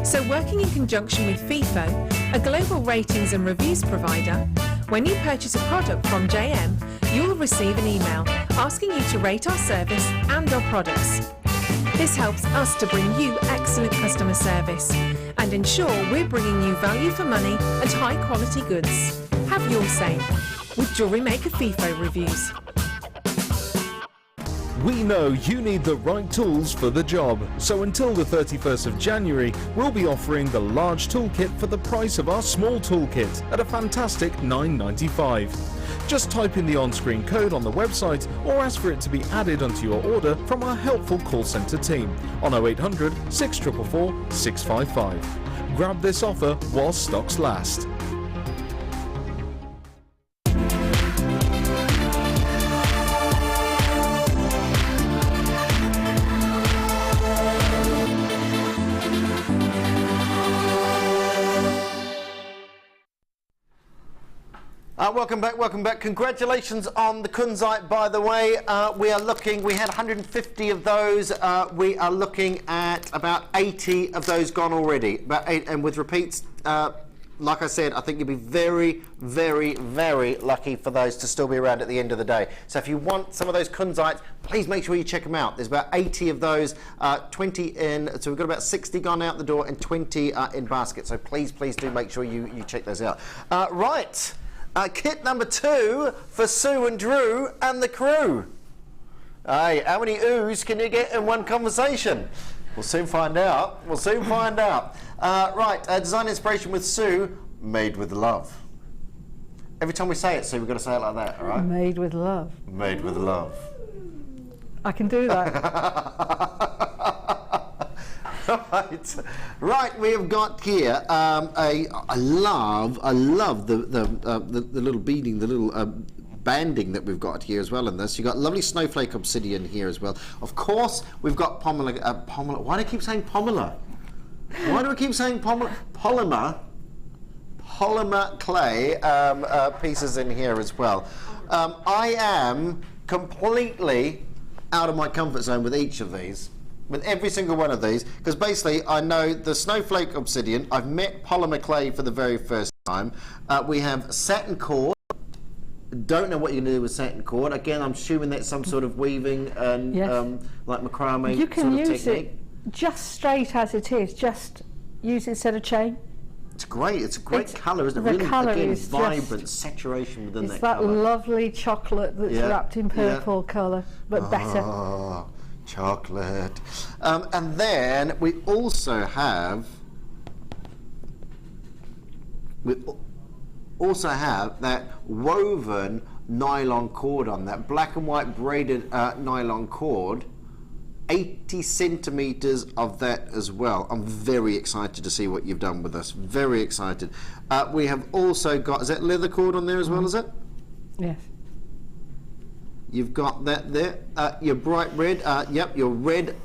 So working in conjunction with FIFO, a global ratings and reviews provider, when you purchase a product from JM, you will receive an email asking you to rate our service and our products. This helps us to bring you excellent customer service and ensure we're bringing you value for money and high quality goods. Have your say with JewelleryMaker FIFO reviews. We know you need the right tools for the job, so until the 31st of January, we'll be offering the large toolkit for the price of our small toolkit at a fantastic $9.95. Just type in the on-screen code on the website or ask for it to be added onto your order from our helpful call centre team on 0800 644 655. Grab this offer while stocks last. Welcome back. Congratulations on the Kunzite, by the way. We had 150 of those. We are looking at about 80 of those gone already. And with repeats, like I said, I think you'll be very, very, very lucky for those to still be around at the end of the day. So if you want some of those Kunzites, please make sure you check them out. There's about 80 of those, 20 in, so we've got about 60 gone out the door and 20 in baskets. So please do make sure you check those out. Right. Kit number 2 for Sue and Drew and the crew. Hey, how many oohs can you get in one conversation? We'll soon find out. Right, design inspiration with Sue, made with love. Every time we say it, so we've got to say it like that, all right? Made with love. Made with love. I can do that. Right, we have got here I love the little beading, the little banding that we've got here as well in this. You've got lovely snowflake obsidian here as well. Of course, we've got polymer. Why do I keep saying polymer? Why do I keep saying polymer clay pieces in here as well. I am completely out of my comfort zone with each of these, with every single one of these, because basically I know the snowflake obsidian. I've met polymer clay for the very first time. We have satin cord. Don't know what you're going to do with satin cord. Again, I'm assuming that's some sort of weaving and like macrame You can sort of use technique. it just straight as it is. Just use it instead of chain. It's great. It's a great colour, isn't it? The Really, colour again, is vibrant just, saturation within it's that colour. lovely chocolate that's wrapped in purple colour, but better. Oh, chocolate. And then we also have that woven nylon cord on that black and white braided nylon cord. 80 centimeters of that as well. I'm very excited to see what you've done with this. Very excited. We have also got, is that leather cord on there as well, is it? Yes. You've got that there. Your bright red, yep, your red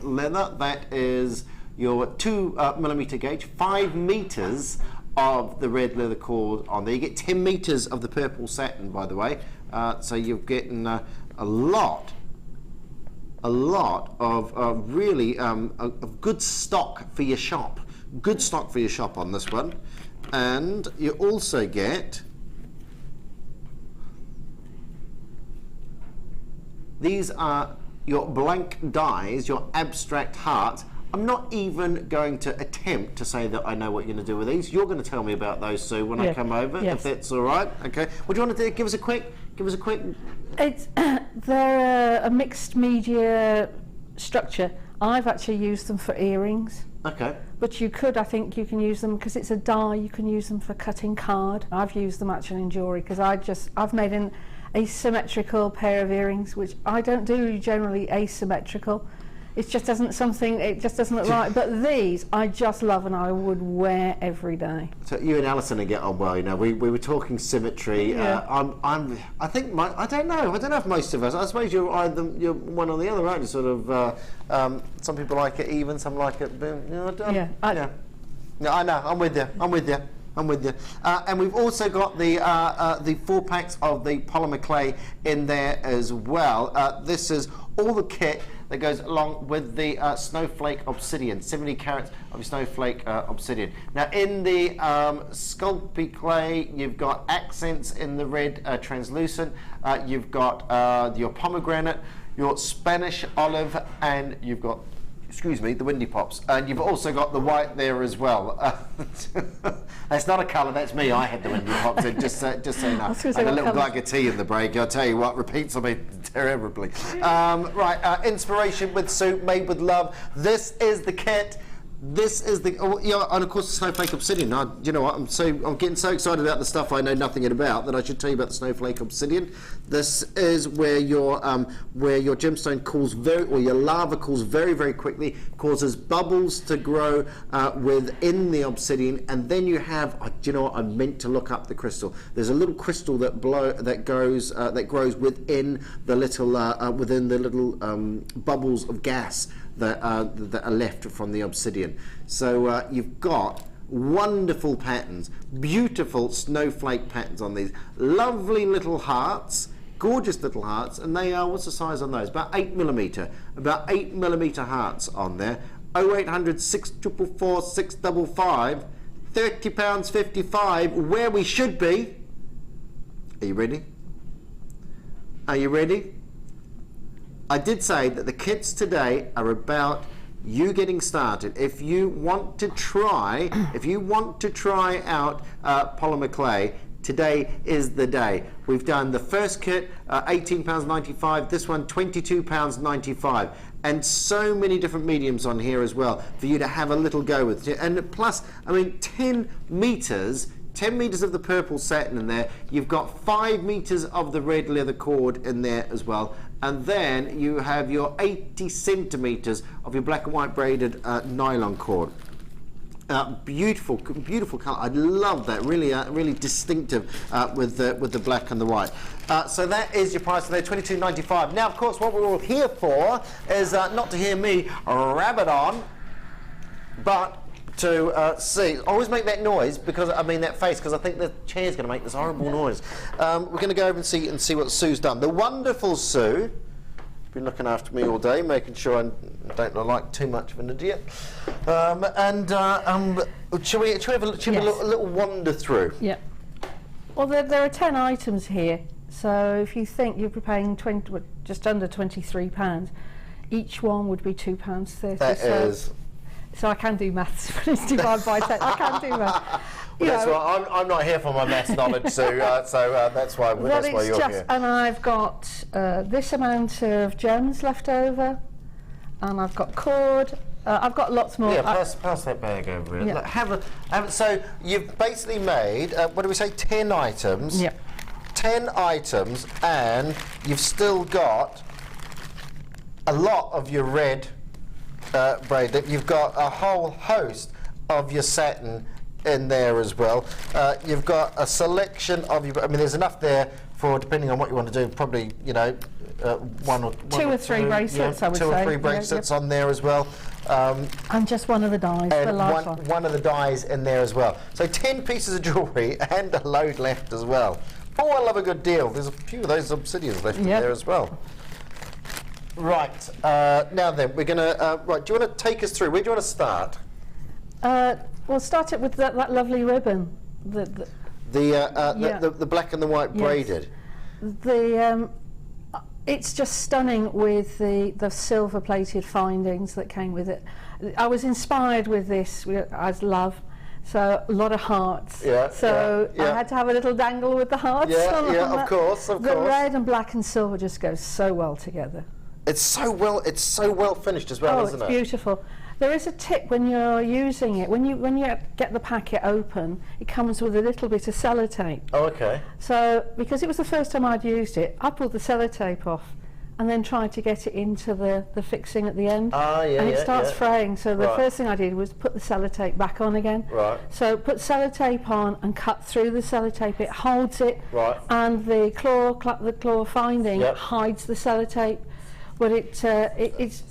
leather. That is your 2 millimeter gauge, 5 meters of the red leather cord on there. You get 10 meters of the purple satin, by the way. So you're getting a lot of really of good stock for your shop. Good stock for your shop on this one. And you also get these are your blank dies, your abstract hearts. I'm not even going to attempt to say that I know what you're going to do with these. You're going to tell me about those, Sue, when I come over, if that's all right. Okay. What do you want to do? Give us a quick. It's they're a mixed media structure. I've actually used them for earrings. Okay. But I think you can use them because it's a die. You can use them for cutting card. I've used them actually in jewellery because I've made an asymmetrical pair of earrings, which I don't do generally asymmetrical. It just doesn't look right. But these I just love and I would wear every day. So you and Alison will get on well. You know, we were talking symmetry. Yeah. I think I don't know if most of us. I suppose you're one or the other, aren't you? Sort of. Some people like it even. Some like it. No, I know. I'm with you. And we've also got the 4 packs of the polymer clay in there as well. This is all the kit that goes along with the snowflake obsidian, 70 carats of snowflake obsidian. Now in the Sculpey clay, you've got accents in the red translucent, you've got your pomegranate, your Spanish olive, and you've got, excuse me, the windy pops, and you've also got the white there as well. That's not a colour, that's me. I had the windy pops in, just so you know. And a little glug of tea in the break. I'll tell you what, repeats on me terribly. Inspiration with Sue, made with love. This is the kit. This is the, and of course the snowflake obsidian. Now, you know what? I'm getting so excited about the stuff I know nothing about that I should tell you about the snowflake obsidian. This is where your gemstone cools or your lava cools very, very quickly, causes bubbles to grow within the obsidian, and then you have. Do you know what? I meant to look up the crystal. There's a little crystal that grows within the little bubbles of gas that are left from the obsidian. So you've got wonderful patterns, beautiful snowflake patterns on these, lovely little hearts, gorgeous little hearts, and they are, what's the size on those? About 8 millimeter hearts on there. 0800 644 655, £30.55, where we should be. Are you ready? Are you ready? I did say that the kits today are about you getting started. If you want to try out polymer clay, today is the day. We've done the first kit, £18.95. This one, £22.95. And so many different mediums on here as well for you to have a little go with. And plus, I mean, 10 meters 10 metres of the purple satin in there. You've got 5 metres of the red leather cord in there as well. And then you have your 80 centimetres of your black and white braided nylon cord. Beautiful colour. I love that. Really distinctive with the black and the white. So that is your price today, $22.95. Now, of course, what we're all here for is not to hear me rabbit on, but to see. Always make that noise because I mean that face, because I think the chair's going to make this horrible noise. We're going to go over and see what Sue's done. The wonderful Sue. Been looking after me all day, making sure I don't look like too much of an idiot. Shall we have a little wander through? Yeah. Well, there are 10 items here, so if you think you're paying just under £23, each one would be £2.30. That is. So I can do maths. It's divided by 10. I can do maths. That's why I'm not here for my maths knowledge, Sue. So that's why you're here. And I've got this amount of gems left over, and I've got cord. I've got lots more. Yeah, pass that bag over here. Yeah. Look, so you've basically made what do we say? 10 items. Yeah. 10 items, and you've still got a lot of your red braid. You've got a whole host of your satin in there as well. You've got a selection of your. I mean, there's enough there for, depending on what you want to do, probably, you know, two or three bracelets. I would say. 2 or 3 bracelets on there as well. And just one of the dies. And the last one of the dies in there as well. So 10 pieces of jewellery and a load left as well. Oh, I love a good deal. There's a few of those obsidians left in there as well. Right, now then, we're going to, right, do you want to take us through? Where do you want to start? We'll start it with that lovely ribbon. The black and the white braided. It's just stunning with the silver-plated findings that came with it. I was inspired with this as love. So a lot of hearts. Yeah. So I had to have a little dangle with the hearts. Yeah, of course. The red and black and silver just goes so well together. It's so well finished as well, isn't it? Oh, it's beautiful. There is a tip when you're using it. When you get the packet open, it comes with a little bit of sellotape. Oh, okay. So because it was the first time I'd used it, I pulled the sellotape off and then tried to get it into the fixing at the end. And it starts fraying. So the first thing I did was put the sellotape back on again. Right. So put sellotape on and cut through the sellotape. It holds it. Right. And the claw finding hides the sellotape. But it's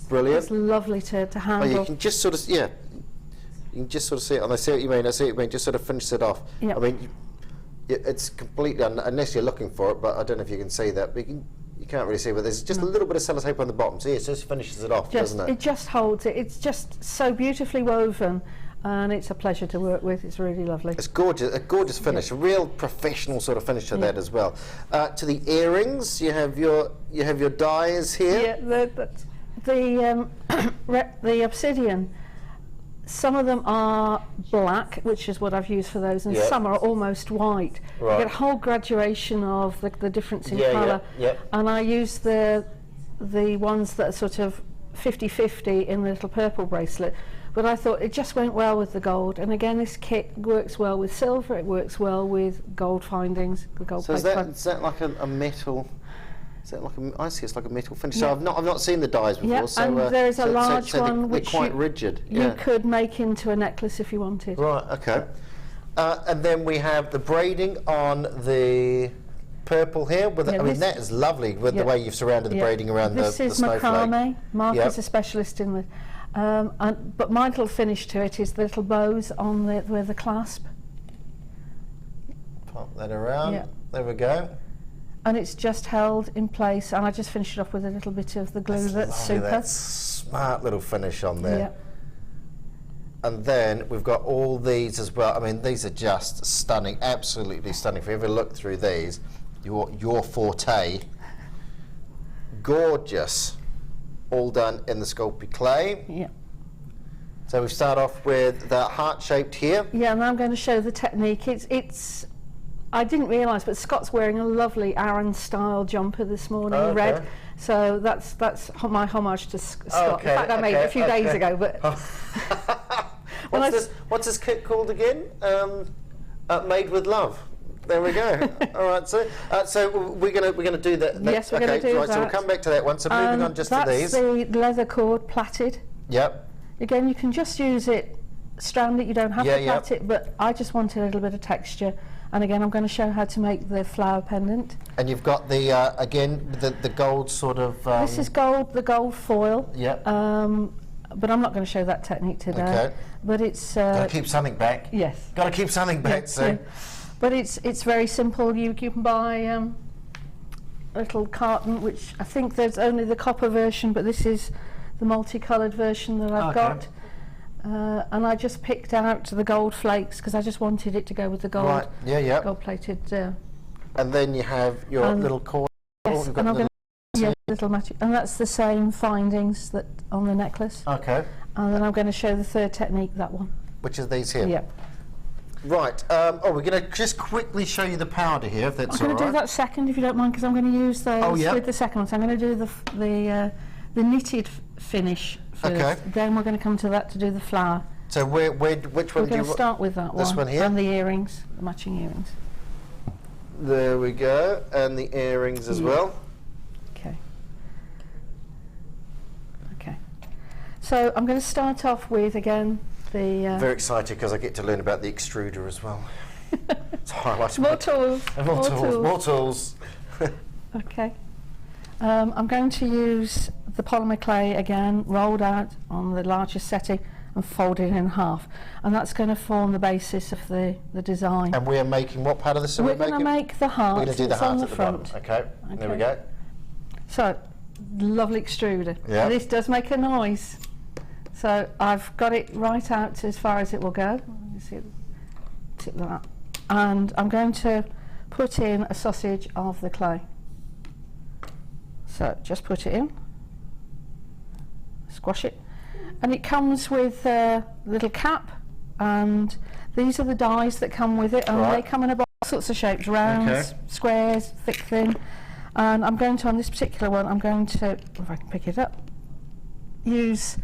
brilliant. It's lovely to handle. Oh, you can just sort of you can just sort of see it. And I see what you mean. Just sort of finish it off. Yep. I mean, it's completely unless you're looking for it. But I don't know if you can see that. But you can't really see. But there's just a little bit of sellotape on the bottom. So it just finishes it off, doesn't it? It just holds it. It's just so beautifully woven. And it's a pleasure to work with. It's really lovely. It's gorgeous, a gorgeous finish, a real professional sort of finish to that as well. To the earrings, you have your dies here. Yeah, the obsidian. Some of them are black, which is what I've used for those, and some are almost white. Right. You get a whole graduation of the difference in colour. And I use the ones that are sort of 50-50 in the little purple bracelet. But I thought it just went well with the gold, and again this kit works well with silver. It works well with gold findings. The gold. So is that like a metal? Is that like I see it's like a metal finish. So I've not seen the dies before. Yeah, so, and there is a large one they're which quite rigid. You could make into a necklace if you wanted. Right. Okay. And then we have the braiding on the purple here. With I mean that is lovely with the way you've surrounded the braiding around the snowflake. This is macrame. Mark is a specialist in the. But my little finish to it is the little bows on with the clasp. Pop that around. There we go. And it's just held in place, and I just finished it off with a little bit of the glue that's super. That smart little finish on there. Yeah. And then we've got all these as well. I mean, these are just stunning, absolutely stunning. If you ever look through these, your forte. Gorgeous. All done in the Sculpey clay. Yeah. So we start off with the heart-shaped here. Yeah, and I'm going to show the technique. It's. I didn't realise, but Scott's wearing a lovely Aran-style jumper this morning, red. So that's my homage to Scott. In fact, I made it a few days ago. But what's this kit called again? made with love. There we go. All right, so we're gonna do that. Yes, we're going to do right, that. So we'll come back to that one. So moving on just to these. That's the leather cord plaited. Yep. Again, you can just use it, strand it. You don't have to plait it, but I just wanted a little bit of texture. And again, I'm going to show how to make the flower pendant. And you've got the again the gold sort of. This is gold, the gold foil. Yep. But I'm not going to show that technique today. Okay. But it's. Got to keep something back. Yes. Got to keep something back. Yes, so. yeah. But it's very simple. You can buy a little carton, which I think there's only the copper version, but this is the multicoloured version that I've got. And I just picked out the gold flakes because I just wanted it to go with the gold. Right. Yeah. Gold plated. And then you have your little cord. Yes. And I'm going to little matching, and that's the same findings that on the necklace. Okay. And then I'm going to show the third technique, that one. Which is these here. Yep. Right. We're going to just quickly show you the powder here, if that's all right. I'm going to do that second, if you don't mind, because I'm going to use those with the second one. So I'm going to do the knitted finish first. Okay. Then we're going to come to that to do the flower. So which one we're do you? going to start with that one. This one here. And the earrings, the matching earrings. There we go, and the earrings as well. Okay. Okay. So I'm going to start off with again. Very excited because I get to learn about the extruder as well. It's highlighted. More tools. More tools. Okay. I'm going to use the polymer clay again, rolled out on the largest setting and folded in half. And that's going to form the basis of the design. And we are making what part of this? We're going to make the heart. We're going to do the heart on the at the front. bottom. Okay. There we go. So, lovely extruder. Yeah. This does make a noise. So I've got it right out to as far as it will go. You see, tip that. And I'm going to put in a sausage of the clay. So just put it in, squash it, and it comes with a little cap, and these are the dies that come with it, and they come in all sorts of shapes, rounds, squares, thick, thin. And I'm going to, on this particular one, I'm going to, if I can pick it up, use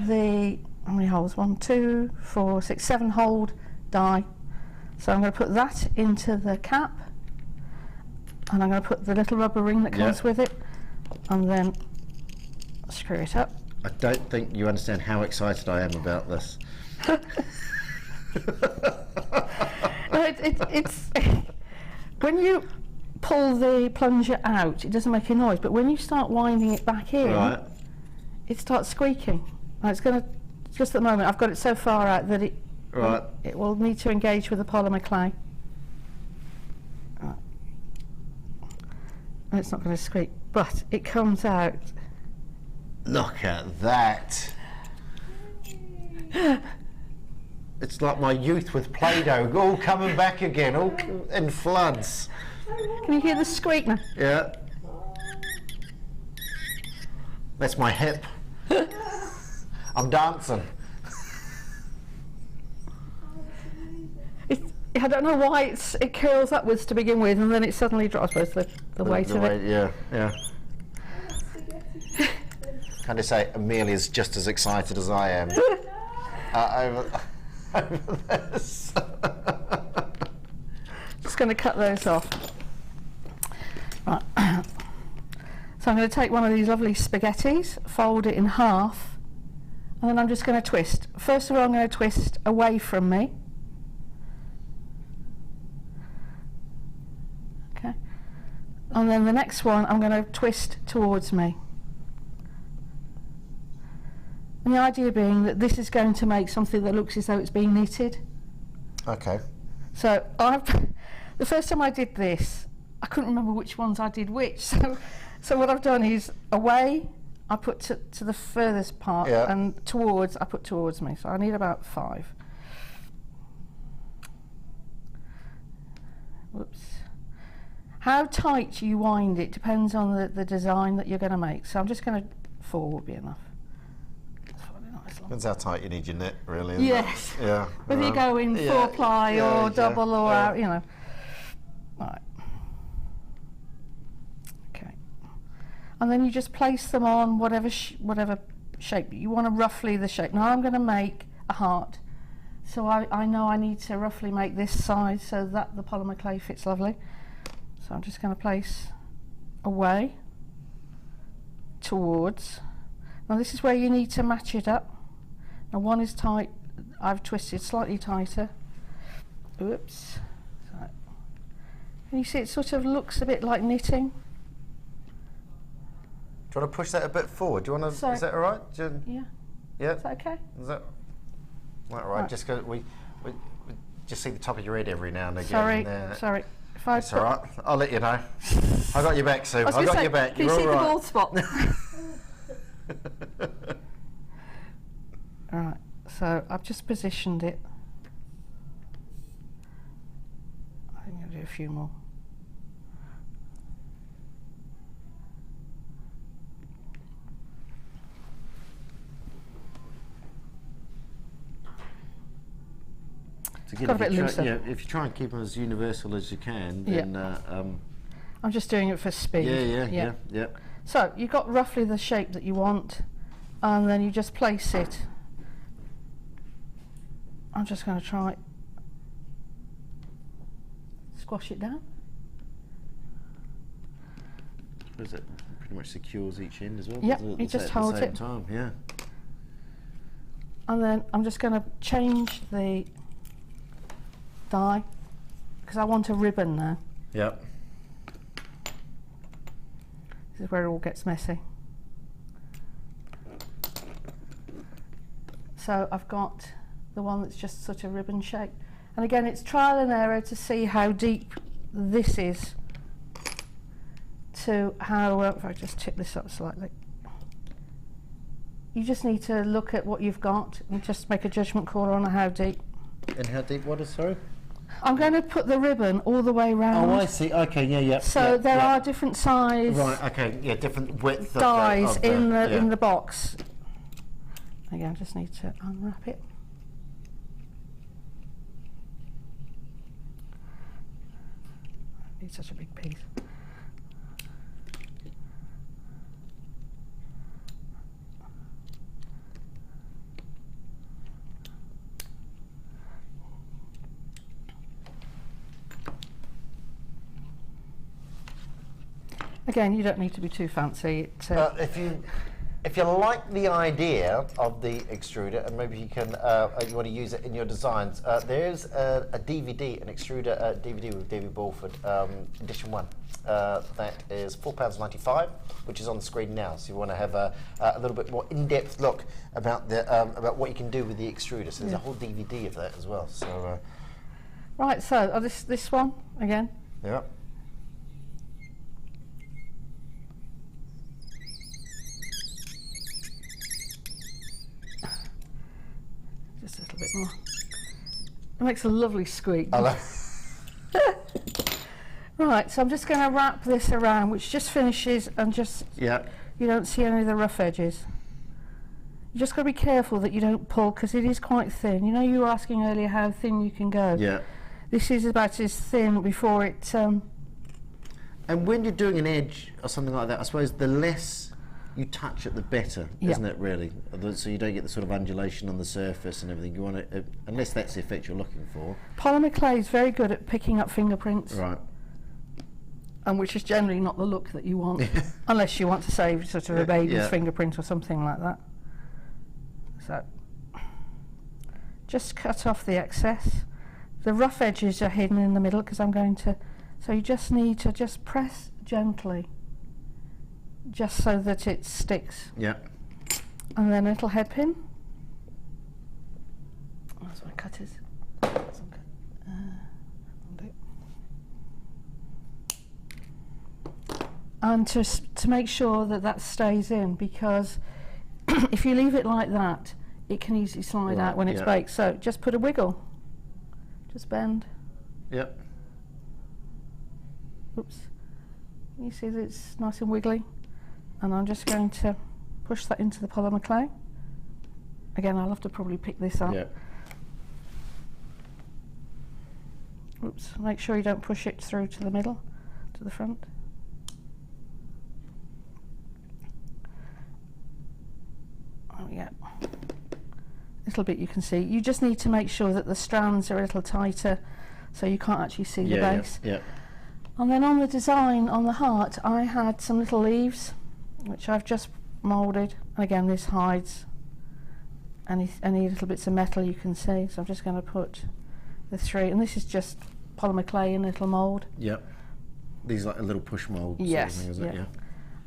the, how many holes? 1, 2, 4, 6, 7 hole die. So I'm going to put that into the cap, and I'm going to put the little rubber ring that comes with it, and then screw it up. I don't think you understand how excited I am about this. It's when you pull the plunger out, it doesn't make a noise, but when you start winding it back in, it starts squeaking. And it's going to, just at the moment, I've got it so far out that it will need to engage with the polymer clay. And it's not going to squeak, but it comes out. Look at that. It's like my youth with Play-Doh, all coming back again, all in floods. Can you hear the squeak now? Yeah. That's my hip. I'm dancing. I don't know why it curls upwards to begin with, and then it suddenly drops. I suppose the weight of it. Yeah. Can I say Amelia's just as excited as I am over this. Just going to cut those off. Right. So I'm going to take one of these lovely spaghettis, fold it in half, and then I'm just going to twist. First of all, I'm going to twist away from me. Okay. And then the next one, I'm going to twist towards me. And the idea being that this is going to make something that looks as though it's being knitted. Okay. So the first time I did this, I couldn't remember which ones I did which. So what I've done is away, I put to the furthest part, and towards, I put towards me. So I need about 5. Whoops. How tight you wind it depends on the design that you're going to make. So I'm just going to 4 will be enough. Depends how tight you need your knit, really. Yes. It? Yeah. Whether you go in 4-ply or double or out, you know. Right. Okay. And then you just place them on whatever shape you want to, roughly the shape. Now I'm going to make a heart. So I know I need to roughly make this size so that the polymer clay fits lovely. So I'm just going to place away towards. Now this is where you need to match it up. Now one is tight, I've twisted slightly tighter. Oops. So, and you see it sort of looks a bit like knitting. Do you want to push that a bit forward? Do you want to? Is that all right? Yeah. Yeah. Is that okay? Is that all right? Right. Just 'cause we just see the top of your head every now and again. Sorry. If I it's all right. I'll let you know. I got your back, Sue. I got your back. Can you see the bald spot? All right. So I've just positioned it. I think I'll do a few more. Got a bit looser. Yeah, if you try and keep them as universal as you can, then I'm just doing it for speed. Yeah. So you've got roughly the shape that you want, and then you just place it. I'm just going to try squash it down. Suppose that pretty much secures each end as well. Yep, you just hold it. Yeah. And then I'm just going to change the dye because I want a ribbon now. Yep. This is where it all gets messy. So I've got the one that's just sort of ribbon shape, and again it's trial and error to see how deep this is to how if I just tip this up slightly. You just need to look at what you've got and just make a judgment call on how deep. And how deep? What is, sorry? I'm going to put the ribbon all the way round. Oh, I see. Okay, yeah. So there are different size. Right. Okay. Yeah, different width dies in the box. Again, I just need to unwrap it. I need such a big piece. Again, you don't need to be too fancy. If you like the idea of the extruder, and maybe you can you want to use it in your designs, there's a DVD, an extruder DVD with David Balford, edition 1. That is £4.95, which is on the screen now. So you want to have a little bit more in-depth look about about what you can do with the extruder. So there's a whole DVD of that as well. So right. So this one again. Yeah. Just a little bit more. It makes a lovely squeak. Right, so I'm just going to wrap this around, which just finishes and just you don't see any of the rough edges. You just got to be careful that you don't pull because it is quite thin. You know, you were asking earlier how thin you can go. Yeah. This is about as thin before it. And when you're doing an edge or something like that, I suppose the less you touch it, the better, isn't it? Really, so you don't get the sort of undulation on the surface and everything. You want it, unless that's the effect you're looking for. Polymer clay is very good at picking up fingerprints. Right. And which is generally not the look that you want, unless you want to save sort of a baby's fingerprint or something like that. So, just cut off the excess. The rough edges are hidden in the middle because I'm going to. So you just need to just press gently, just so that it sticks. Yeah. And then a little head pin. That's my cutters. And to make sure that that stays in, because if you leave it like that, it can easily slide out when it's baked. So just put a wiggle. Just bend. Yep. Oops. You see that it's nice and wiggly? And I'm just going to push that into the polymer clay. Again, I'll have to probably pick this up. Yep. Oops. Make sure you don't push it through to the middle, to the front. There we go. little bit you can see. You just need to make sure that the strands are a little tighter so you can't actually see the base. Yeah. And then on the design, on the heart, I had some little leaves, which I've just moulded. And again, this hides any little bits of metal you can see. So I'm just going to put the 3, and this is just polymer clay in a little mould. Yep. These like a little push mould Yes, sort of thing, is it? Yeah.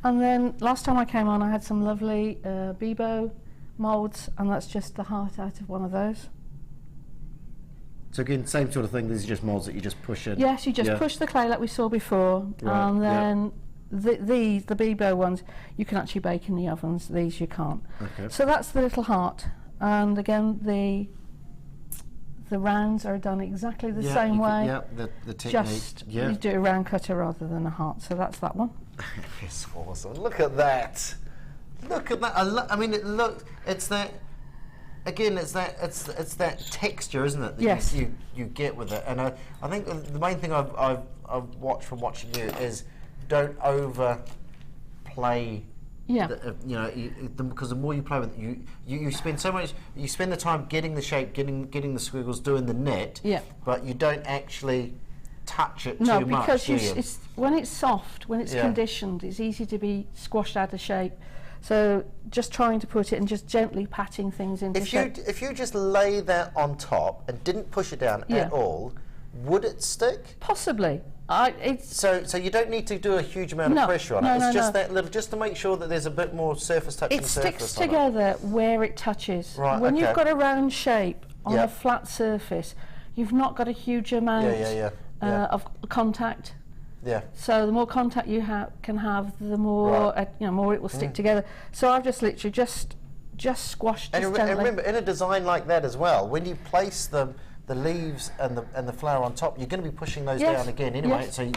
And then last time I came on, I had some lovely Bebo moulds, and that's just the heart out of one of those. So again, same sort of thing. These are just moulds that you just push in. Yes, you just push the clay like we saw before, Right, and then the Bebo ones you can actually bake in the ovens. These you can't. Okay. So that's the little heart, and again the rounds are done exactly the same way. Yeah, the technique. Just you do a round cutter rather than a heart. So that's that one. It's awesome. Look at that. Look at that. I mean, it's that. Again, it's that texture, isn't it? That yes. You get with it, and I think the main thing I've watched from watching you is don't overplay. Yeah. Because the more you play with it, you spend so much. You spend the time getting the shape, getting the squiggles, doing the net. Yeah. But you don't actually touch it too much. No, because when it's soft, when it's conditioned, it's easy to be squashed out of shape. So just trying to put it and just gently patting things into shape. If you just lay that on top and didn't push it down at all, would it stick? Possibly. So you don't need to do a huge amount of pressure on it. It's just that little, just to make sure that there's a bit more surface touch. It sticks together where it touches. Right, when you've got a round shape on a flat surface, you've not got a huge amount of contact. Yeah. So the more contact you can have, the more more it will stick together. So I've just literally just squashed. And remember, in a design like that as well, when you place the leaves and the flower on top, you're going to be pushing those down again anyway. Yes. So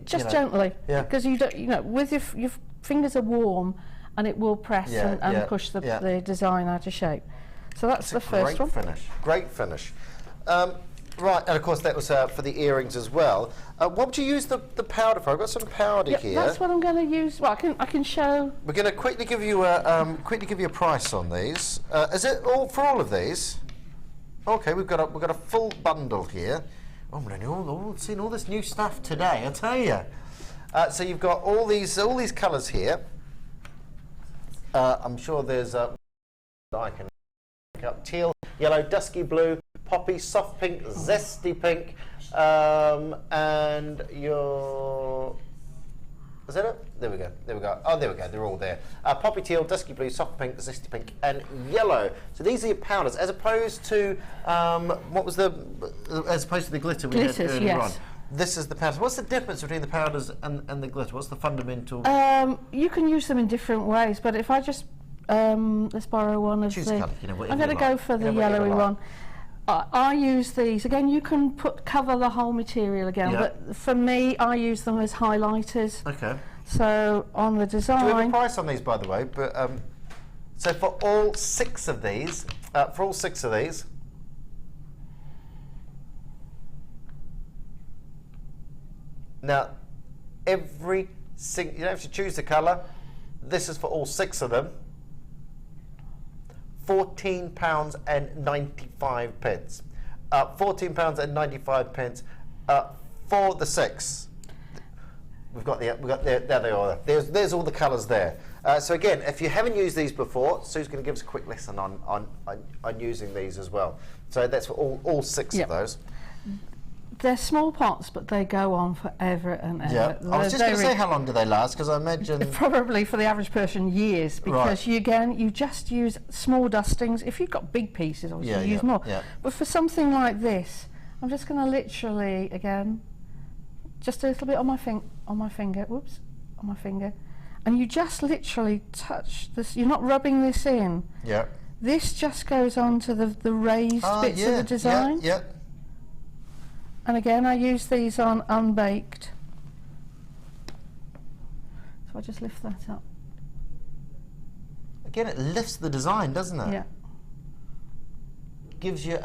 just gently, because you don't, with your fingers are warm, and it will press and push the design out of shape. So that's the first one. Great finish. Right, and of course that was for the earrings as well. What would you use the powder for? I've got some powder here. That's what I'm going to use. Well, I can show. We're going to quickly give you a price on these. Is it all for all of these? Okay, we've got a full bundle here. Oh, we're seeing all this new stuff today, I tell you. So you've got all these colours here. I'm sure there's I can pick up teal, yellow, dusky blue, poppy, soft pink, zesty pink, and your... Is that it? There we go. Oh, there we go. They're all there. Poppy teal, dusky blue, soft pink, zesty pink, and yellow. So these are your powders, as opposed to as opposed to the glitter we had earlier on. This is the powders. What's the difference between the powders and the glitter? What's the fundamental? You can use them in different ways, but if I just let's borrow one of the. I'm going to go for the yellowy one. I use these again. You can cover the whole material again, but for me, I use them as highlighters. Okay. So on the design. Do we have a price on these, by the way? But so for all 6 of these, now every single, you don't have to choose the colour. This is for all 6 of them. £14.95. £14.95 for the 6. There they are. There's all the colours there. So again, if you haven't used these before, Sue's going to give us a quick lesson on using these as well. So that's for all 6 of those. They're small pots, but they go on forever and ever. Yeah. I was just going to say, how long do they last? Because I imagine probably for the average person years, because you just use small dustings. If you've got big pieces, obviously use more. Yeah. But for something like this, I'm just going to literally just a little bit on my finger. Whoops, on my finger, and you just literally touch this. You're not rubbing this in. Yeah. This just goes on to the raised bits of the design. Yeah. And again, I use these on unbaked. So I just lift that up. Again, it lifts the design, doesn't it? Yeah. Gives you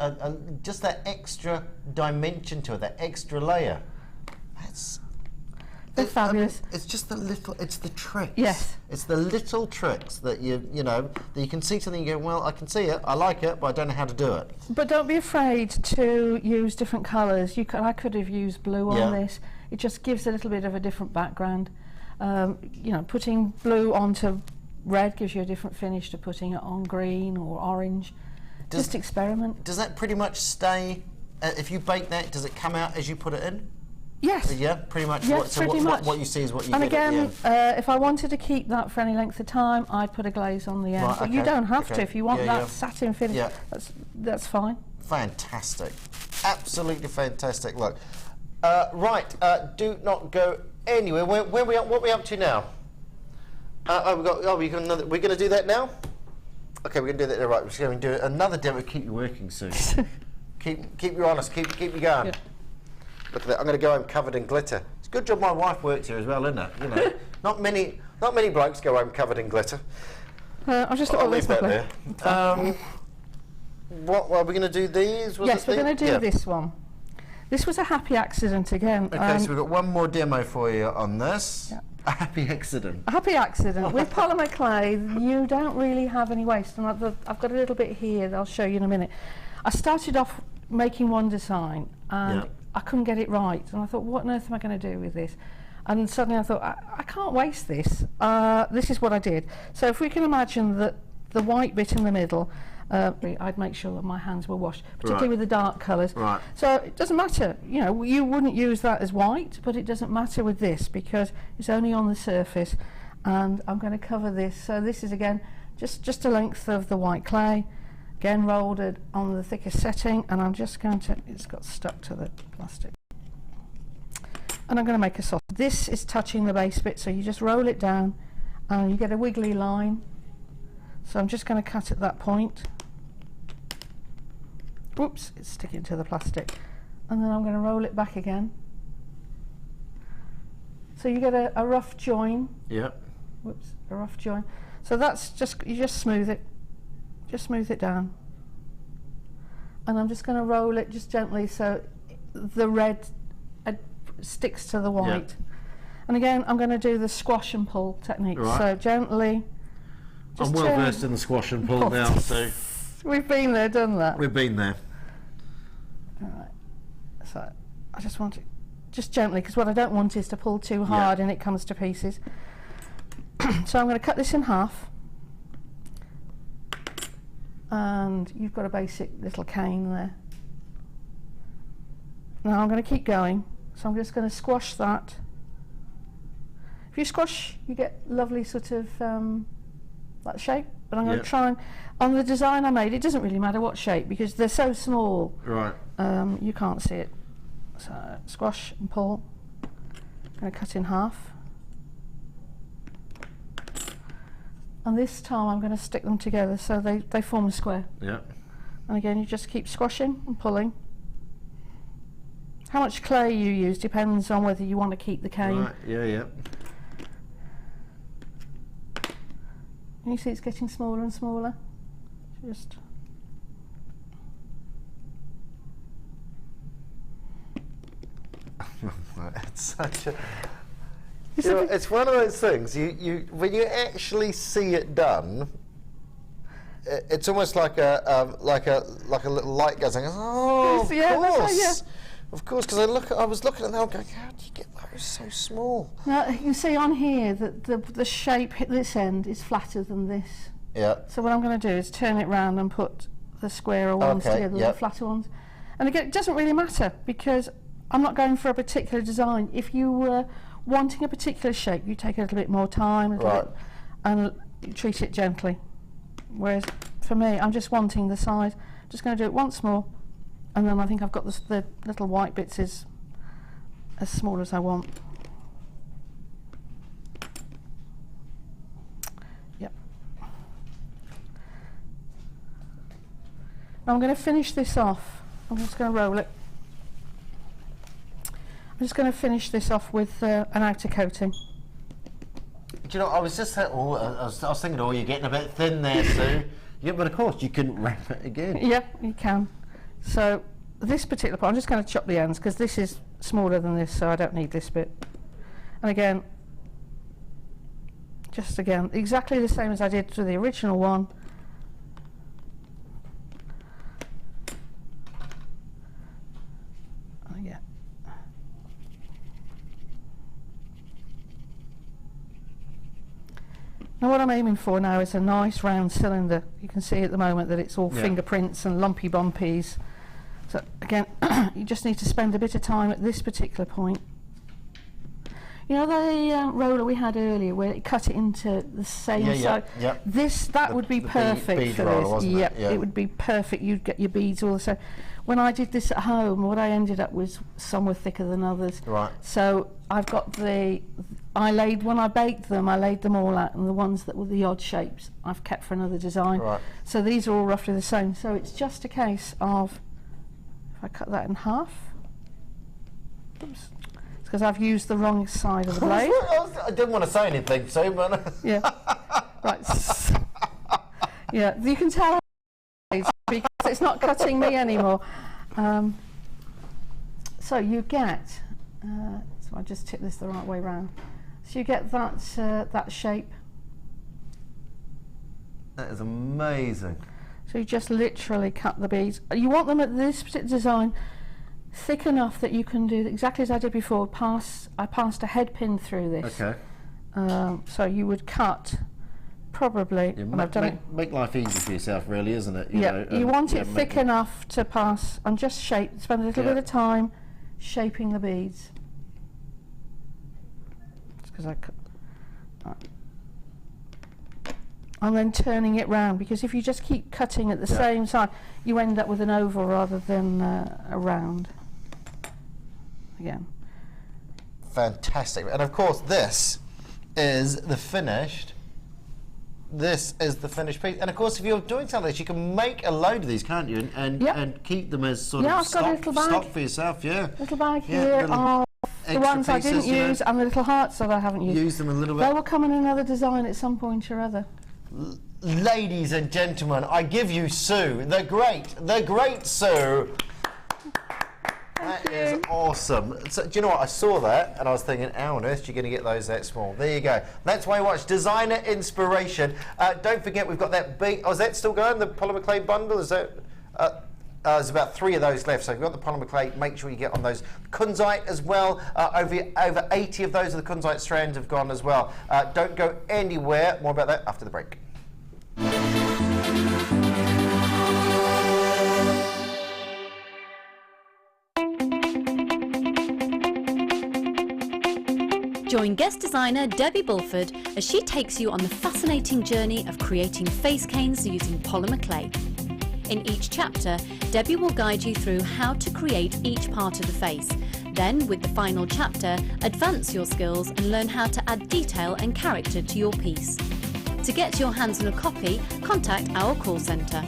just that extra dimension to it, that extra layer. They're fabulous. It's just it's the tricks. Yes. It's the little tricks that you know, that you can see something, you go, well, I can see it, I like it, but I don't know how to do it. But don't be afraid to use different colours. I could have used blue on this. It just gives a little bit of a different background. You know, putting blue onto red gives you a different finish to putting it on green or orange. Just experiment. Does that pretty much stay, if you bake that, does it come out as you put it in? Yes. Yeah, pretty much. Yes, What you see is what you and get again, at the end. if I wanted to keep that for any length of time, I'd put a glaze on the end. Right, But you don't have to. If you want that yeah. satin finish, that's fine. Fantastic. Absolutely fantastic. Look. Right, do not go anywhere. What are we up to now? We're going to do that now? Okay, we're going to do that. Right, we're just going to do another demo. Keep you working soon. keep you honest. Keep you going. Yeah. Look at that. I'm going to go home covered in glitter. It's a good job my wife works here as well, isn't it? You know, not many blokes go home covered in glitter. I'll just leave that there. What are we going to do? These? Yes, we're going to do this one. This was a happy accident again. Okay, so we've got one more demo for you on this. Yeah. A happy accident. A happy accident. With polymer clay, you don't really have any waste. And I've got a little bit here that I'll show you in a minute. I started off making one design and I couldn't get it right. And I thought, what on earth am I going to do with this? And suddenly I thought, I can't waste this. This is what I did. So if we can imagine that the white bit in the middle, I'd make sure that my hands were washed, particularly with the dark colours. Right. So it doesn't matter, you know, you wouldn't use that as white, but it doesn't matter with this because it's only on the surface. And I'm going to cover this. So this is again just a length of the white clay, again rolled it on the thickest setting, and I'm just going to, it's got stuck to the plastic. And I'm going to make a soft. This is touching the base bit, so you just roll it down and you get a wiggly line. So I'm just going to cut at that point. Whoops, it's sticking to the plastic. And then I'm going to roll it back again. So you get a rough join. Yep. Whoops, a rough join. So that's just, you just smooth it. Just smooth it down. And I'm just going to roll it just gently so the red sticks to the white. Yep. And again, I'm going to do the squash and pull technique. Right. So gently. I'm well versed in the squash and pull now, so. We've been there, done that. We've been there. Alright. So I just want it just gently, because what I don't want is to pull too hard and it comes to pieces. So I'm going to cut this in half. And you've got a basic little cane there. Now I'm going to keep going. So I'm just going to squash that. If you squash, you get lovely sort of like shape. But I'm going to try and, on the design I made, it doesn't really matter what shape because they're so small. Right. You can't see it. So squash and pull. I'm going to cut in half. And this time I'm going to stick them together so they form a square. Yeah. And again, you just keep squashing and pulling. How much clay you use depends on whether you want to keep the cane. Right, yeah. And you see it's getting smaller and smaller. Just. It's such a. You know, it's one of those things. You when you actually see it done, it's almost like a little light goes. Oh, of course, because I was looking at that, I'm going, how do you get those so small? Now you can see on here that the shape at this end is flatter than this. Yeah. So what I'm going to do is turn it round and put the squarer ones together with the flatter ones. And again, it doesn't really matter because I'm not going for a particular design. If you were wanting a particular shape, you take a little bit more time and you treat it gently. Whereas for me, I'm just wanting the size. I'm just going to do it once more. And then I think I've got the little white bits as small as I want. Yep. Now I'm going to finish this off. I'm just going to roll it. I'm just going to finish this off with an outer coating. Do you know, I was just I was thinking, oh, you're getting a bit thin there, Sue. Yeah, but of course you can wrap it again. Yeah, you can. So this particular part, I'm just going to chop the ends because this is smaller than this, so I don't need this bit. And again, just again, exactly the same as I did to the original one. Yeah. Now what I'm aiming for now is a nice round cylinder. You can see at the moment that it's all fingerprints and lumpy bumpies. So again, you just need to spend a bit of time at this particular point. You know the roller we had earlier where it cut it into the same size? That would be perfect bead for roller, this. wasn't it? Yeah. It would be perfect. You'd get your beads all the same. When I did this at home, what I ended up was some were thicker than others. Right. So I've got when I baked them, I laid them all out, and the ones that were the odd shapes I've kept for another design. Right. So these are all roughly the same. So it's just a case of, if I cut that in half, oops, it's because I've used the wrong side of the blade. I didn't want to say anything, so but yeah. Right. Yeah, you can tell because it's not cutting me anymore. So you get, so I just tip this the right way round. So you get that shape. That is amazing. So you just literally cut the beads. You want them at this particular design thick enough that you can do exactly as I did before. I passed a head pin through this. Okay. So you would cut probably. Make life easy for yourself, really, isn't it? You want it thick enough to pass, and just spend a little bit of time shaping the beads. Just because I cut. And then turning it round, because if you just keep cutting at the same side, you end up with an oval rather than a round. Again. Fantastic. And of course, this is the finished. This is the finished piece. And of course, if you're doing something like this, you can make a load of these, can't you? And keep them as sort of stock for yourself. Yeah. Little bag here of the ones I didn't use and the little hearts that I haven't used. Use them a little bit. They will come in another design at some point or other. Ladies and gentlemen, I give you Sue, the great Sue. That is awesome. So, do you know what? I saw that and I was thinking, how on earth are you going to get those that small? There you go. That's why you watch Designer Inspiration. Don't forget, we've got that big. Oh, is that still going? The polymer clay bundle? Is that? There's about 3 of those left. So if you've got the polymer clay, make sure you get on those. Kunzite as well. Over 80 of those of the Kunzite strands have gone as well. Don't go anywhere. More about that after the break. Join guest designer Debbie Bulford as she takes you on the fascinating journey of creating face canes using polymer clay. In each chapter, Debbie will guide you through how to create each part of the face. Then, with the final chapter, advance your skills and learn how to add detail and character to your piece. To get your hands on a copy, contact our call centre.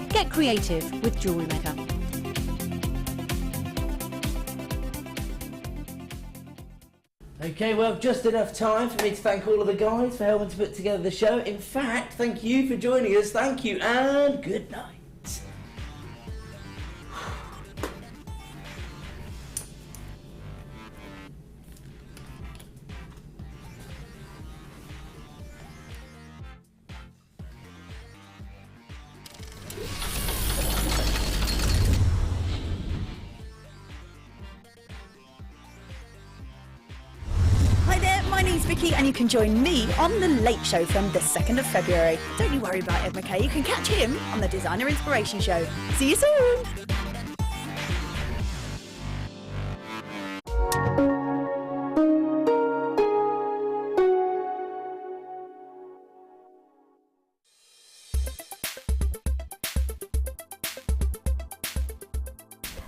Get creative with JewelleryMaker. Okay, well, just enough time for me to thank all of the guys for helping to put together the show. In fact, thank you for joining us. Thank you, and good night. And you can join me on The Late Show from the 2nd of February. Don't you worry about Ed McKay, you can catch him on the Designer Inspiration Show. See you soon!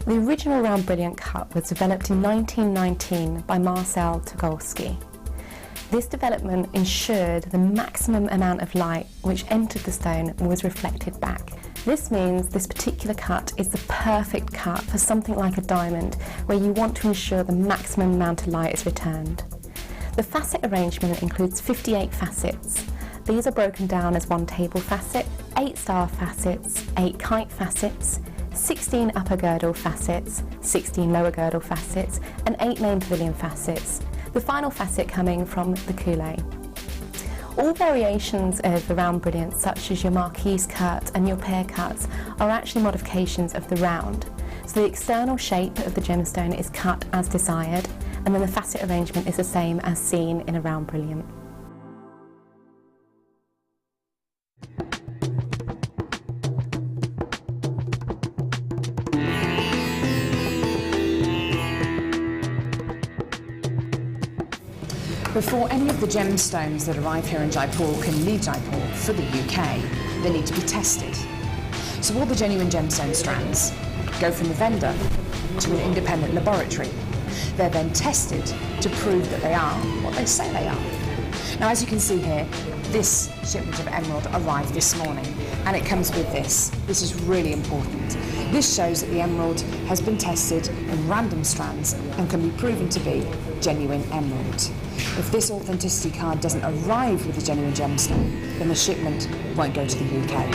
The original round brilliant cut was developed in 1919 by Marcel Tucholsky. This development ensured the maximum amount of light which entered the stone was reflected back. This means this particular cut is the perfect cut for something like a diamond, where you want to ensure the maximum amount of light is returned. The facet arrangement includes 58 facets. These are broken down as 1 table facet, 8 star facets, 8 kite facets, 16 upper girdle facets, 16 lower girdle facets, and 8 main pavilion facets, the final facet coming from the coulee. All variations of the round brilliants, such as your marquise cut and your pear cuts, are actually modifications of the round. So the external shape of the gemstone is cut as desired, and then the facet arrangement is the same as seen in a round brilliant. Before any of the gemstones that arrive here in Jaipur can leave Jaipur for the UK, they need to be tested. So all the genuine gemstone strands go from the vendor to an independent laboratory. They're then tested to prove that they are what they say they are. Now, as you can see here, this shipment of emerald arrived this morning, and it comes with this. This is really important. This shows that the emerald has been tested in random strands and can be proven to be genuine emerald. If this authenticity card doesn't arrive with the genuine gemstone, then the shipment won't go to the UK.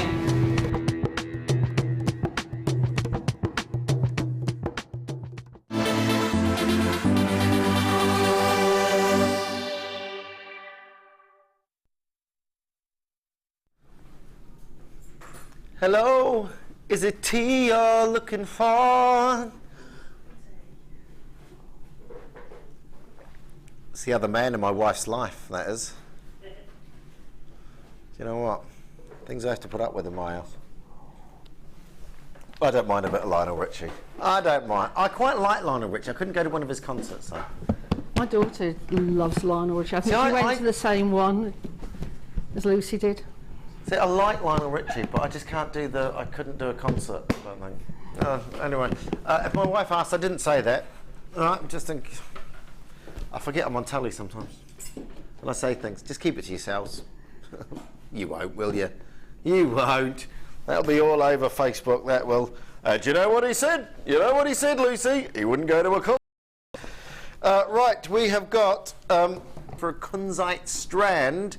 Hello, is it tea you're looking for? It's the other man in my wife's life, that is. Do you know what? Things I have to put up with in my house. I don't mind a bit of Lionel Richie. I don't mind. I quite like Lionel Richie. I couldn't go to one of his concerts though. My daughter loves Lionel Richie. I think she went to the same one as Lucy did. See, I like Lionel Richie, but I just can't do I couldn't do a concert, I don't think. Anyway, if my wife asked, I didn't say that. All right, just think, I forget I'm on telly sometimes. When I say things, just keep it to yourselves. You won't, will you? You won't. That'll be all over Facebook, that will. Do you know what he said? You know what he said, Lucy? He wouldn't go to a concert. Right, we have got, for a Kunzite strand,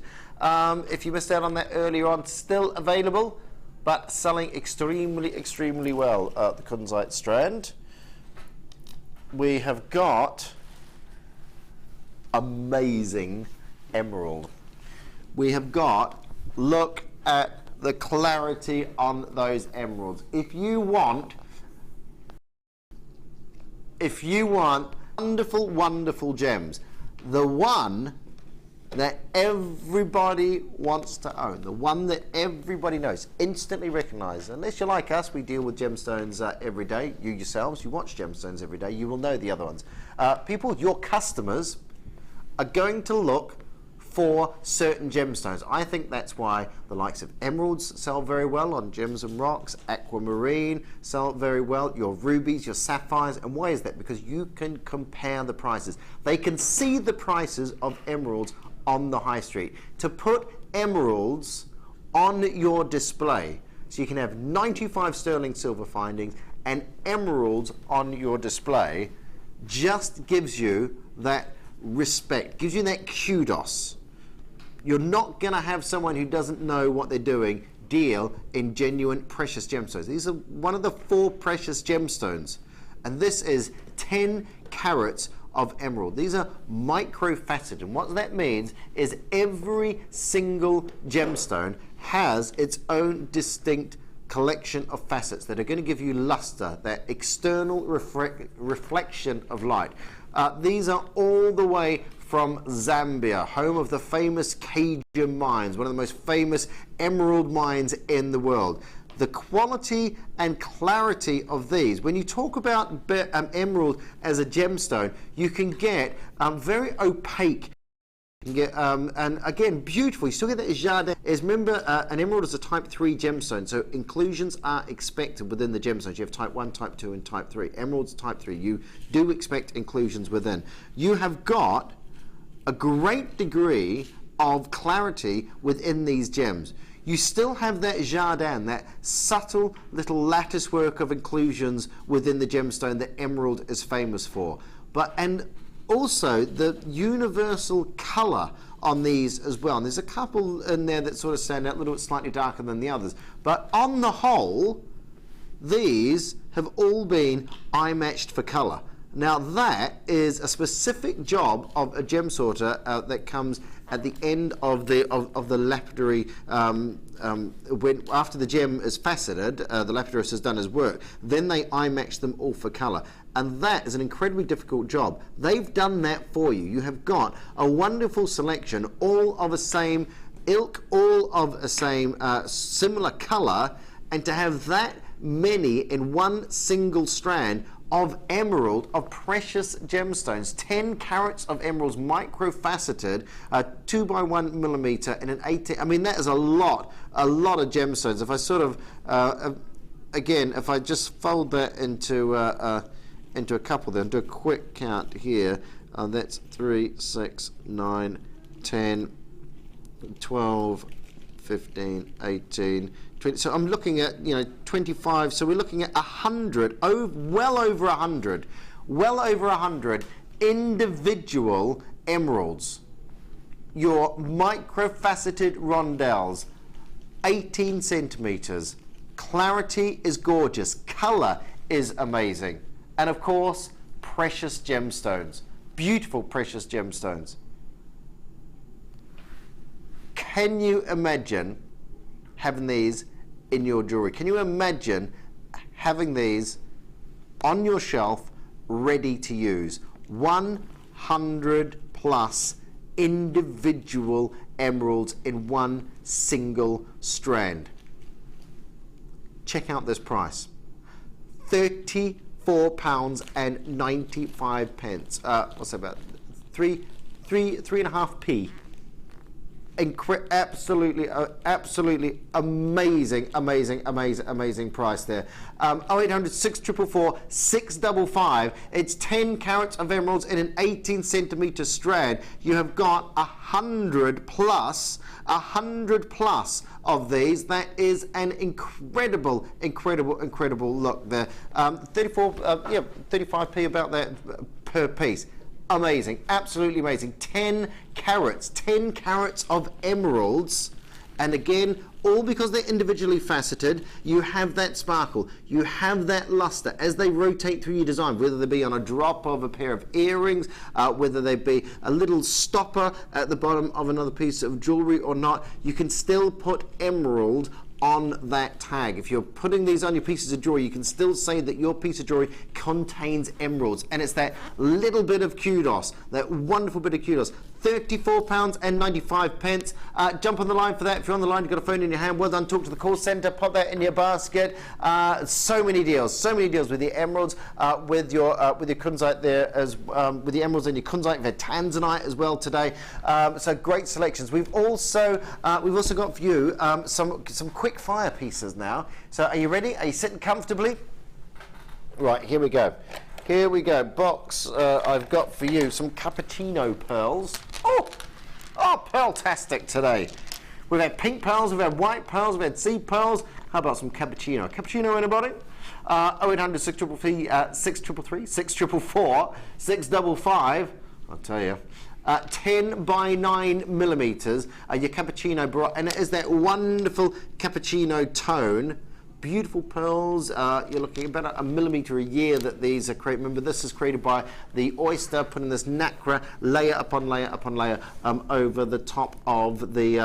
if you missed out on that earlier on, still available, but selling extremely, extremely well, the Kunzite strand. We have got amazing emerald. We have got, look at the clarity on those emeralds. If you want wonderful, wonderful gems, the one that everybody wants to own, the one that everybody knows, instantly recognizes. Unless you're like us, we deal with gemstones every day. You yourselves, you watch gemstones every day, you will know the other ones. People, your customers, are going to look for certain gemstones. I think that's why the likes of emeralds sell very well on Gems and Rocks, aquamarine sell very well, your rubies, your sapphires. And why is that? Because you can compare the prices. They can see the prices of emeralds on the high street. To put emeralds on your display, so you can have 95 sterling silver findings and emeralds on your display, just gives you that respect, gives you that kudos. You're not going to have someone who doesn't know what they're doing deal in genuine precious gemstones. These are one of the 4 precious gemstones, and this is 10 carats of emerald. These are micro-faceted, and what that means is every single gemstone has its own distinct collection of facets that are going to give you luster, that external reflection of light. These are all the way from Zambia, home of the famous Cajun mines, one of the most famous emerald mines in the world. The quality and clarity of these, when you talk about emerald as a gemstone, you can get very opaque. You can get, and again, beautiful. You still get that jardin. Remember, an emerald is a type 3 gemstone, so inclusions are expected within the gemstones. You have type 1, type 2, and type 3. Emerald's type 3. You do expect inclusions within. You have got a great degree of clarity within these gems. You still have that jardin, that subtle little lattice work of inclusions within the gemstone that emerald is famous for. And also the universal colour on these as well. And there's a couple in there that sort of stand out a little bit slightly darker than the others. But on the whole, these have all been eye matched for colour. Now that is a specific job of a gem sorter that comes at the end of the lapidary. After the gem is faceted, the lapidary has done his work. Then they eye match them all for colour, and that is an incredibly difficult job. They've done that for you. You have got a wonderful selection, all of the same ilk, all of the same similar colour, and to have that many in one single strand of emerald, of precious gemstones, 10 carats of emeralds, micro-faceted, 2 by 1 millimeter, and an 18. I mean, that is a lot of gemstones. If I sort of, again, if I just fold that into a couple, then do a quick count here. That's 3, 6, 9, 10, 12, 15, 18. 20, so I'm looking at 25. So we're looking at 100, well over 100 individual emeralds. Your micro-faceted rondelles, 18 centimeters. Clarity is gorgeous. Color is amazing, and of course, precious gemstones, beautiful precious gemstones. Can you imagine having these in your jewelry? Can you imagine having these on your shelf ready to use? 100 plus individual emeralds in one single strand. Check out this price. £34.95. What's that about? 3.5p. Absolutely amazing price there. 0800 644 655. It's 10 carats of emeralds in an 18 centimeter strand. You have got 100 plus of these. That is an incredible look there. 35p about that per piece. Amazing, absolutely amazing. 10 carats of emeralds, and again, all because they're individually faceted. You have that sparkle, you have that luster as they rotate through your design, whether they be on a drop of a pair of earrings, whether they be a little stopper at the bottom of another piece of jewelry or not. You can still put emerald on that tag. If you're putting these on your pieces of jewelry, you can still say that your piece of jewelry contains emeralds, and it's that little bit of kudos, that wonderful bit of kudos. £34.95. Jump on the line for that. If you're on the line, you've got a phone in your hand, well done. Talk to the call centre, pop that in your basket. So many deals with the emeralds, with your Kunzite there, as with the emeralds and your Kunzite, the Tanzanite as well today. So great selections. We've also got for you some quick fire pieces now. So are you ready? Are you sitting comfortably? Right, here we go. Box, I've got for you some cappuccino pearls. Oh, pearl-tastic today. We've had pink pearls, we've had white pearls, we've had seed pearls. How about some cappuccino? Cappuccino, anybody? 0800 633 644 655. I'll tell you. 10 by 9 millimeters. Your cappuccino, and it is that wonderful cappuccino tone. Beautiful pearls. You're looking at about a millimeter a year that these are created. Remember, this is created by the oyster, putting this nacre layer upon layer upon layer over the top of the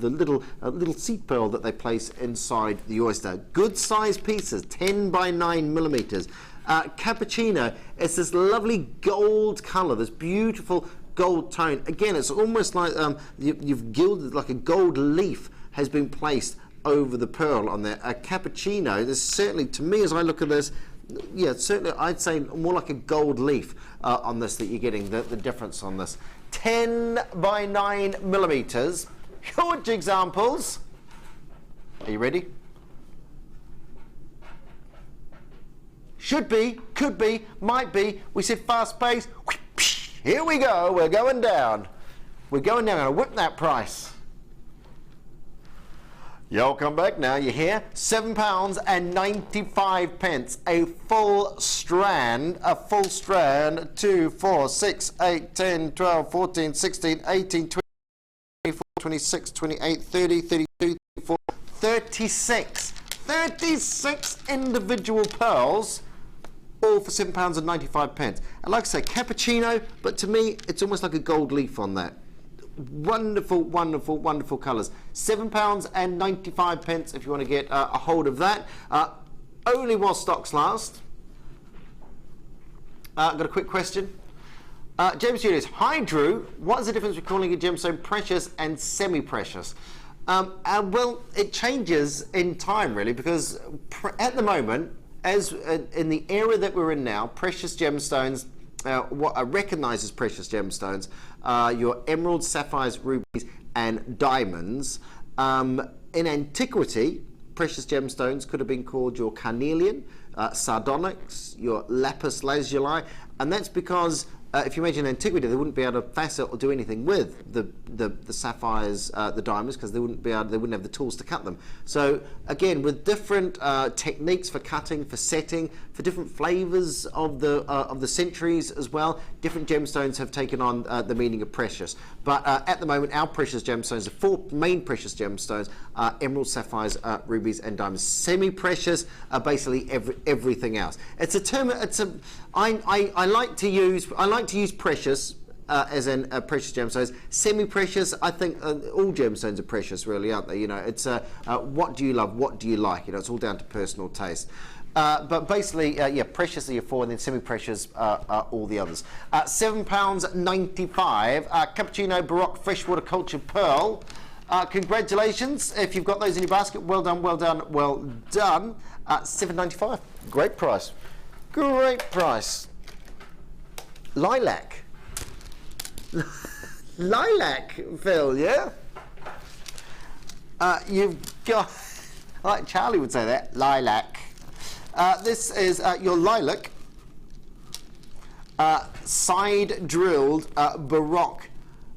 little seed pearl that they place inside the oyster. Good size pieces, 10 by 9 millimeters. Cappuccino is this lovely gold color, this beautiful gold tone. Again, it's almost like you've gilded, like a gold leaf has been placed over the pearl on there. A cappuccino, there's certainly, to me as I look at this, yeah, certainly I'd say more like a gold leaf on this that you're getting, the difference on this. 10 by 9 millimeters. Huge examples. Are you ready? Should be, could be, might be. We said fast pace. Here we go. We're going down. We're going down. I'm going to whip that price. Y'all come back now, you hear? £7.95. A full strand, 2, 4, 6, 8, 10, 12, 14, 16, 18, 24, 26, 28, 30, 32, 34, 36. 36 individual pearls, all for £7.95. And like I say, cappuccino, but to me, it's almost like a gold leaf on that. Wonderful, wonderful, wonderful colours. £7.95 if you want to get a hold of that. Only while stocks last. I've got a quick question. James Julius, hi Drew, what is the difference between calling a gemstone precious and semi-precious? Well, it changes in time really, because at the moment, as in the era that we're in now, precious gemstones, what are recognised as precious gemstones, your emeralds, sapphires, rubies and diamonds. In antiquity, precious gemstones could have been called your carnelian, sardonyx, your lapis lazuli, and that's because if you imagine antiquity, they wouldn't be able to facet or do anything with the sapphires, the diamonds, because they wouldn't have the tools to cut them. So again, with different techniques for cutting, for setting, for different flavors of the centuries as well, different gemstones have taken on the meaning of precious. But at the moment, our precious gemstones, the four main precious gemstones, are emeralds, sapphires, rubies, and diamonds. Semi-precious are basically everything else. It's a term. I like to use precious as in precious gemstones. Semi-precious, I think all gemstones are precious, really, aren't they? You know, it's what do you love, what do you like? You know, it's all down to personal taste. But basically, yeah, precious are your four, and then semi-precious are all the others. £7.95. Cappuccino Baroque Freshwater Cultured Pearl. Congratulations if you've got those in your basket. Well done, well done, well done. £7.95. Great price. Great price. Lilac. Lilac, Phil, yeah? You've got, like Charlie would say that, lilac. This is your lilac, side drilled Baroque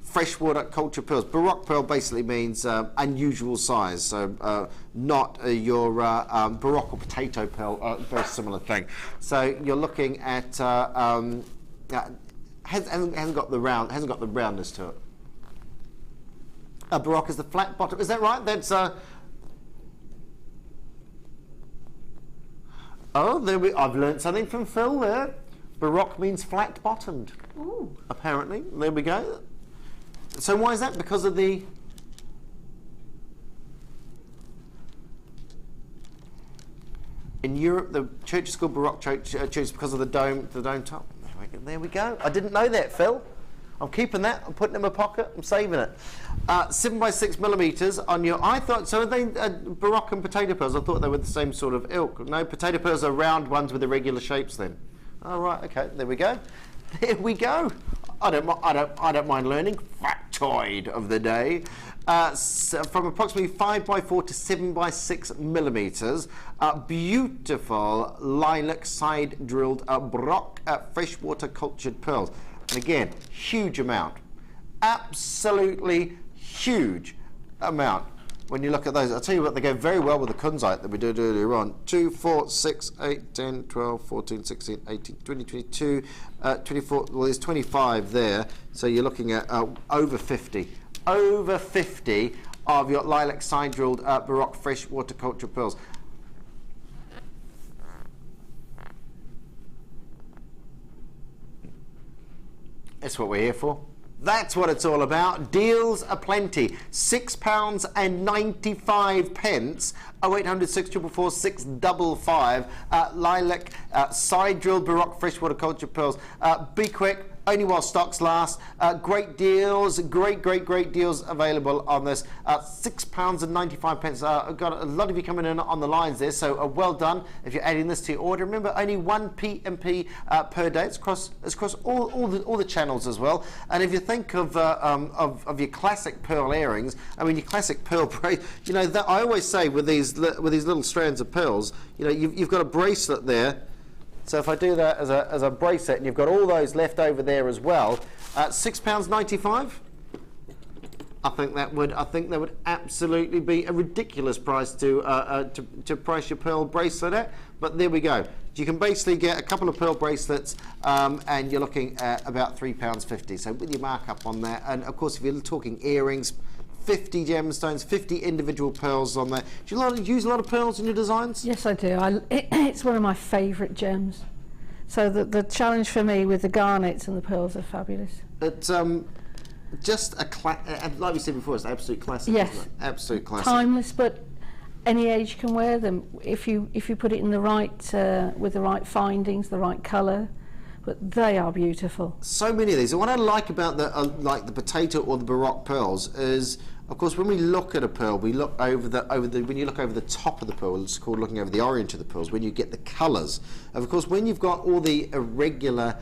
freshwater culture pearls. Baroque pearl basically means unusual size, so not your Baroque or potato pearl, very similar thing. So you're looking at hasn't got the roundness to it. Baroque is the flat bottom. Is that right? That's oh, there we. I've learnt something from Phil there. Baroque means flat bottomed. Ooh. Apparently, there we go. So why is that? Because of the in Europe, the church is called Baroque church because of the dome top. There we go. I didn't know that, Phil. I'm keeping that. I'm putting it in my pocket. I'm saving it. 7 by 6 millimeters on your. I thought so. Are they Baroque and potato pearls? I thought they were the same sort of ilk. No, potato pearls are round ones with irregular shapes. Then. Oh right. Okay. There we go. There we go. I don't mind learning. Factoid of the day. So from approximately 5 by 4 to 7 by 6 millimeters. Beautiful lilac side drilled Baroque freshwater cultured pearls. And again, huge amount. Absolutely huge amount. When you look at those, I'll tell you what, they go very well with the Kunzite that we did earlier on. 2, 4, 6, 8, 10, 12, 14, 16, 18, 20, 22, 24, well there's 25 there. So you're looking at over 50. Over 50 of your lilac side drilled Baroque freshwater culture pearls. That's what we're here for. That's what it's all about. Deals aplenty. £6.95. 0800 644 655. Lilac side drilled Baroque freshwater culture pearls. Be quick. Only while stocks last. Great deals, great deals available on this. £6.95. I've got a lot of you coming in on the lines there, so well done if you're adding this to your order. Remember, only 1 PMP per day. It's across all the channels as well. And if you think of your classic pearl earrings, I mean your classic pearl bracelet. You know that I always say with these little strands of pearls, you know you've got a bracelet there. So if I do that as a bracelet, and you've got all those left over there as well, £6.95. I think that would absolutely be a ridiculous price to price your pearl bracelet at. But there we go. You can basically get a couple of pearl bracelets, and you're looking at about £3.50. So with your markup on that, and of course if you're talking earrings, 50 gemstones, 50 individual pearls on there. Do you use a lot of pearls in your designs? Yes, I do. It's one of my favourite gems. So the challenge for me with the garnets and the pearls are fabulous. It's just like we said before, it's an absolute classic. Yes, isn't it? Absolute classic. Timeless, but any age can wear them if you put it in the right with the right findings, the right colour. But they are beautiful. So many of these. And what I like about the potato or the Baroque pearls is, of course, when we look at a pearl, we look over when you look over the top of the pearl, it's called looking over the orient of the pearls, when you get the colours. And of course, when you've got all the irregular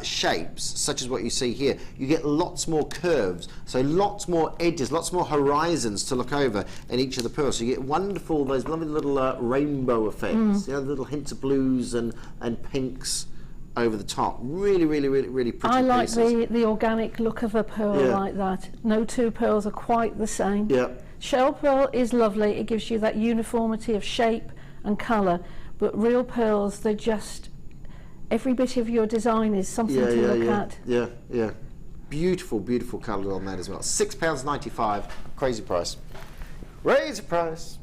shapes, such as what you see here, you get lots more curves, so lots more edges, lots more horizons to look over in each of the pearls. So you get wonderful, those lovely little rainbow effects, you know, little hints of blues and pinks over the top. Really pretty I like pieces. the organic look of a pearl like that. No two pearls are quite the same. Yeah. Shell pearl is lovely. It gives you that uniformity of shape and colour. But real pearls, they're just, every bit of your design is something to look at. Yeah. Beautiful colour on that as well. £6.95. Crazy price. Crazy price.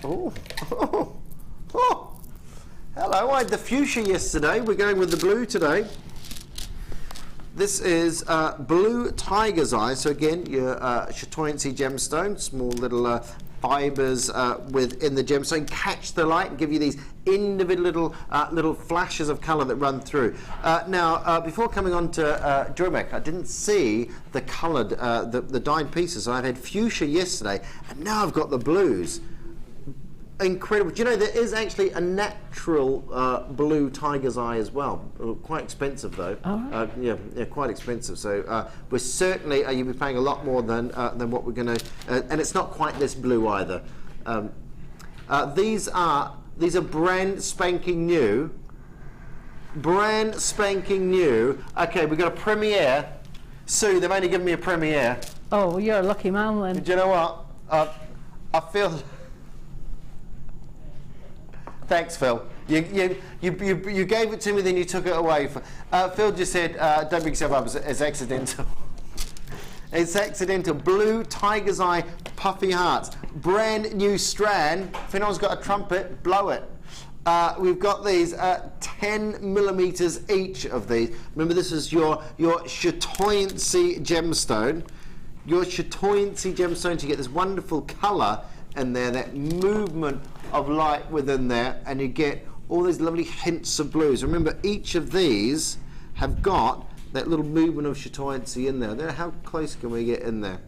Oh. Hello, I had the fuchsia yesterday. We're going with the blue today. This is blue tiger's eye. So again, your chatoyancy gemstone, small little fibers within the gemstone catch the light and give you these individual little flashes of colour that run through. Now, before coming on to JewelleryMaker, I didn't see the coloured, the dyed pieces. So I had fuchsia yesterday, and now I've got the blues. Incredible. Do you know there is actually a natural blue tiger's eye as well? Quite expensive though. Oh. Yeah, quite expensive. So we're certainly you'll be paying a lot more than what we're going to, and it's not quite this blue either. These are brand spanking new. Brand spanking new. Okay, we've got a premiere. Sue, they've only given me a premiere. Oh, you're a lucky man then. Do you know what? I feel. Thanks, Phil. You gave it to me, then you took it away. Phil just said, "Don't big yourself up. It's accidental." It's accidental. Blue tiger's eye puffy hearts, brand new strand. If anyone's got a trumpet, blow it. We've got these 10 millimeters each of these. Remember, this is your chatoyancy gemstone. Your chatoyancy gemstone to get this wonderful colour in there, that movement of light within there, and you get all these lovely hints of blues. Remember, each of these have got that little movement of chatoyancy in there. How close can we get in there?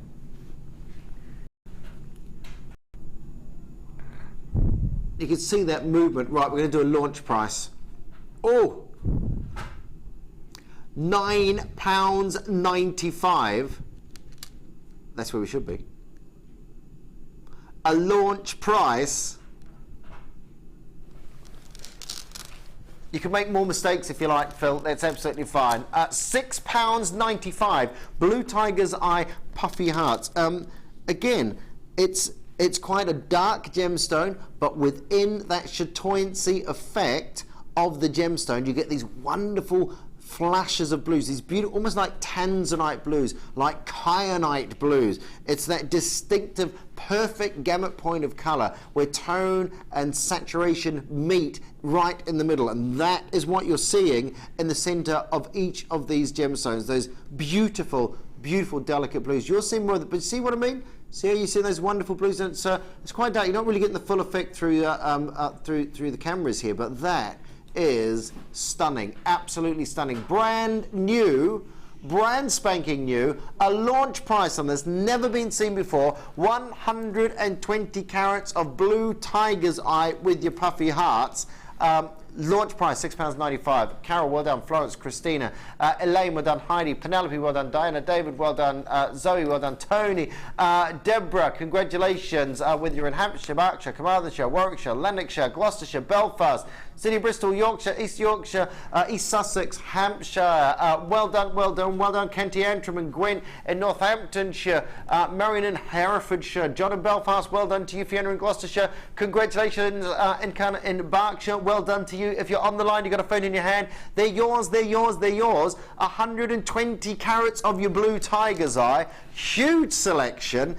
You can see that movement. Right, we're going to do a launch price. Oh, £9.95. That's where we should be. A launch price. You can make more mistakes if you like, Phil. That's absolutely fine. £6.95. Blue tiger's eye puffy hearts. Again, it's quite a dark gemstone, but within that chatoyancy effect of the gemstone, you get these wonderful flashes of blues, these beautiful, almost like Tanzanite blues, like kyanite blues. It's that distinctive, perfect gamut point of colour where tone and saturation meet right in the middle, and that is what you're seeing in the centre of each of these gemstones. Those beautiful, delicate blues. You're seeing more of the, but see what I mean? See how you see those wonderful blues? And it's quite dark. You're not really getting the full effect through through the cameras here, but that is stunning, absolutely stunning. Brand new, brand spanking new, a launch price on this, never been seen before. 120 carats of blue tiger's eye with your puffy hearts. Launch price £6.95. Carol, well done. Florence, Christina, Elaine, well done. Heidi, Penelope, well done. Diana, David, well done. Zoe, well done. Tony, Deborah, congratulations with your in Hampshire, Berkshire, Carmarthenshire, Warwickshire, Lanarkshire, Gloucestershire, Belfast, City, Bristol, Yorkshire, East Yorkshire, East Sussex, Hampshire. Well done. Kenty, Antrim and Gwent in Northamptonshire, Marion in Herefordshire, John in Belfast, well done to you, Fiona in Gloucestershire. Congratulations in Berkshire, well well done to you. If you're on the line, you've got a phone in your hand, they're yours, they're yours, they're yours. 120 carats of your blue tiger's eye. Huge selection,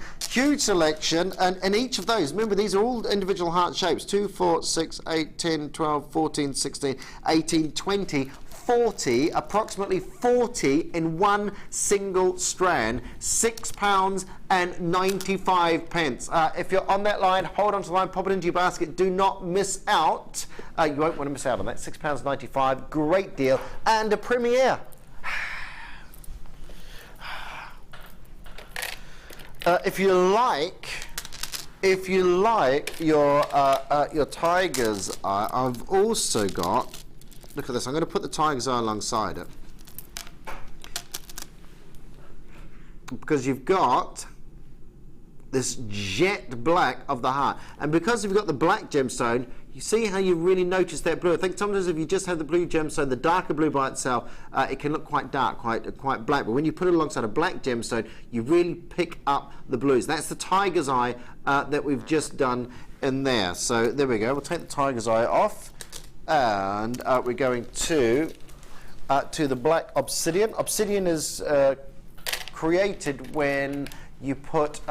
and each of those, remember, these are all individual heart shapes. 2, 4, 6, 8, 10, 12, 14, 16, 18, 20, 40, approximately 40 in one single strand. £6.95. If you're on that line, hold on to the line, pop it into your basket. Do not miss out. You won't want to miss out on that. £6.95, great deal, and a premiere. If you like your tiger's eye, I've also got. Look at this. I'm going to put the tiger's eye alongside it, because you've got this jet black of the heart, and because you've got the black gemstone, you see how you really notice that blue. I think sometimes if you just have the blue gemstone, the darker blue by itself, it can look quite dark, quite black. But when you put it alongside a black gemstone, you really pick up the blues. That's the tiger's eye that we've just done in there. So there we go. We'll take the tiger's eye off. And we're going to the black obsidian. Obsidian is created when you put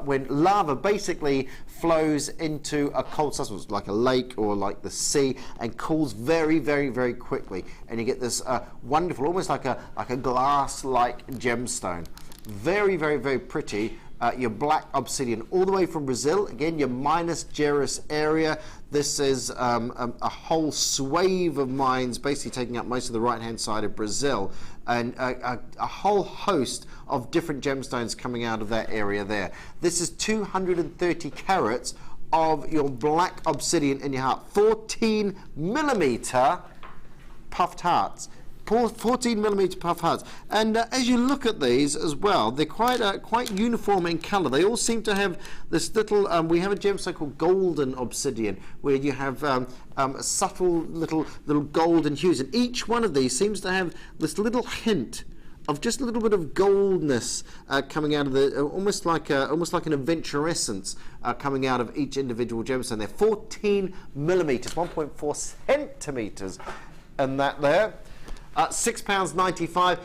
when lava basically flows into a cold substance like a lake or like the sea and cools very, very, very quickly, and you get this wonderful, almost like a glass-like gemstone. Very, very, very pretty. Your black obsidian, all the way from Brazil. Again, your Minas Gerais area. This is a whole swathe of mines, basically taking up most of the right-hand side of Brazil, and a whole host of different gemstones coming out of that area there. This is 230 carats of your black obsidian in your heart. 14 millimeter puffed hearts. 14 millimeter puff hearts, and as you look at these as well, they're quite uniform in color. They all seem to have this little we have a gemstone called golden obsidian, where you have subtle little golden hues, and each one of these seems to have this little hint of just a little bit of goldness coming out of the almost like an aventurescence coming out of each individual gemstone. They're 14 millimeters, 1.4 centimeters, and that there. £6.95.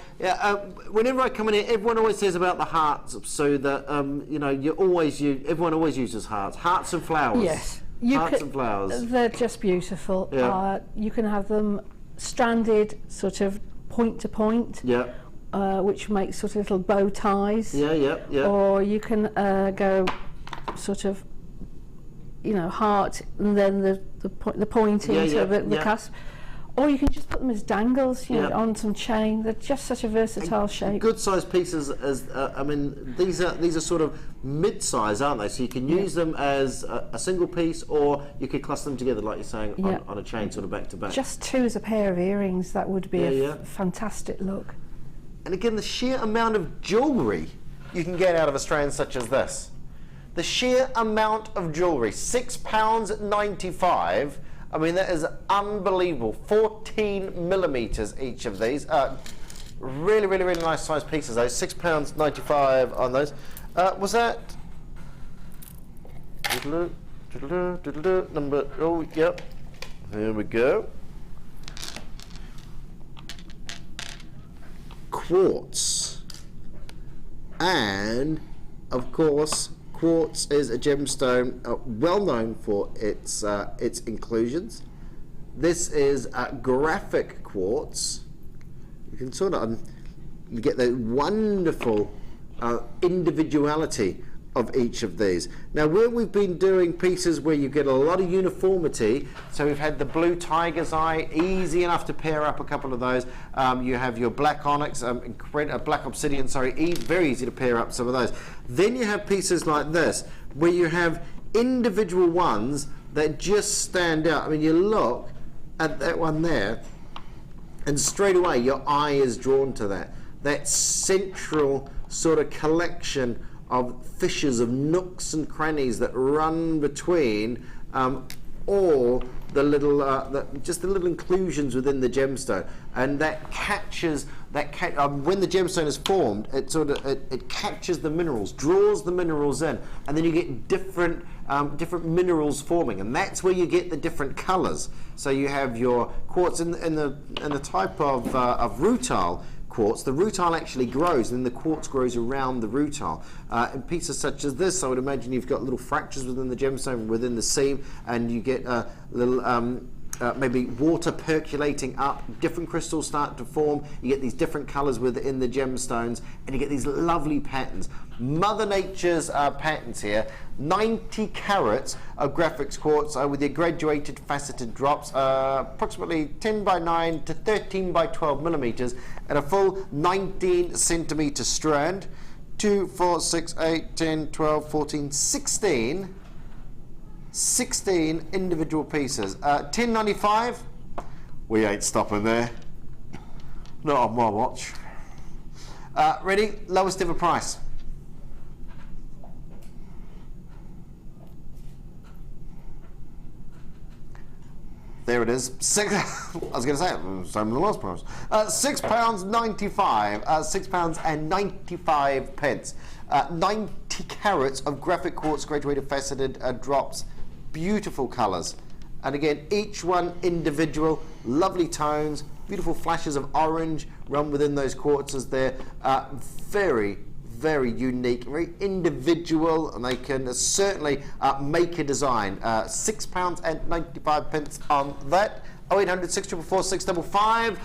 Whenever I come in here, everyone always says about the hearts, so that you know, everyone always uses hearts and flowers. Yes, hearts and flowers. They're just beautiful. Yeah. You can have them stranded, sort of point to point. Yeah. Which makes sort of little bow ties. Yeah. Or you can go sort of, you know, heart and then the pointing to the cusp. Or you can just put them as dangles, you know, on some chain. They're just such a versatile shape. Good sized pieces. As I mean, these are sort of mid-size, aren't they? So you can use them as a single piece, or you could cluster them together, like you're saying, on a chain, sort of back to back. Just two as a pair of earrings. That would be a fantastic look. And again, the sheer amount of jewellery you can get out of a strand such as this. The sheer amount of jewellery, £6.95. I mean, that is unbelievable. 14 millimeters each of these. Really, really, really nice size pieces, those. £6.95 on those. Was that number? Oh, yep. Here we go. Quartz, and of course, quartz is a gemstone well known for its inclusions. This is graphic quartz. You can sort of you get the wonderful individuality of each of these. Now, where we've been doing pieces where you get a lot of uniformity, so we've had the blue tiger's eye, easy enough to pair up a couple of those. You have your black onyx, black obsidian, sorry, very easy to pair up some of those. Then you have pieces like this, where you have individual ones that just stand out. I mean, you look at that one there, and straight away your eye is drawn to that central sort of collection of fissures, of nooks and crannies that run between all the little, just the little inclusions within the gemstone, and that catches when the gemstone is formed. It catches the minerals, draws the minerals in, and then you get different minerals forming, and that's where you get the different colours. So you have your quartz in the type of rutile quartz. The rutile actually grows, and then the quartz grows around the rutile. In pieces such as this, I would imagine you've got little fractures within the gemstone, within the seam, and you get little maybe water percolating up, different crystals start to form, you get these different colours within the gemstones, and you get these lovely patterns. Mother Nature's patterns here, 90 carats of graphics quartz with your graduated faceted drops, approximately 10 by 9 to 13 by 12 millimeters, and a full 19 centimeter strand. 2, 4, 6, 8, 10, 12, 14, 16 individual pieces. $10.95. We ain't stopping there. Not on my watch. Ready? Lowest ever price. There it is. I was going to say it, same as the last price. £6.95. £6.95. 90 carats of graphic quartz graduated faceted drops. Beautiful colours, and again each one individual, lovely tones, beautiful flashes of orange run within those quartzes there. Very, very unique, very individual, and they can certainly make a design. £6.95 on that. 0800 644 655.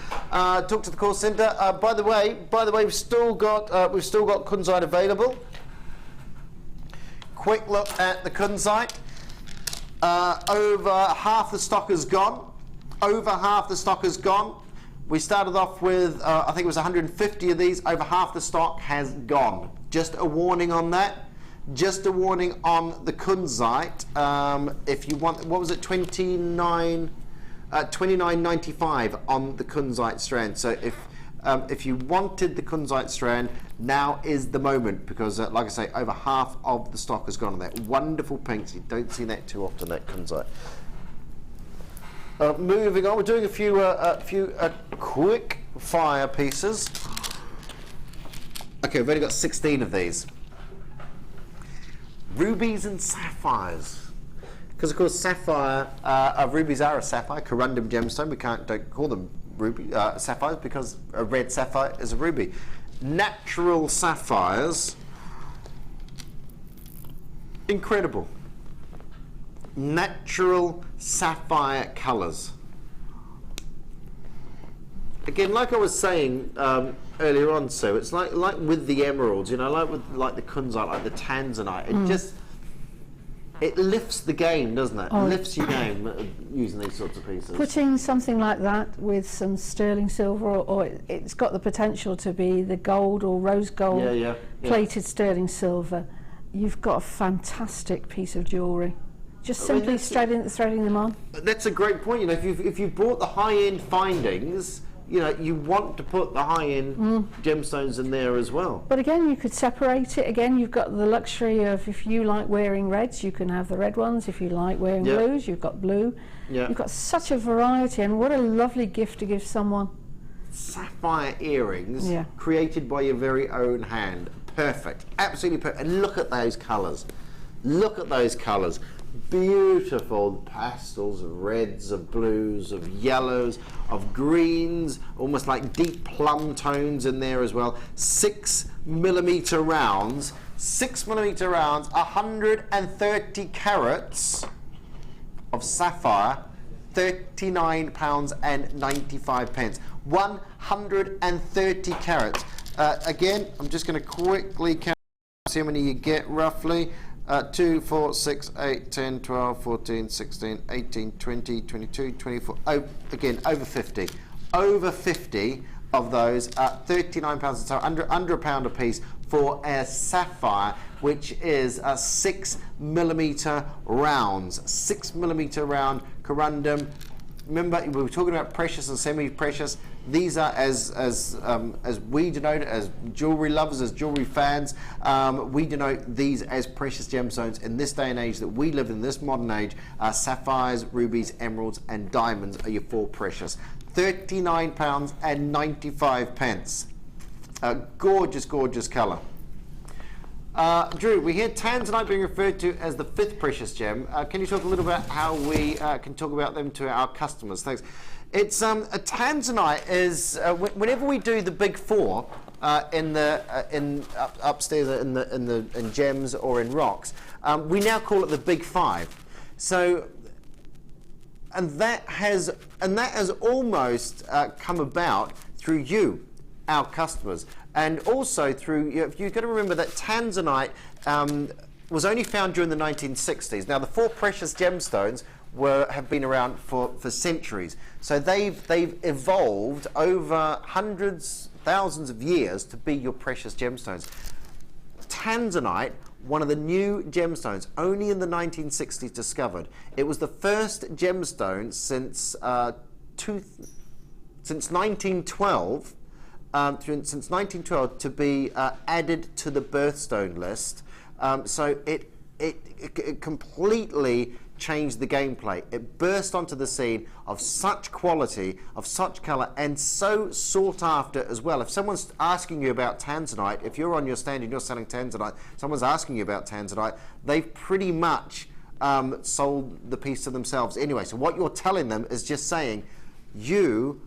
Talk to the call centre. By the way, we've still got Kunzite available. Quick look at the Kunzite. Over half the stock is gone. Over half the stock is gone. We started off with, I think it was 150 of these. Over half the stock has gone. Just a warning on that. Just a warning on the Kunzite. If you want, what was it, $29.95 on the Kunzite strand. So if you wanted the Kunzite strand, now is the moment, because like I say, over half of the stock has gone on that wonderful pinks. You don't see that too often, that Kunzite. Moving on, we're doing a few quick fire pieces. Okay, we've only got 16 of these. Rubies and sapphires. Because of course sapphire, rubies are a sapphire, corundum gemstone. We don't call them ruby sapphires because a red sapphire is a ruby. Natural sapphires, incredible. Natural sapphire colours. Again, like I was saying earlier on, Sue, it's like with the emeralds, you know, like the Kunzite, like the Tanzanite. It just it lifts the game, doesn't it? It lifts your game using these sorts of pieces. Putting something like that with some sterling silver, or it's got the potential to be the gold or rose gold plated sterling silver, you've got a fantastic piece of jewellery. Just simply threading them on. That's a great point. You know, if you brought the high-end findings, you know, you want to put the high-end gemstones in there as well. But again, you could separate it. Again, you've got the luxury of, if you like wearing reds, you can have the red ones. If you like wearing blues, you've got blue. You've got such a variety, and what a lovely gift to give someone. Sapphire earrings created by your very own hand. Perfect. Absolutely perfect. And look at those colours. Look at those colours. Beautiful pastels of reds, of blues, of yellows, of greens, almost like deep plum tones in there as well. 6mm rounds, 6mm rounds, 130 carats of sapphire, £39.95. 130 carats. Again, I'm just going to quickly count, see how many you get roughly. 2, 4, 6, 8, 10, 12, 14, 16, 18, 20, 22, 24, again, over 50. Over 50 of those, £39, so under a pound a piece for a sapphire, which is 6mm rounds. 6mm round corundum, remember, we were talking about precious and semi-precious. These are, as we denote it, as jewellery lovers, as jewellery fans, we denote these as precious gemstones. In this day and age that we live in, this modern age, sapphires, rubies, emeralds and diamonds are your 4 precious. £39.95. Gorgeous, gorgeous colour. Drew, we hear Tanzanite being referred to as the 5th precious gem. Can you talk a little about how we can talk about them to our customers? Thanks. It's a Tanzanite is whenever we do the big 4 upstairs in gems or in rocks, we now call it the big 5. So, and that has almost come about through you, our customers. And also through, you've got to remember that Tanzanite was only found during the 1960s. Now the 4 precious gemstones have been around for centuries. So they've evolved over hundreds, thousands of years to be your precious gemstones. Tanzanite, one of the new gemstones, only in the 1960s discovered. It was the first gemstone since 1912. Since 1912 to be added to the birthstone list. So it completely changed the gameplay. It burst onto the scene of such quality, of such colour, and so sought after as well. If someone's asking you about Tanzanite, if you're on your stand and you're selling Tanzanite, someone's asking you about Tanzanite, they've pretty much sold the piece to themselves anyway. So what you're telling them is just saying, you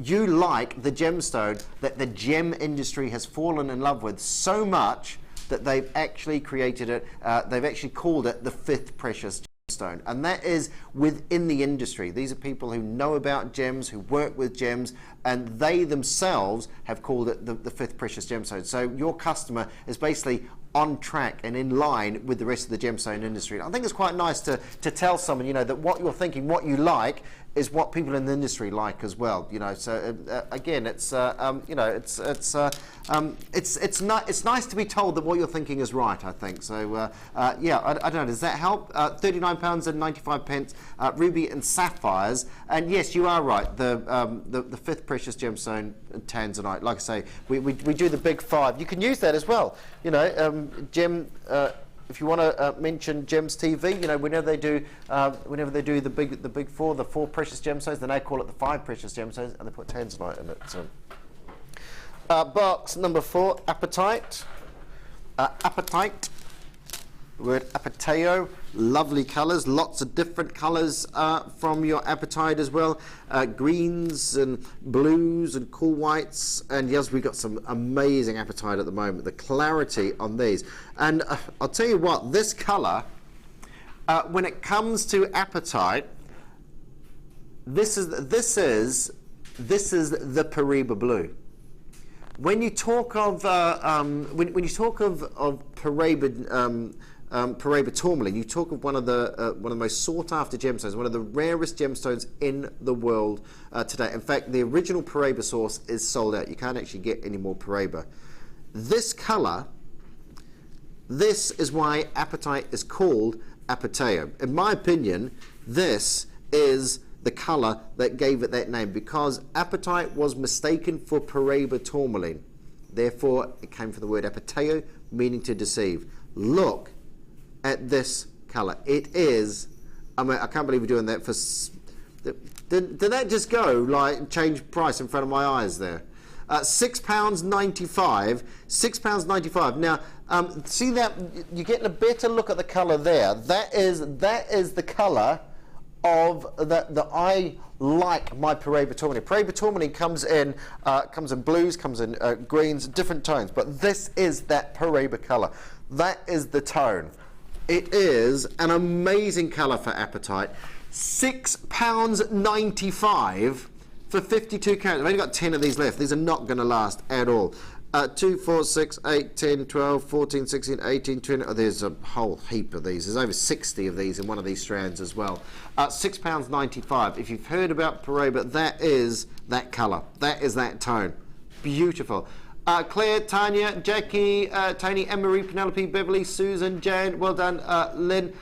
like the gemstone that the gem industry has fallen in love with so much that they've actually created it, they've actually called it the 5th precious gemstone. And that is within the industry. These are people who know about gems, who work with gems, and they themselves have called it the 5th precious gemstone. So your customer is basically on track and in line with the rest of the gemstone industry. And I think it's quite nice to tell someone, that what you're thinking, what you like, is what people in the industry like as well. So again, it's it's nice to be told that what you're thinking is right. I think so. Yeah, I don't know. Does that help? £39.95, ruby and sapphires. And yes, you are right. The 5th precious gemstone, Tanzanite. Like I say, we do the big 5. You can use that as well. Gem. If you want to mention Gems TV, whenever they do the big 4, the 4 precious gemstones, then they call it the 5 precious gemstones, and they put Tanzanite in it. So. Box number 4, apatite. Apatite. Word apateo. Lovely colours, lots of different colours from your apatite as well. Greens and blues and cool whites, and yes, we've got some amazing apatite at the moment. The clarity on these, and I'll tell you what, this colour, when it comes to apatite, this is the Paraiba blue. When you talk of when you talk of Paraiba tourmaline, you talk of one of the most sought after gemstones, one of the rarest gemstones in the world today. In fact, the original Paraiba source is sold out. You can't actually get any more Paraiba. This colour, this is why apatite is called apateo. In my opinion, this is the colour that gave it that name, because apatite was mistaken for Paraiba tourmaline. Therefore, it came from the word apateo, meaning to deceive. Look at this colour. It is, I mean, I can't believe we're doing that for, did that just go, like, change price in front of my eyes there? £6.95, £6.95. Now, see that, you're getting a better look at the colour there. That is the colour of that I like my Paraiba tourmaline. Paraiba tourmaline comes in blues, comes in greens, different tones, but this is that Paraiba colour. That is the tone. It is an amazing colour for apatite. £6.95 for 52 carats. I've only got 10 of these left. These are not going to last at all. 2, 4, 6, 8, 10, 12, 14, 16, 18, 20. Oh, there's a whole heap of these. There's over 60 of these in one of these strands as well. £6.95. If you've heard about Paraiba, that is that colour. That is that tone. Beautiful. Claire, Tanya, Jackie, Tony, Emery, Penelope, Beverly, Susan, Jan, well done, Lynn,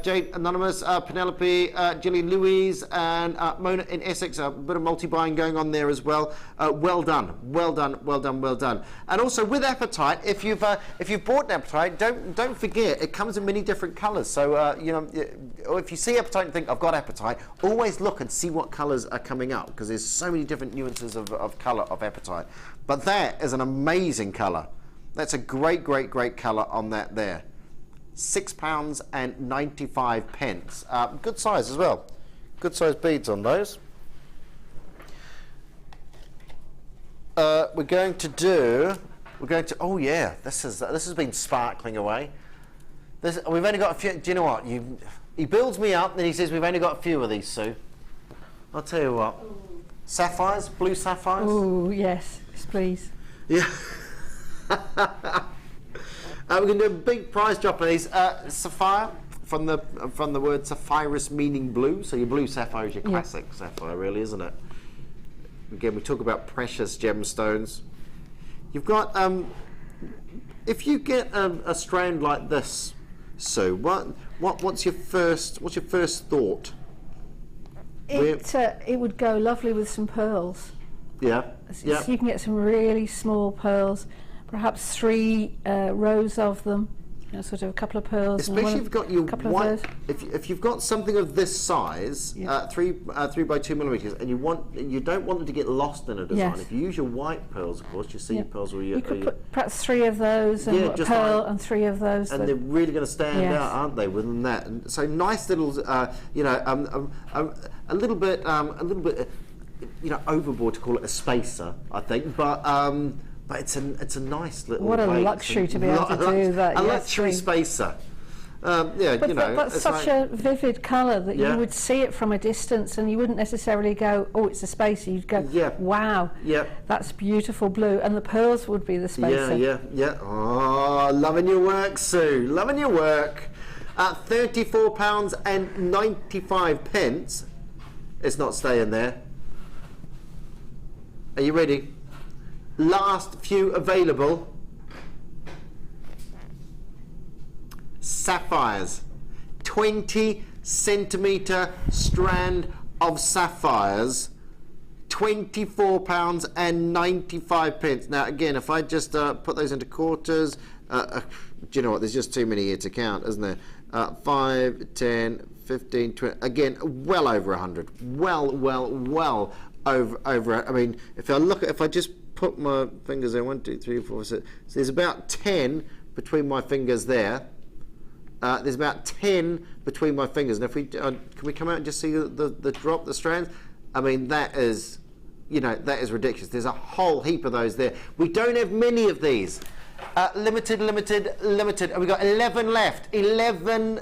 Jade Anonymous, Penelope, Gillian Louise, and Mona in Essex. A bit of multi-buying going on there as well. Well done, well done, well done, well done. And also with apatite, if you've bought an apatite, don't forget it comes in many different colours. So you know, if you see apatite and think I've got apatite, always look and see what colours are coming up, because there's so many different nuances of colour of apatite. But that is an amazing colour. That's a great colour on that there. £6.95. Good size as well. Good size beads on those. We're going to. Oh yeah, this has been sparkling away. We've only got a few. Do you know what? He builds me up, then he says we've only got a few of these, Sue. I'll tell you what. Sapphires, blue sapphires. Oh yes, please. Yeah. We're going to do a big price drop on these. Sapphire, from the word sapphirus, meaning blue. So your blue sapphire is your classic sapphire, really, isn't it? Again, we talk about precious gemstones. You've got, if you get a strand like this, Sue, what's your first thought? It would go lovely with some pearls. Yeah. So you can get some really small pearls. Perhaps 3 rows of them, you know, sort of a couple of pearls. Especially if you've got your white. If you've got something of this size, 3 by 2 millimeters, and you don't want them to get lost in a design. Yes. If you use your white pearls, of course, your seed pearls, or your. You could put perhaps 3 of those, and a pearl, and 3 of those. And they're really going to stand out, aren't they? Within that, and so nice little, you know, a little bit, you know, overboard to call it a spacer, I think, but it's a nice little. What a luxury to be able to do that. A luxury spacer. Yeah, but you know, that's such a vivid colour that you would see it from a distance, and you wouldn't necessarily go, "Oh, it's a spacer." You'd go, "Wow, that's beautiful blue," and the pearls would be the spacer. Yeah. Oh, loving your work, Sue. Loving your work. £34.95. It's not staying there. Are you ready? Last few available. Sapphires. 20 centimetre strand of sapphires. £24.95. Now again, if I just put those into quarters, do you know what? There's just too many here to count, isn't there? 5, 10, 15, 20. Again, well over 100. Well over. I mean, if I just put my fingers there, 1, 2, 3, 4, 6. So there's about 10 between my fingers there. There's about 10 between my fingers. And if we can we come out and just see the drop, the strands? I mean, that is, you know, that is ridiculous. There's a whole heap of those there. We don't have many of these. Limited. And we've got 11 left. 11.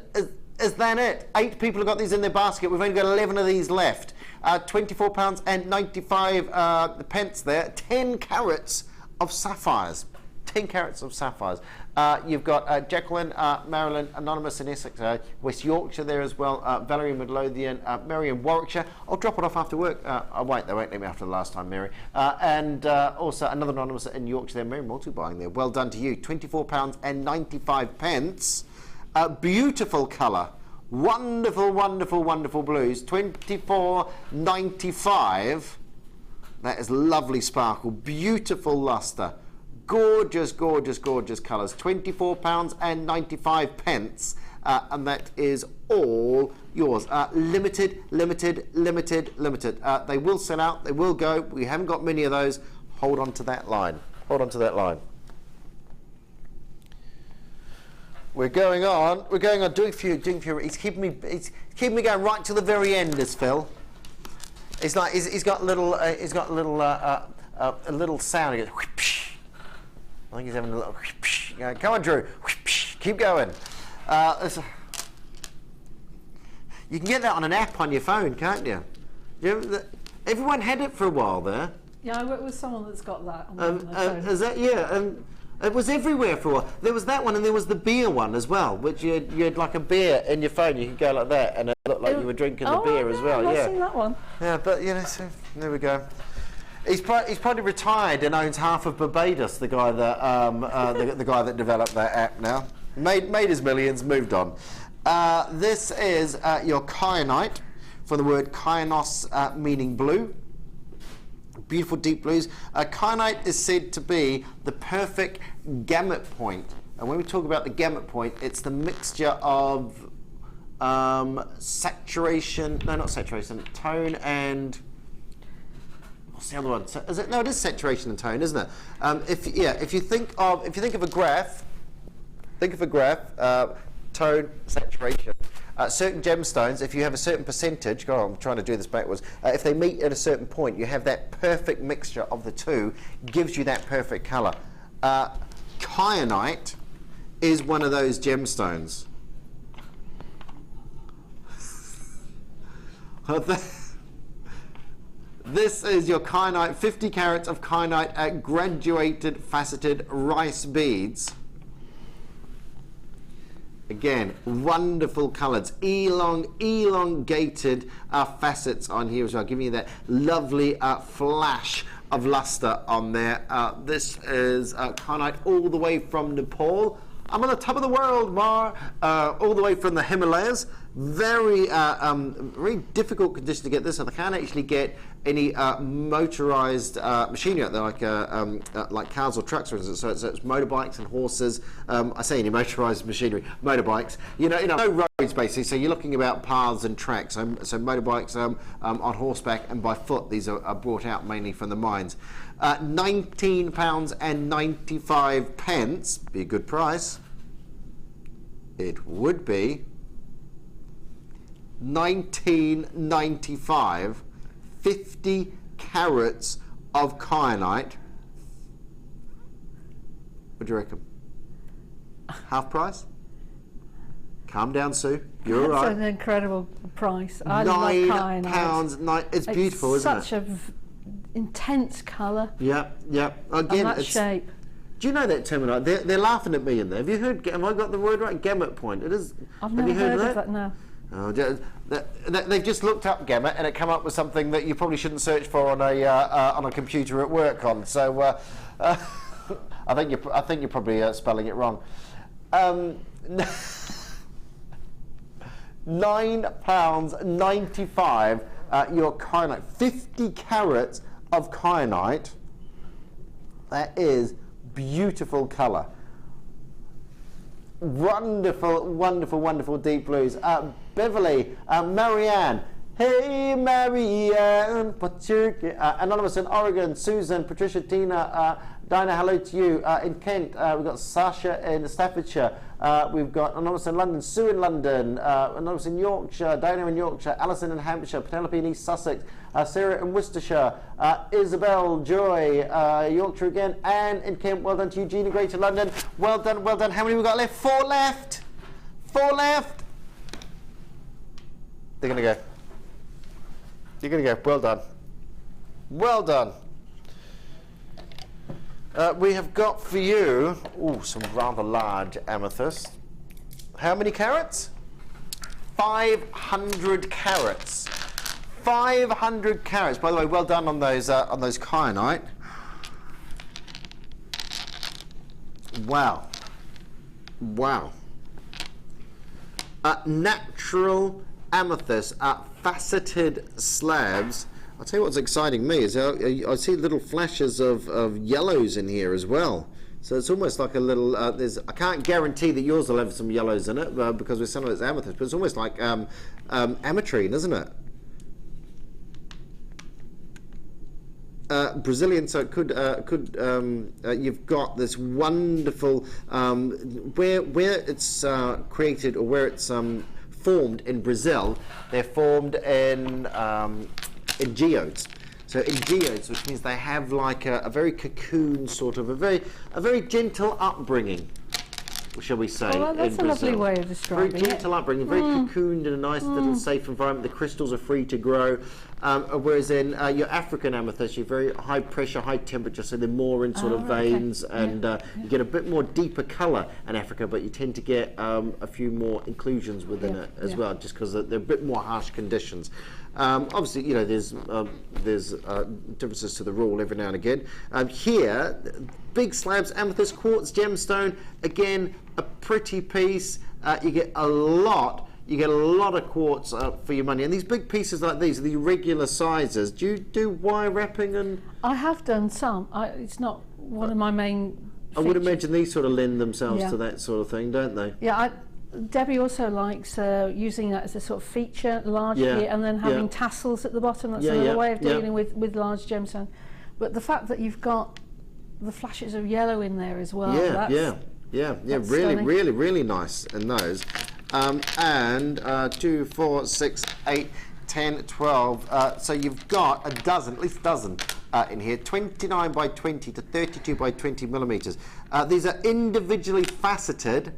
Is that it? 8 people have got these in their basket. We've only got 11 of these left. £24.95 there. 10 carats of sapphires. 10 carats of sapphires. You've got Jacqueline, Marilyn, Anonymous in Essex, West Yorkshire there as well, Valerie in Midlothian, Mary in Warwickshire. I'll drop it off after work. They won't let me after the last time, Mary. And also another Anonymous in Yorkshire there, Mary multi-buying there. Well done to you. £24.95. Beautiful colour. Wonderful blues. £24.95. That is lovely sparkle. Beautiful lustre. Gorgeous colours. £24.95. And that is all yours. Limited. They will sell out. They will go. We haven't got many of those. Hold on to that line. We're going on, doing a few. He's keeping me going right to the very end, is Phil. It's like he's got a little sound. He goes, whoosh. I think he's having a little whoosh. Come on, Drew. Whoosh. Keep going. You can get that on an app on your phone, can't you? Everyone had it for a while there. Yeah, I work with someone that's got that on their phone. Is that it was everywhere for a while. There was that one, and there was the beer one as well, which you had like a beer in your phone. You could go like that, and it looked like you were drinking the beer as well. I've seen that one. Yeah, but you know, so there we go. He's probably retired and owns half of Barbados. The guy that the guy that developed that app now made his millions, moved on. This is your kyanite, from the word kyanos, meaning blue. Beautiful deep blues. Kyanite is said to be the perfect gamut point. And when we talk about the gamut point, it's the mixture of saturation, no, not saturation, tone and, what's the other one? So, is it? No, it is saturation and tone, isn't it? If you think of a graph, tone, saturation. Certain gemstones, if you have a certain percentage, God, I'm trying to do this backwards, if they meet at a certain point, you have that perfect mixture of the two, gives you that perfect colour. Kyanite is one of those gemstones. This is your kyanite, 50 carats of kyanite at graduated faceted rice beads. Again, wonderful colours, elongated facets on here as well, giving you that lovely flash of lustre on there. This is kyanite all the way from Nepal. I'm on the top of the world, Mar, all the way from the Himalayas. Very difficult condition to get this, and I can't actually get any motorised machinery out there, like cars or trucks, for instance. So it's motorbikes and horses. I say any motorised machinery, motorbikes. You know, no roads basically. So you're looking about paths and tracks. So motorbikes on horseback and by foot. These are brought out mainly from the mines. £19.95 be a good price. It would be $19.95, 50 carats of kyanite. What do you reckon? Half price? Calm down, Sue. You're all right. That's an incredible price. I love kyanite. It's beautiful, isn't it? Such a intense colour. Yep. Again, and that shape. Do you know that terminology? They're laughing at me in there. Have you heard? Have I got the word right? Gamut point. It is. I've never heard of that. No. Oh, they've just looked up gamut and it come up with something that you probably shouldn't search for on a computer at work on. So I think you're probably spelling it wrong. £9.95 your kyanite, 50 carats of kyanite. That is beautiful colour. Wonderful deep blues. Beverly, Marianne. Hey Marianne, what's your Anonymous in Oregon, Susan, Patricia, Tina, Dinah, hello to you. In Kent, we've got Sasha in Staffordshire. We've got Anonymous in London, Sue in London, Anonymous in Yorkshire, Diana in Yorkshire, Alison in Hampshire, Penelope in East Sussex, Sarah in Worcestershire, Isabel, Joy, Yorkshire again, Anne in Kent. Well done to Eugene in Greater London. Well done. How many we got left? 4 left. 4 left. They're going to go. You're going to go. Well done. We have got for you, some rather large amethyst. How many carats? 500 carats. 500 carats. By the way, well done on those kyanite. Wow. Natural amethyst, faceted slabs. I'll tell you what's exciting me is I see little flashes of yellows in here as well. So it's almost like a little, I can't guarantee that yours will have some yellows in it because with some of it's amethyst, but it's almost like ametrine, isn't it? Brazilian, so it could you've got this wonderful where it's created or where it's formed in Brazil. They're formed in geodes. So in geodes, which means they have like a very cocoon sort of a very gentle upbringing, shall we say? Well, that's a lovely way of describing it. Very gentle upbringing, very cocooned in a nice little safe environment. The crystals are free to grow. Whereas in your African amethyst, you're very high pressure, high temperature, so they're more in sort of veins, and you get a bit more deeper colour in Africa, but you tend to get a few more inclusions within it as well, just because they're a bit more harsh conditions. Obviously, you know, there's differences to the rule every now and again. Here, big slabs, amethyst, quartz, gemstone, again, a pretty piece. you get a lot. You get a lot of quartz for your money. And these big pieces like these, the regular sizes, do you do wire wrapping? And I have done some. It's not one of my main I would imagine these sort of lend themselves Yeah. to that sort of thing, don't they? Yeah, Debbie also likes using that as a sort of feature, large here, and then having tassels at the bottom. That's another way of dealing with large gemstone. But the fact that you've got the flashes of yellow in there as well. Really, stunning. really nice in those. And 2, 4, 6, 8, 10, 12. So you've got at least a dozen in here. 29 by 20 to 32 by 20 millimeters. These are individually faceted.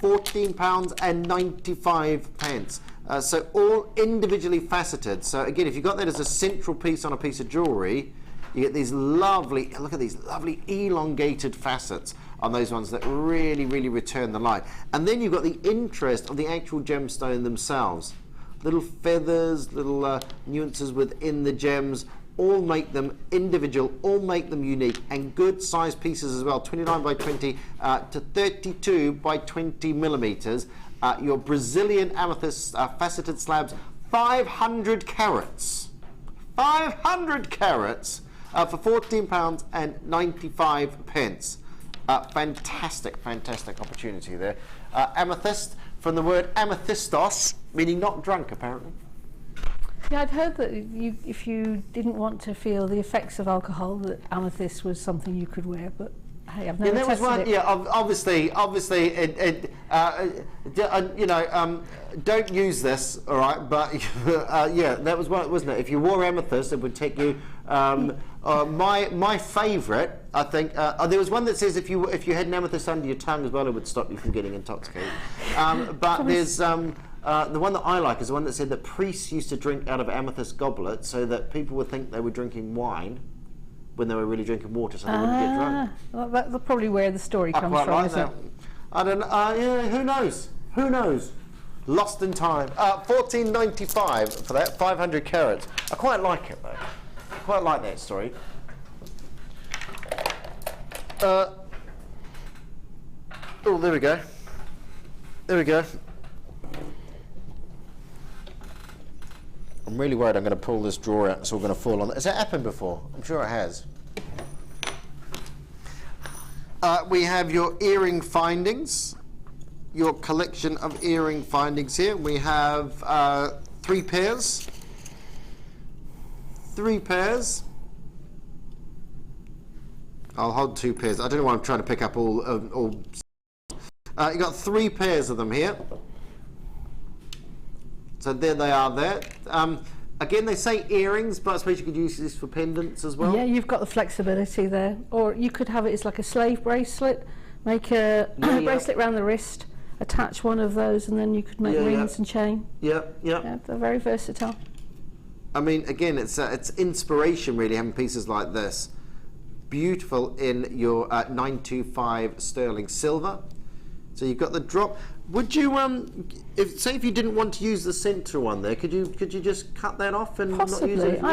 £14.95. So all individually faceted. So again, if you've got that as a central piece on a piece of jewellery, you get these lovely, look at these lovely elongated facets on those ones that really return the light. And then you've got the interest of the actual gemstone themselves. Little feathers, little nuances within the gems, all make them individual, all make them unique, and good size pieces as well. 29 by 20 to 32 by 20 millimeters. Your Brazilian amethyst faceted slabs, 500 carats. 500 carats for £14.95. Fantastic opportunity there. Amethyst, from the word amethystos, meaning not drunk, apparently. Yeah, I'd heard that if you didn't want to feel the effects of alcohol, that amethyst was something you could wear, but hey, I've never tested it. Yeah, obviously, don't use this, all right? But yeah, that was one, wasn't it? If you wore amethyst, it would take you. My favourite, I think, there was one that says if you had an amethyst under your tongue as well, it would stop you from getting intoxicated. But there's the one that I like is the one that said that priests used to drink out of amethyst goblets so that people would think they were drinking wine when they were really drinking water, so they wouldn't get drunk. Well, that's probably where the story comes quite from, like isn't that. it? I don't know. Yeah, who knows? Who knows? Lost in time. $14.95 for that, 500 carats. I quite like it though. I quite like that story. Oh, there we go. There we go. I'm really worried I'm going to pull this drawer out and it's all going to fall on. Has that happened before? I'm sure it has. We have your earring findings, your collection of earring findings here. We have 3 pairs. 3 pairs. I'll hold 2 pairs. I don't know why I'm trying to pick up all. You got 3 pairs of them here. So there they are there. Again, they say earrings, but I suppose you could use this for pendants as well. Yeah, you've got the flexibility there. Or you could have it as like a slave bracelet, make a bracelet around the wrist, attach one of those, and then you could make rings and chain. Yeah, they're very versatile. I mean, again, it's inspiration really having pieces like this. Beautiful in your 925 sterling silver. So you've got the drop. Would you if you didn't want to use the centre one there, could you just cut that off and possibly? Not use it?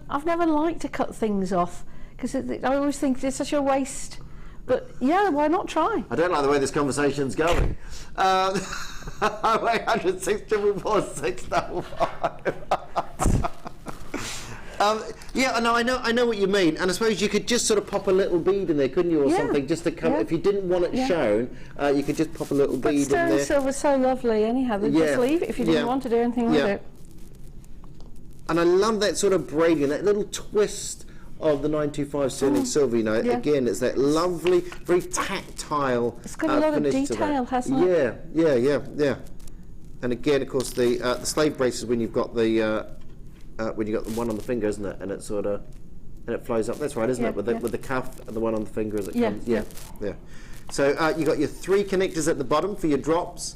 I've never liked to cut things off because I always think it's such a waste. But yeah, why not try? I don't like the way this conversation's going. 0800 644 655. Yeah, no, I know what you mean, and I suppose you could just sort of pop a little bead in there, couldn't you, or something, just to come. If you didn't want it shown, you could just pop a little bead in there. Sterling silver's so lovely, anyhow. Just leave it if you didn't want to do anything with it. And I love that sort of braiding, that little twist of the 925 sterling silver. You know, again, it's that lovely, very tactile. It's got a lot of detail, hasn't it? Yeah. And again, of course, the slave braces when you've got the one on the finger, isn't it? And it sort of, and it flows up. That's right, isn't it? With the cuff and the one on the finger as it comes. Yeah. So you got your 3 connectors at the bottom for your drops.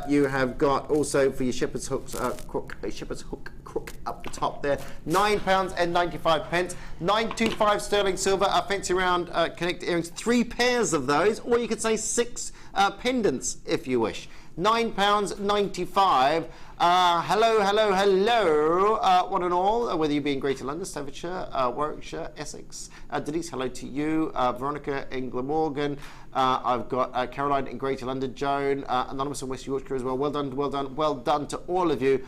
You have got also for your shepherd's hooks shepherd's hook crook up the top there. £9.95. 925 sterling silver. Fancy round connector earrings. 3 pairs of those, or you could say 6 pendants if you wish. £9.95. Hello, one and all, whether you be in Greater London, Staffordshire, Warwickshire, Essex. Denise, hello to you. Veronica in Glamorgan. I've got Caroline in Greater London. Joan, Anonymous in West Yorkshire as well. Well done to all of you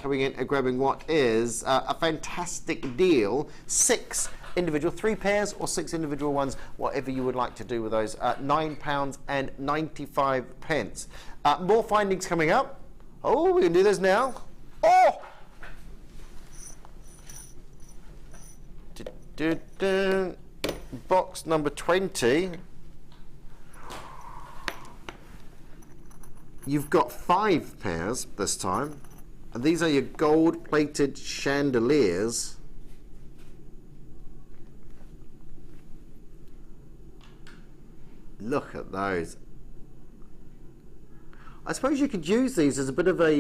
coming in and grabbing what is a fantastic deal. 6 individual, 3 pairs or 6 individual ones, whatever you would like to do with those. £9.95. More findings coming up. Oh, we can do this now. Oh! Box number 20. You've got 5 pairs this time. And these are your gold-plated chandeliers. Look at those. I suppose you could use these as a bit of a,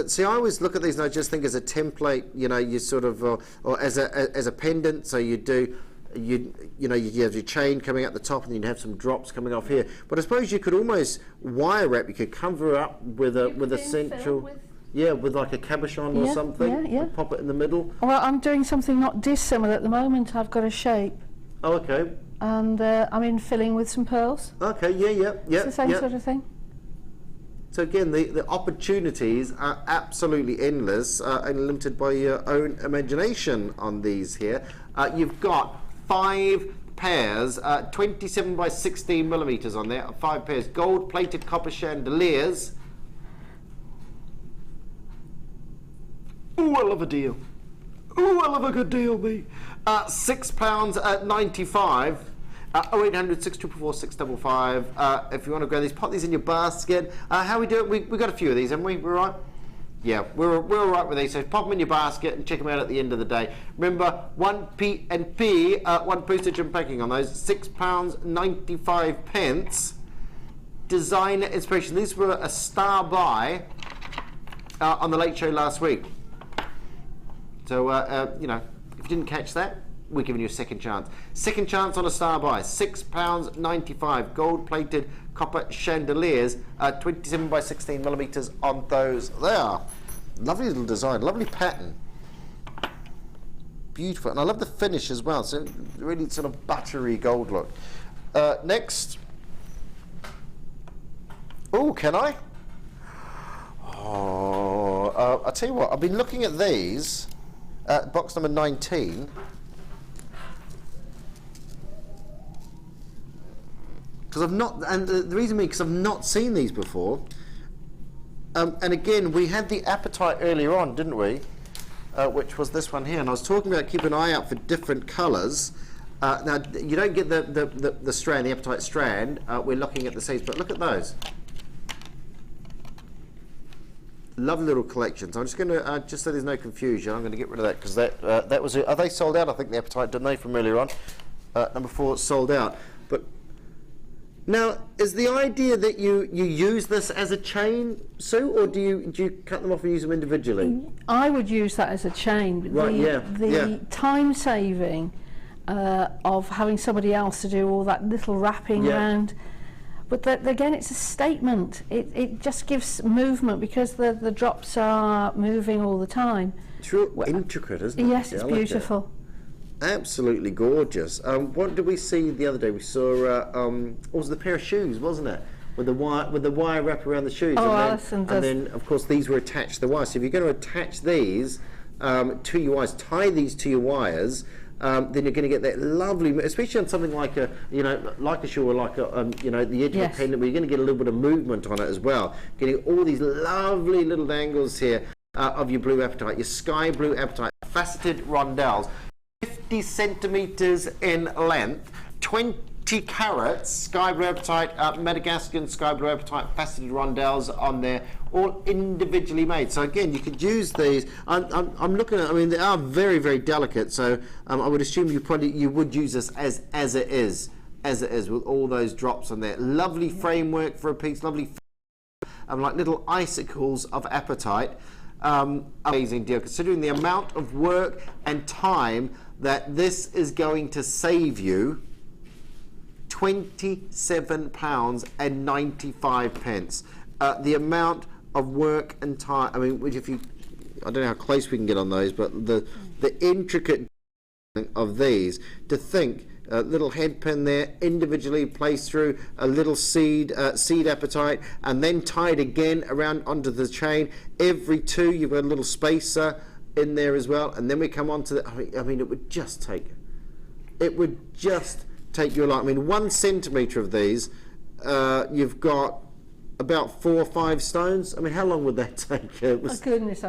see, I always look at these and I just think as a template, you know, you sort of, or as a pendant, so you do, you have your chain coming out the top and then you have some drops coming off here. But I suppose you could almost wire wrap, you could cover up with a central, with like a cabochon or something, and pop it in the middle. Well, I'm doing something not dissimilar at the moment. I've got a shape. Oh, okay. And I'm in filling with some pearls. Okay, It's the same sort of thing. So again, the opportunities are absolutely endless and limited by your own imagination on these here. You've got 5 pairs, 27 by 16 millimeters on there, 5 pairs, gold-plated copper chandeliers. Ooh, I love a deal. Ooh, I love a good deal, me. £6.95. 0800 644 655. If you want to grab these, pop these in your basket. How we do it? We got a few of these, haven't we? We're all right? Yeah, we're all right with these. So pop them in your basket and check them out at the end of the day. Remember, 1p&p, 1 postage and packing on those. £6.95. Designer inspiration. These were a star buy on the Late Show last week. So you know, if you didn't catch that, we're giving you a second chance. Second chance on a star buy. £6.95. Gold-plated copper chandeliers. 27 by 16 millimeters on those there. Lovely little design. Lovely pattern. Beautiful. And I love the finish as well. So really sort of buttery gold look. Next. Oh, can I? Oh, I'll tell you what. I've been looking at these. Box number 19. Because I've not, and the reason being because I've not seen these before. And again, we had the apatite earlier on, didn't we? Which was this one here. And I was talking about keep an eye out for different colours. Now, you don't get the strand, the apatite strand. We're looking at the seeds, but look at those. Lovely little collections. I'm just going to, just so there's no confusion, I'm going to get rid of that because that was, are they sold out? I think the apatite, didn't they, from earlier on? Number 4 sold out. But now, is the idea that you use this as a chain, Sue, or do you cut them off and use them individually? I would use that as a chain. Right, the time saving of having somebody else to do all that little wrapping around. But again, it's a statement. It just gives movement because the drops are moving all the time. It's real intricate, isn't it? Yes, it's beautiful. Absolutely gorgeous. What did we see the other day? We saw what was the pair of shoes, wasn't it? With the wire wrap around the shoes. Oh, and then of course these were attached to the wire. So if you're going to attach these to your wires, tie these to your wires. Then you're going to get that lovely, especially on something like a, like a shoe or like a, the edge of a pendant, where you're going to get a little bit of movement on it as well. Getting all these lovely little angles here of your blue apatite, your sky blue apatite, faceted rondelles, 50 centimeters in length, 20 carats, sky blue apatite, Madagascan sky blue apatite, faceted rondelles on there, all individually made. So again, you could use these. I'm looking at. I mean, they are very, very delicate. So I would assume you would use this as it is with all those drops on there. Lovely framework for a piece. Lovely, like little icicles of apatite. Amazing deal, considering the amount of work and time that this is going to save you. £27.95. The amount of work and time, I mean, which if you, I don't know how close we can get on those, but the intricate of these, to think a little head pin there, individually placed through a little seed apatite, and then tied again around onto the chain. Every two, you've got a little spacer in there as well, and then we come on to the, I mean, it would just take you a lot. I mean, 1 centimetre of these, you've got about 4 or 5 stones. I mean, how long would that take? Oh goodness,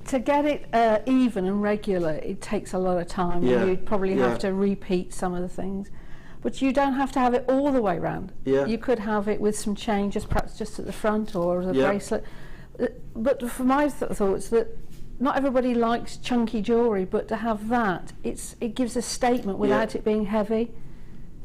to get it even and regular, it takes a lot of time. Yeah. And you'd probably have to repeat some of the things, but you don't have to have it all the way round. Yeah. You could have it with some changes, perhaps just at the front or the bracelet. But for my thoughts, that not everybody likes chunky jewellery, but to have that, it gives a statement without it being heavy.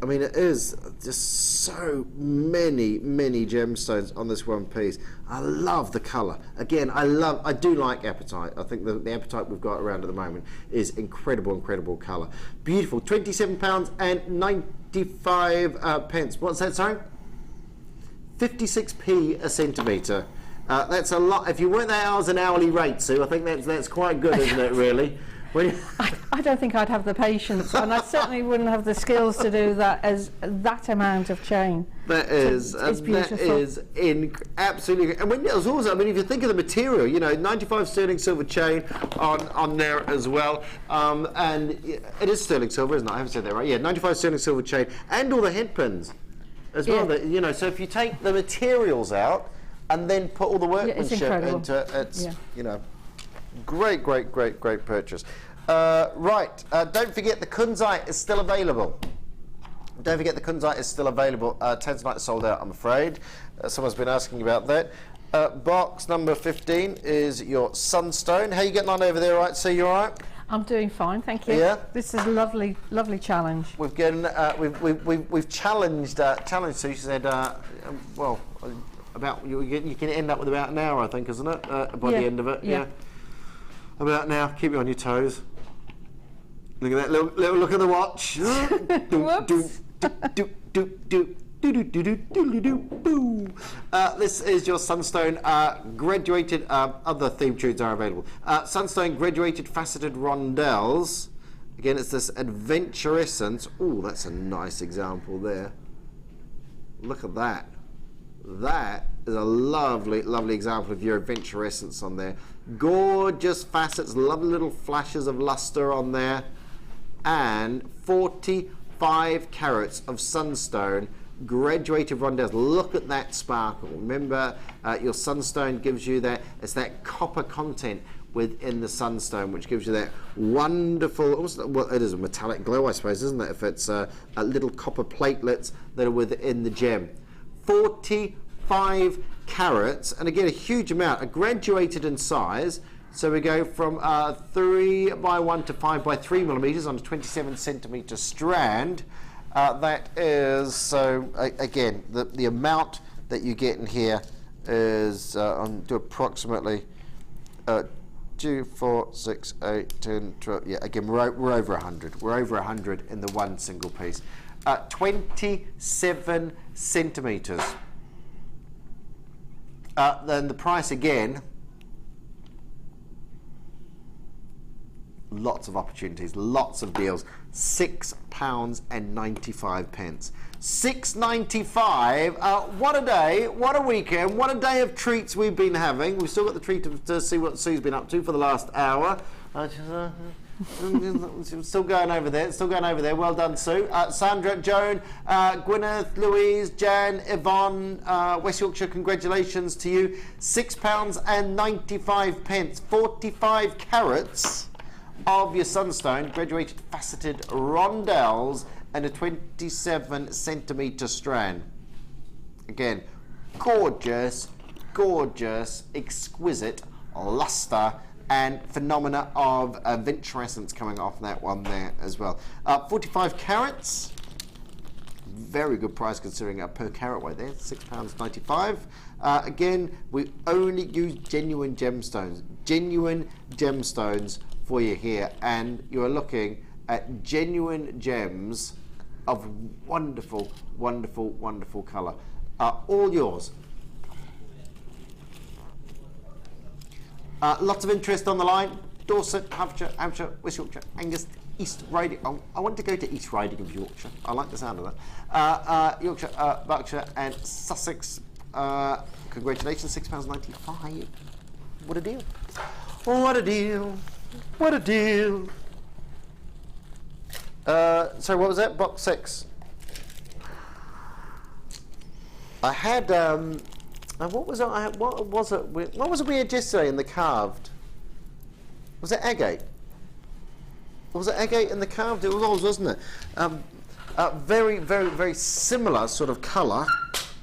I mean, it is just so many gemstones on this one piece. I love the colour. Again, I do like apatite. I think the apatite we've got around at the moment is incredible colour. Beautiful. £27.95. What's that, sorry? 56p a centimetre. That's a lot. If you work that out as an hourly rate, Sue, I think that's quite good, isn't it, really? I don't think I'd have the patience, and I certainly wouldn't have the skills to do that as that amount of chain. That is, absolutely. And when it's also, I mean, if you think of the material, you know, 95 sterling silver chain on there as well, and it is sterling silver, isn't it? I haven't said that right. Yeah, 95 sterling silver chain, and all the head pins as well. That, you know, so if you take the materials out and then put all the workmanship into it, it's you know. Great purchase. Right, don't forget the Kunzite is still available. Tanzanite is sold out, I'm afraid. Someone's been asking about that. Box number 15 is your Sunstone. How are you getting on over there, right? So you all right? I'm doing fine, thank you. Yeah. This is a lovely challenge. We've challenged Sue. She said, well, about you can end up with about an hour, I think, isn't it? By the end of it, yeah. About now, keep you on your toes. Look at that little look at the watch. This is your Sunstone graduated. Other theme tunes are available. Sunstone graduated faceted rondelles. Again, it's this adventurescence. Oh, that's a nice example there. Look at that. That is a lovely example of your adventurescence on there. Gorgeous facets, lovely little flashes of luster on there, and 45 carats of Sunstone graduated rondelles. Look at that sparkle. Remember, your Sunstone gives you that, it's that copper content within the Sunstone, which gives you that wonderful, well, it is a metallic glow, I suppose, isn't it, if it's little copper platelets that are within the gem. 45 carats, and again a huge amount, are graduated in size. So we go from 3x1 to 5x3 millimeters on a 27 centimeter strand. That is, so again, the amount that you get in here is do approximately 2, 4, 6, 8, 10, 12. Yeah, again we're over 100. We're over 100 in the one single piece. 27 centimeters. Then the price again, lots of opportunities, lots of deals. £6.95. £6.95. What a day, what a weekend, what a day of treats we've been having. We've still got the treat to see what Sue's been up to for the last hour. Still going over there, well done, Sue. Sandra, Joan, Gwyneth, Louise, Jan, Yvonne, West Yorkshire, congratulations to you. £6.95, 45 carats of your Sunstone graduated faceted rondelles and a 27 centimetre strand. Again, gorgeous, exquisite luster and phenomena of adventurescence coming off that one there as well. 45 carats, very good price considering per carat weight there, £6.95. Again, we only use genuine gemstones for you here, and you are looking at genuine gems of wonderful, wonderful, wonderful colour. All yours. Lots of interest on the line. Dorset, Hampshire, West Yorkshire, Angus, East Riding. Oh, I want to go to East Riding of Yorkshire. I like the sound of that. Yorkshire, Berkshire, and Sussex. Congratulations, £6.95. What a deal! What a deal! What a deal! So what was that? Box 6. I had what was it? What was it we had yesterday in the carved? Was it agate? Was it agate in the carved? It was, wasn't it? Very, very, very similar sort of colour.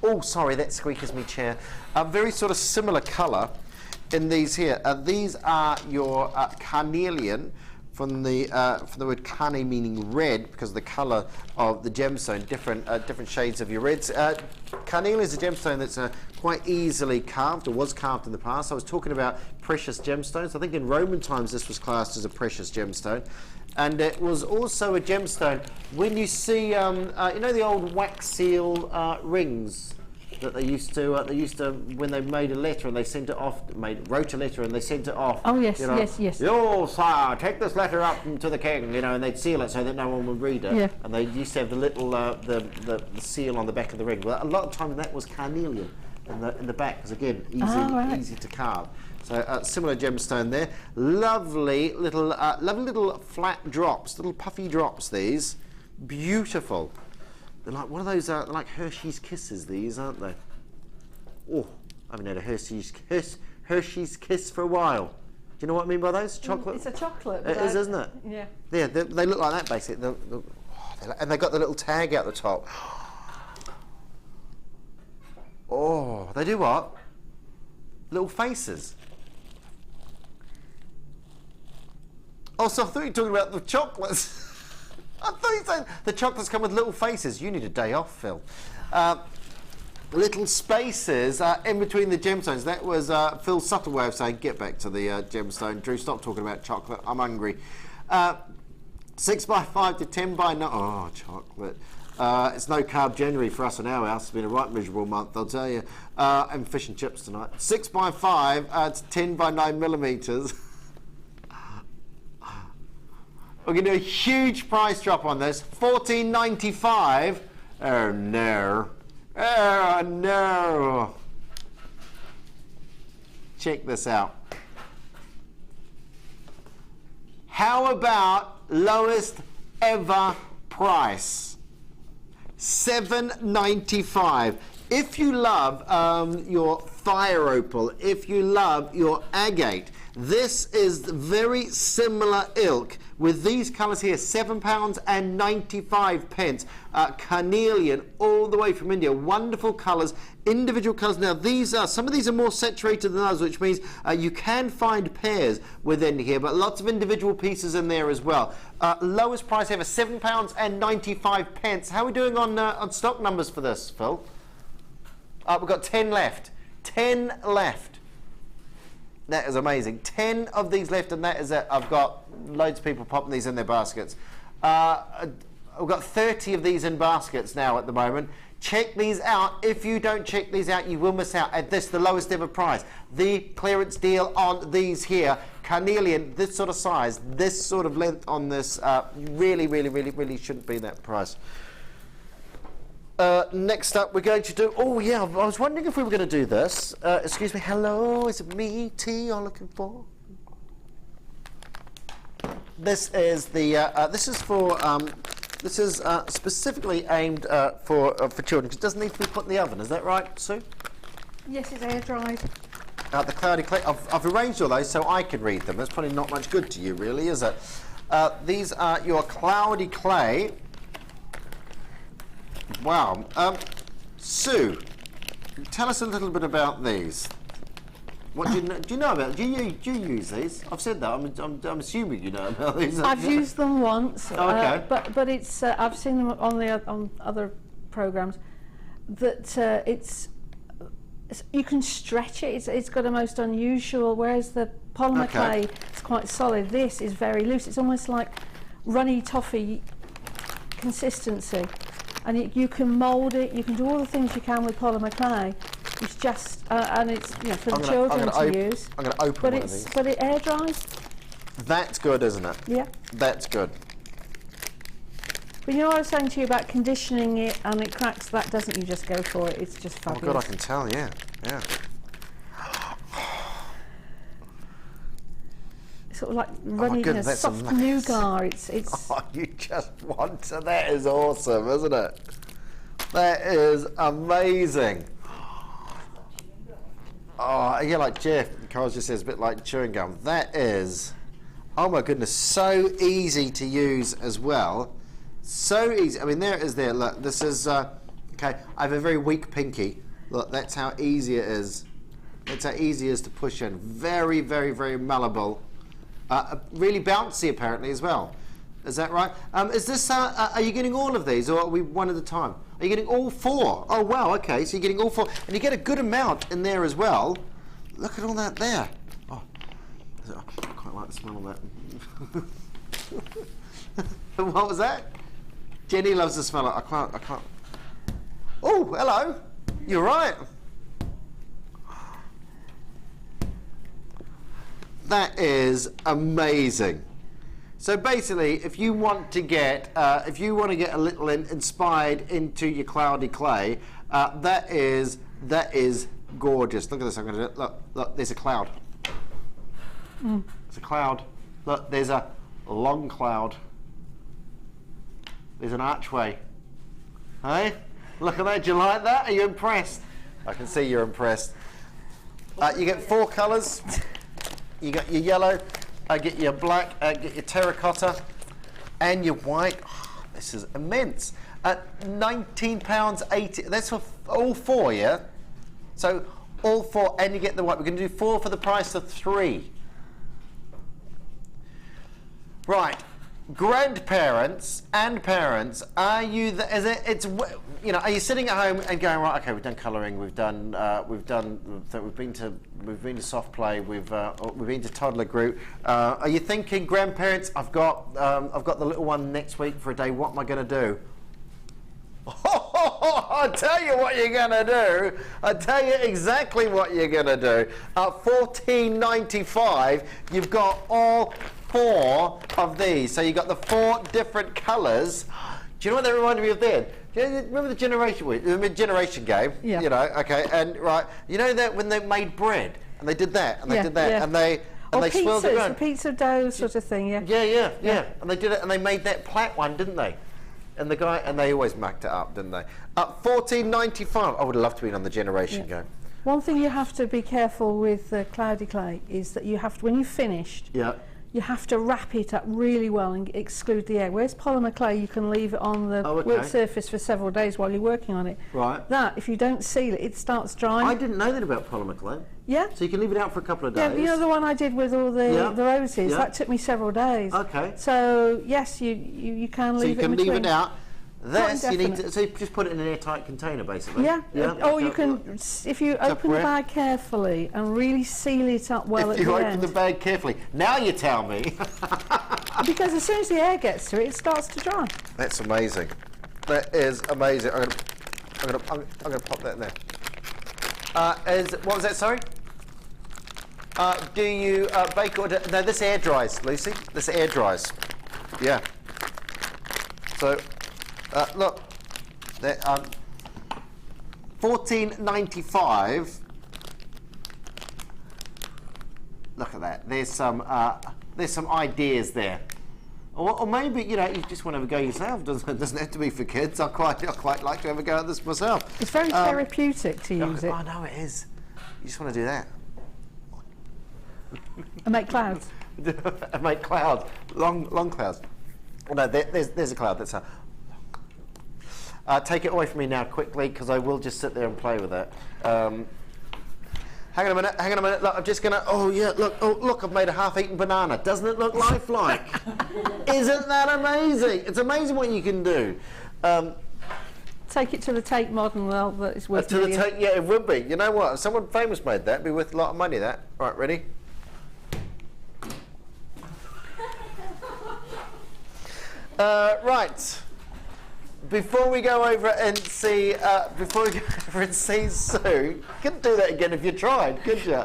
Oh, sorry, that squeakers me chair. Very sort of similar colour in these here. These are your carnelian, from the word carne meaning red, because of the colour of the gemstone, different shades of your reds. Carnelian is a gemstone that's quite easily carved, or was carved in the past. I was talking about precious gemstones. I think in Roman times this was classed as a precious gemstone. And it was also a gemstone when you see, you know, the old wax seal rings that they used to when they made a letter and they sent it off, wrote a letter and they sent it off. Oh yes, you know, yes. "Yo, sire, take this letter up to the king," you know, and they'd seal it so that no one would read it. Yeah. And they used to have the little the seal on the back of the ring. Well, a lot of times that was carnelian in the back, because again, easy to carve. So similar gemstone there. Lovely little flat drops, little puffy drops. These beautiful. They're like one of those, they're like Hershey's Kisses, these, aren't they? Oh, I haven't had a Hershey's Kiss for a while. Do you know what I mean by those? Chocolate? It's a chocolate. It is, isn't it? Yeah. Yeah, they look like that, basically. And they've got the little tag out the top. Oh, they do what? Little faces. Oh, so I thought you were talking about the chocolates. I thought you said the chocolates come with little faces. You need a day off, Phil. Little spaces in between the gemstones. That was Phil's subtle way of saying, get back to the gemstone. Drew, stop talking about chocolate. I'm hungry. 6x5 to 10x9. Oh, chocolate. It's no carb January for us in our house. It's been a right miserable month, I'll tell you. And fish and chips tonight. 6x5 to 10x9 millimetres. We're going to do a huge price drop on this. $14.95. Oh no. Oh no. Check this out. How about lowest ever price? $7.95. If you love your fire opal, if you love your agate, this is very similar ilk with these colours here, £7.95. Carnelian, all the way from India. Wonderful colours, individual colours. Now these are, some of these are more saturated than others, which means you can find pairs within here, but lots of individual pieces in there as well. Lowest price ever, £7.95. How are we doing on stock numbers for this, Phil? We've got 10 left. 10 left. That is amazing. 10 of these left, and that is it. I've got loads of people popping these in their baskets. We've got 30 of these in baskets now at the moment. Check these out. If you don't check these out, you will miss out at this, the lowest ever price. The clearance deal on these here. Carnelian, this sort of size, this sort of length on this, really shouldn't be that price. Next up, we're going to do, oh yeah, I was wondering if we were going to do this. Excuse me, hello, is it me, tea you're looking for? This is the, this is specifically aimed for children, because it doesn't need to be put in the oven, is that right, Sue? Yes, it's air dried. The cloudy clay, I've arranged all those so I can read them. That's probably not much good to you, really, is it? These are your cloudy clay. Wow. Sue, tell us a little bit about these. What do you know about? Do you use these? I've said that. I'm assuming you know about these. I've used them once. Oh, okay. But it's I've seen them on other programs. That it's you can stretch it. It's got a most unusual. Whereas the polymer clay is quite solid. This is very loose. It's almost like runny toffee. consistency, and you can mould it. You can do all the things you can with polymer clay. It's just and it's for the children to use. I'm going to open one of these. But it air dries. That's good, isn't it? Yeah. That's good. But you know what I was saying to you about conditioning it and it cracks? That doesn't. You just go for it. It's just fabulous. Oh God, I can tell. Yeah, yeah. Sort of like running goodness, a that's soft amazing. nougat. It's Oh, you just want to. That is awesome, isn't it? That is amazing. Oh, yeah, like Jeff, Carl just says, a bit like chewing gum. That is, oh my goodness, so easy to use as well. So easy. I mean, there it is there. Look, this is, okay, I have a very weak pinky. Look, that's how easy it is. That's how easy it is to push in. Very, very, very malleable. Really bouncy, apparently, as well. Is that right? Is this, are you getting all of these, or are we one at a time? Are you getting all 4? Oh, wow, okay, so you're getting all 4. And you get a good amount in there as well. Look at all that there. Oh, I quite like the smell of that. What was that? Jenny loves the smell of it. I can't. Oh, hello. You're right. That is amazing. So basically, if you want to get a little inspired into your cloudy clay, that is gorgeous. Look at this. I'm going to do it. Look. There's a cloud. There's a cloud. Look, there's a long cloud. There's an archway. Hey, look at that. Do you like that? Are you impressed? I can see you're impressed. You get 4 colours. You got your yellow. Get your black, get your terracotta, and your white. Oh, this is immense. £19.80. That's for all 4, yeah? So all 4, and you get the white. We're going to do 4 for the price of 3. Right. Grandparents and parents, are you? Are you sitting at home and going, right? Okay, we've done colouring, we've been to soft play, we've been to toddler group. Are you thinking, grandparents? I've got the little one next week for a day. What am I going to do? I'll tell you what you're going to do. I'll tell you exactly what you're going to do. At $14.95, you've got all 4 of these. So you've got the 4 different colours. Do you know what that reminded me of then? Do you remember the generation game? Yeah. You know, okay, and right, you know that when they made bread and they did that and they did that and they swirled it around. Pizza dough sort of thing, yeah. Yeah. And they did it and they made that plat one, didn't they? And they always mucked it up, didn't they? $14.95. I would love to be on the generation game. One thing you have to be careful with cloudy clay is that you have to, when you've finished, you have to wrap it up really well and exclude the air. Whereas polymer clay, you can leave it on the work surface for several days while you're working on it. Right. That, if you don't seal it, it starts drying. I didn't know that about polymer clay. Yeah. So you can leave it out for a couple of days. Yeah, you know the one I did with all the roses? That took me several days. Okay. So, yes, you can leave it in between. So you can leave it out. This, you need to, so you just put it in an airtight container, basically. Yeah. Or you can, if you open the bag carefully and really seal it up well at the end. If you open the bag carefully. Now you tell me. Because as soon as the air gets to it, it starts to dry. That's amazing. That is amazing. I'm gonna pop that in there. What was that? Sorry. Do you bake or no? This air dries, Lucy. This air dries. Yeah. So. Look, $14.95. Look at that. There's some ideas there, or maybe you just want to have a go yourself. Doesn't have to be for kids. I quite like to have a go at this myself. It's very therapeutic to use it. I know it is. You just want to do that. And make clouds. And make clouds, long clouds. Oh, no, there's a cloud. That's a. Take it away from me now quickly, because I will just sit there and play with it. Hang on a minute. Look, I'm just gonna. Oh yeah, look! I've made a half-eaten banana. Doesn't it look lifelike? Isn't that amazing? It's amazing what you can do. Take it to the Tate Modern world. That is worth. To the Tate, yeah, it would be. You know what? If someone famous made that, it'd be worth a lot of money. That. Right, ready? Right. before we go over and see, Sue, you couldn't do that again if you tried, could you?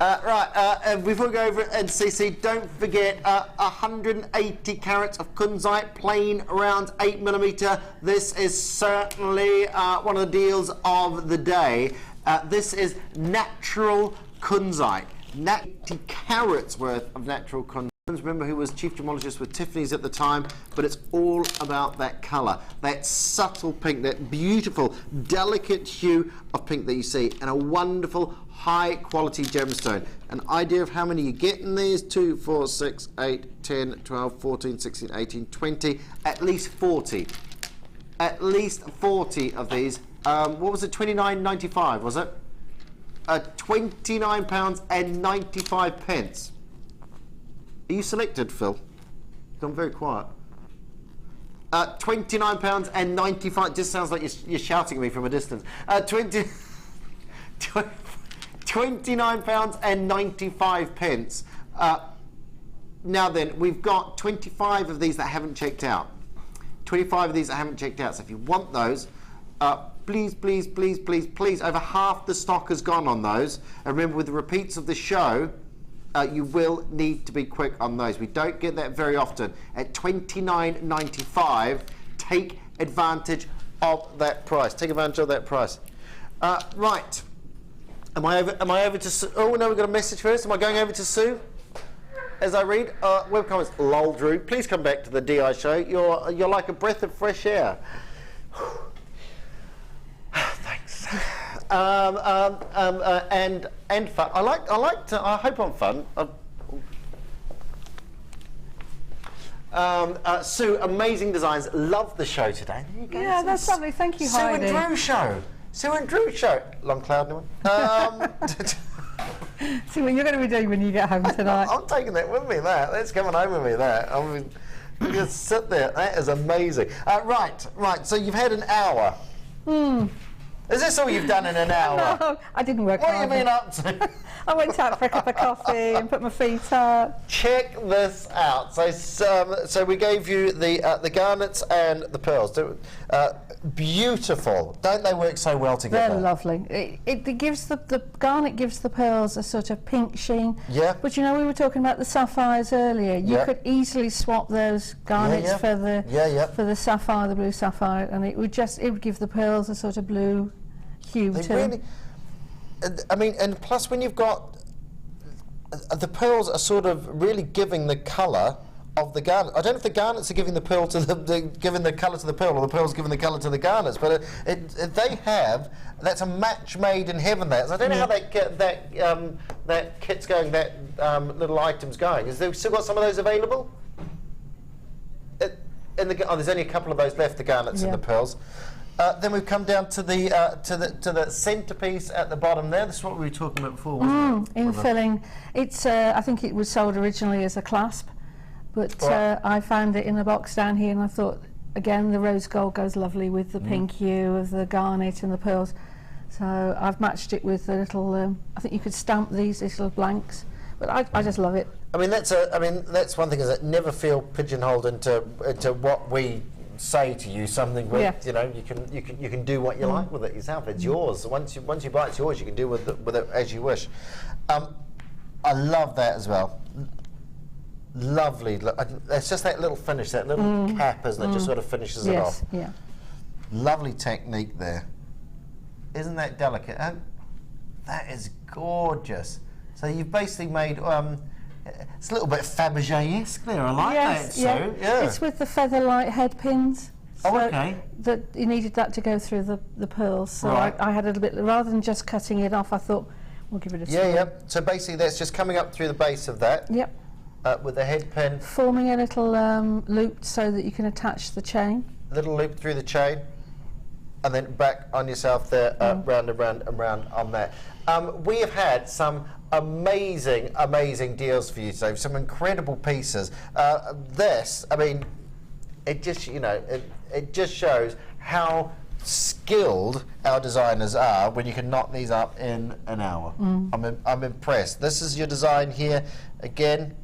And before we go over and see, don't forget 180 carats of Kunzite, plain, around 8mm. This is certainly one of the deals of the day. This is natural Kunzite, 80 carats worth of natural Kunzite. Remember who was chief gemologist with Tiffany's at the time, but it's all about that colour, that subtle pink, that beautiful, delicate hue of pink that you see, and a wonderful, high-quality gemstone. An idea of how many you get in these: 2, 4, 6, 8, 10, 12, 14, 16, 18, 20, at least 40. At least 40 of these. What was it, £29.95, was it? £29.95. Are you selected, Phil? Gone very quiet. £29.95. Just sounds like you're shouting at me from a distance. £29.95. Now then, we've got 25 of these that haven't checked out. 25 of these that haven't checked out. So if you want those, please, please, please, please, please. Over half the stock has gone on those. And remember, with the repeats of the show, you will need to be quick on those. We don't get that very often. At $29.95, take advantage of that price. Take advantage of that price. Right. Am I over to Sue? Oh no, we've got a message first. Am I going over to Sue? As I read, web comments. Lol, Drew. Please come back to the DI show. You're like a breath of fresh air. Thanks. And fun. I hope I'm fun. Sue, amazing designs. Love the show today. There you go. Yeah, that's lovely. Thank you, Heidi. Sue and Drew show. Sue and Drew show. Long cloud, anyone? See what you're going to be doing when you get home tonight. I'm taking that with me. That's coming home with me. I mean, just sit there. That is amazing. Right. So you've had an hour. Is this all you've done in an hour? No, I didn't work hard. What have you been up to? I went out for a cup of coffee and put my feet up. Check this out. So we gave you the garnets and the pearls. Beautiful. Don't they work so well together? They're lovely. It gives the garnet gives the pearls a sort of pink sheen. Yeah. But you know, we were talking about the sapphires earlier. You could easily swap those garnets for the sapphire, the blue sapphire, and it would give the pearls a sort of blue hue to them. I mean, and plus when you've got the pearls are sort of really giving the colour of the garnet. I don't know if the garnets are giving the pearl to giving the colour to the pearl, or the pearl's giving the colour to the garnets. But that's a match made in heaven. So I don't know how that kit's going. That little item's going. Is there still got some of those available? There's only a couple of those left. The garnets and the pearls. Then we've come down to the centerpiece at the bottom there. This is what we were talking about before, wasn't it? Infilling. It's I think it was sold originally as a clasp, but I found it in a box down here, and I thought, again, the rose gold goes lovely with the pink hue of the garnet and the pearls. So I've matched it with a little. I think you could stamp these little blanks, but I just love it. I mean, that's one thing, is that never feel pigeonholed into what we say to you. Something where you know you can do what you like with it yourself. It's yours. Once you buy it, it's yours. You can do with it as you wish. I love that as well. Lovely. It's just that little finish, that little cap, isn't it? Just sort of finishes it off. Yeah. Lovely technique there. Isn't that delicate? That is gorgeous. So you've basically made. It's a little bit Fabergé-esque there. I like that. So yeah. It's with the featherlight head pins. So okay. That you needed that to go through the pearls. So right. I had a little bit, rather than just cutting it off, I thought we'll give it a swirl. Yeah. So basically, that's just coming up through the base of that. Yep. With the head pin. Forming a little loop so that you can attach the chain. Little loop through the chain, and then back on yourself there, round and round and round on that. We have had some amazing deals for you today. Some incredible pieces. This, I mean, it just it just shows how skilled our designers are when you can knock these up in an hour. I'm impressed. This is your design here. Again,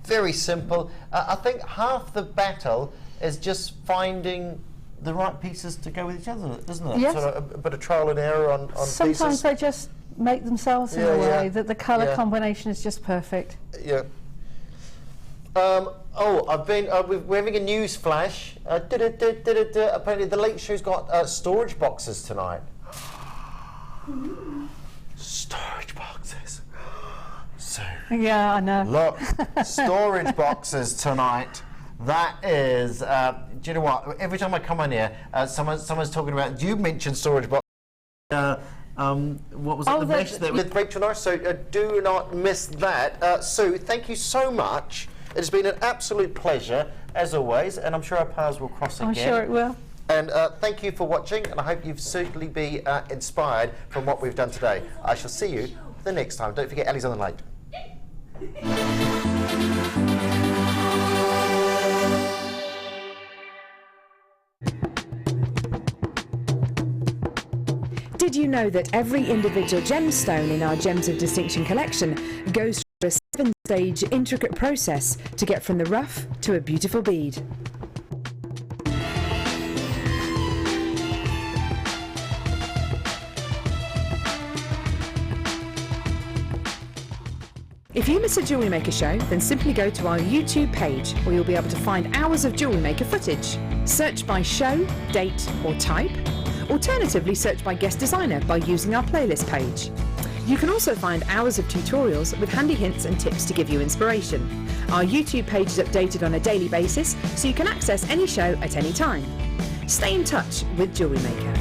very simple. I think half the battle is just finding the right pieces to go with each other, isn't it? Yes. Sort of a bit of trial and error on Sometimes pieces. they just make themselves in a way that the colour combination is just perfect. Yeah. We're having a news flash. Apparently the Late Show's got storage boxes tonight. Storage boxes. So. Yeah, I know. Look, storage boxes tonight. That is, do you know what? Every time I come on here, someone's talking about. You mentioned storage boxes. What was it? The mesh that with Rachel Norris. So do not miss that. Sue, thank you so much. It's been an absolute pleasure as always, and I'm sure our paths will cross again. I'm sure it will. And thank you for watching, and I hope you've certainly been inspired from what we've done today. I shall see you the next time. Don't forget, Ellie's on the late. Did you know that every individual gemstone in our Gems of Distinction collection goes through a 7-stage intricate process to get from the rough to a beautiful bead? If you miss a Jewellery Maker show, then simply go to our YouTube page where you'll be able to find hours of Jewellery Maker footage. Search by show, date or type. Alternatively, search by guest designer by using our playlist page. You can also find hours of tutorials with handy hints and tips to give you inspiration. Our YouTube page is updated on a daily basis, so you can access any show at any time. Stay in touch with Jewellery Maker.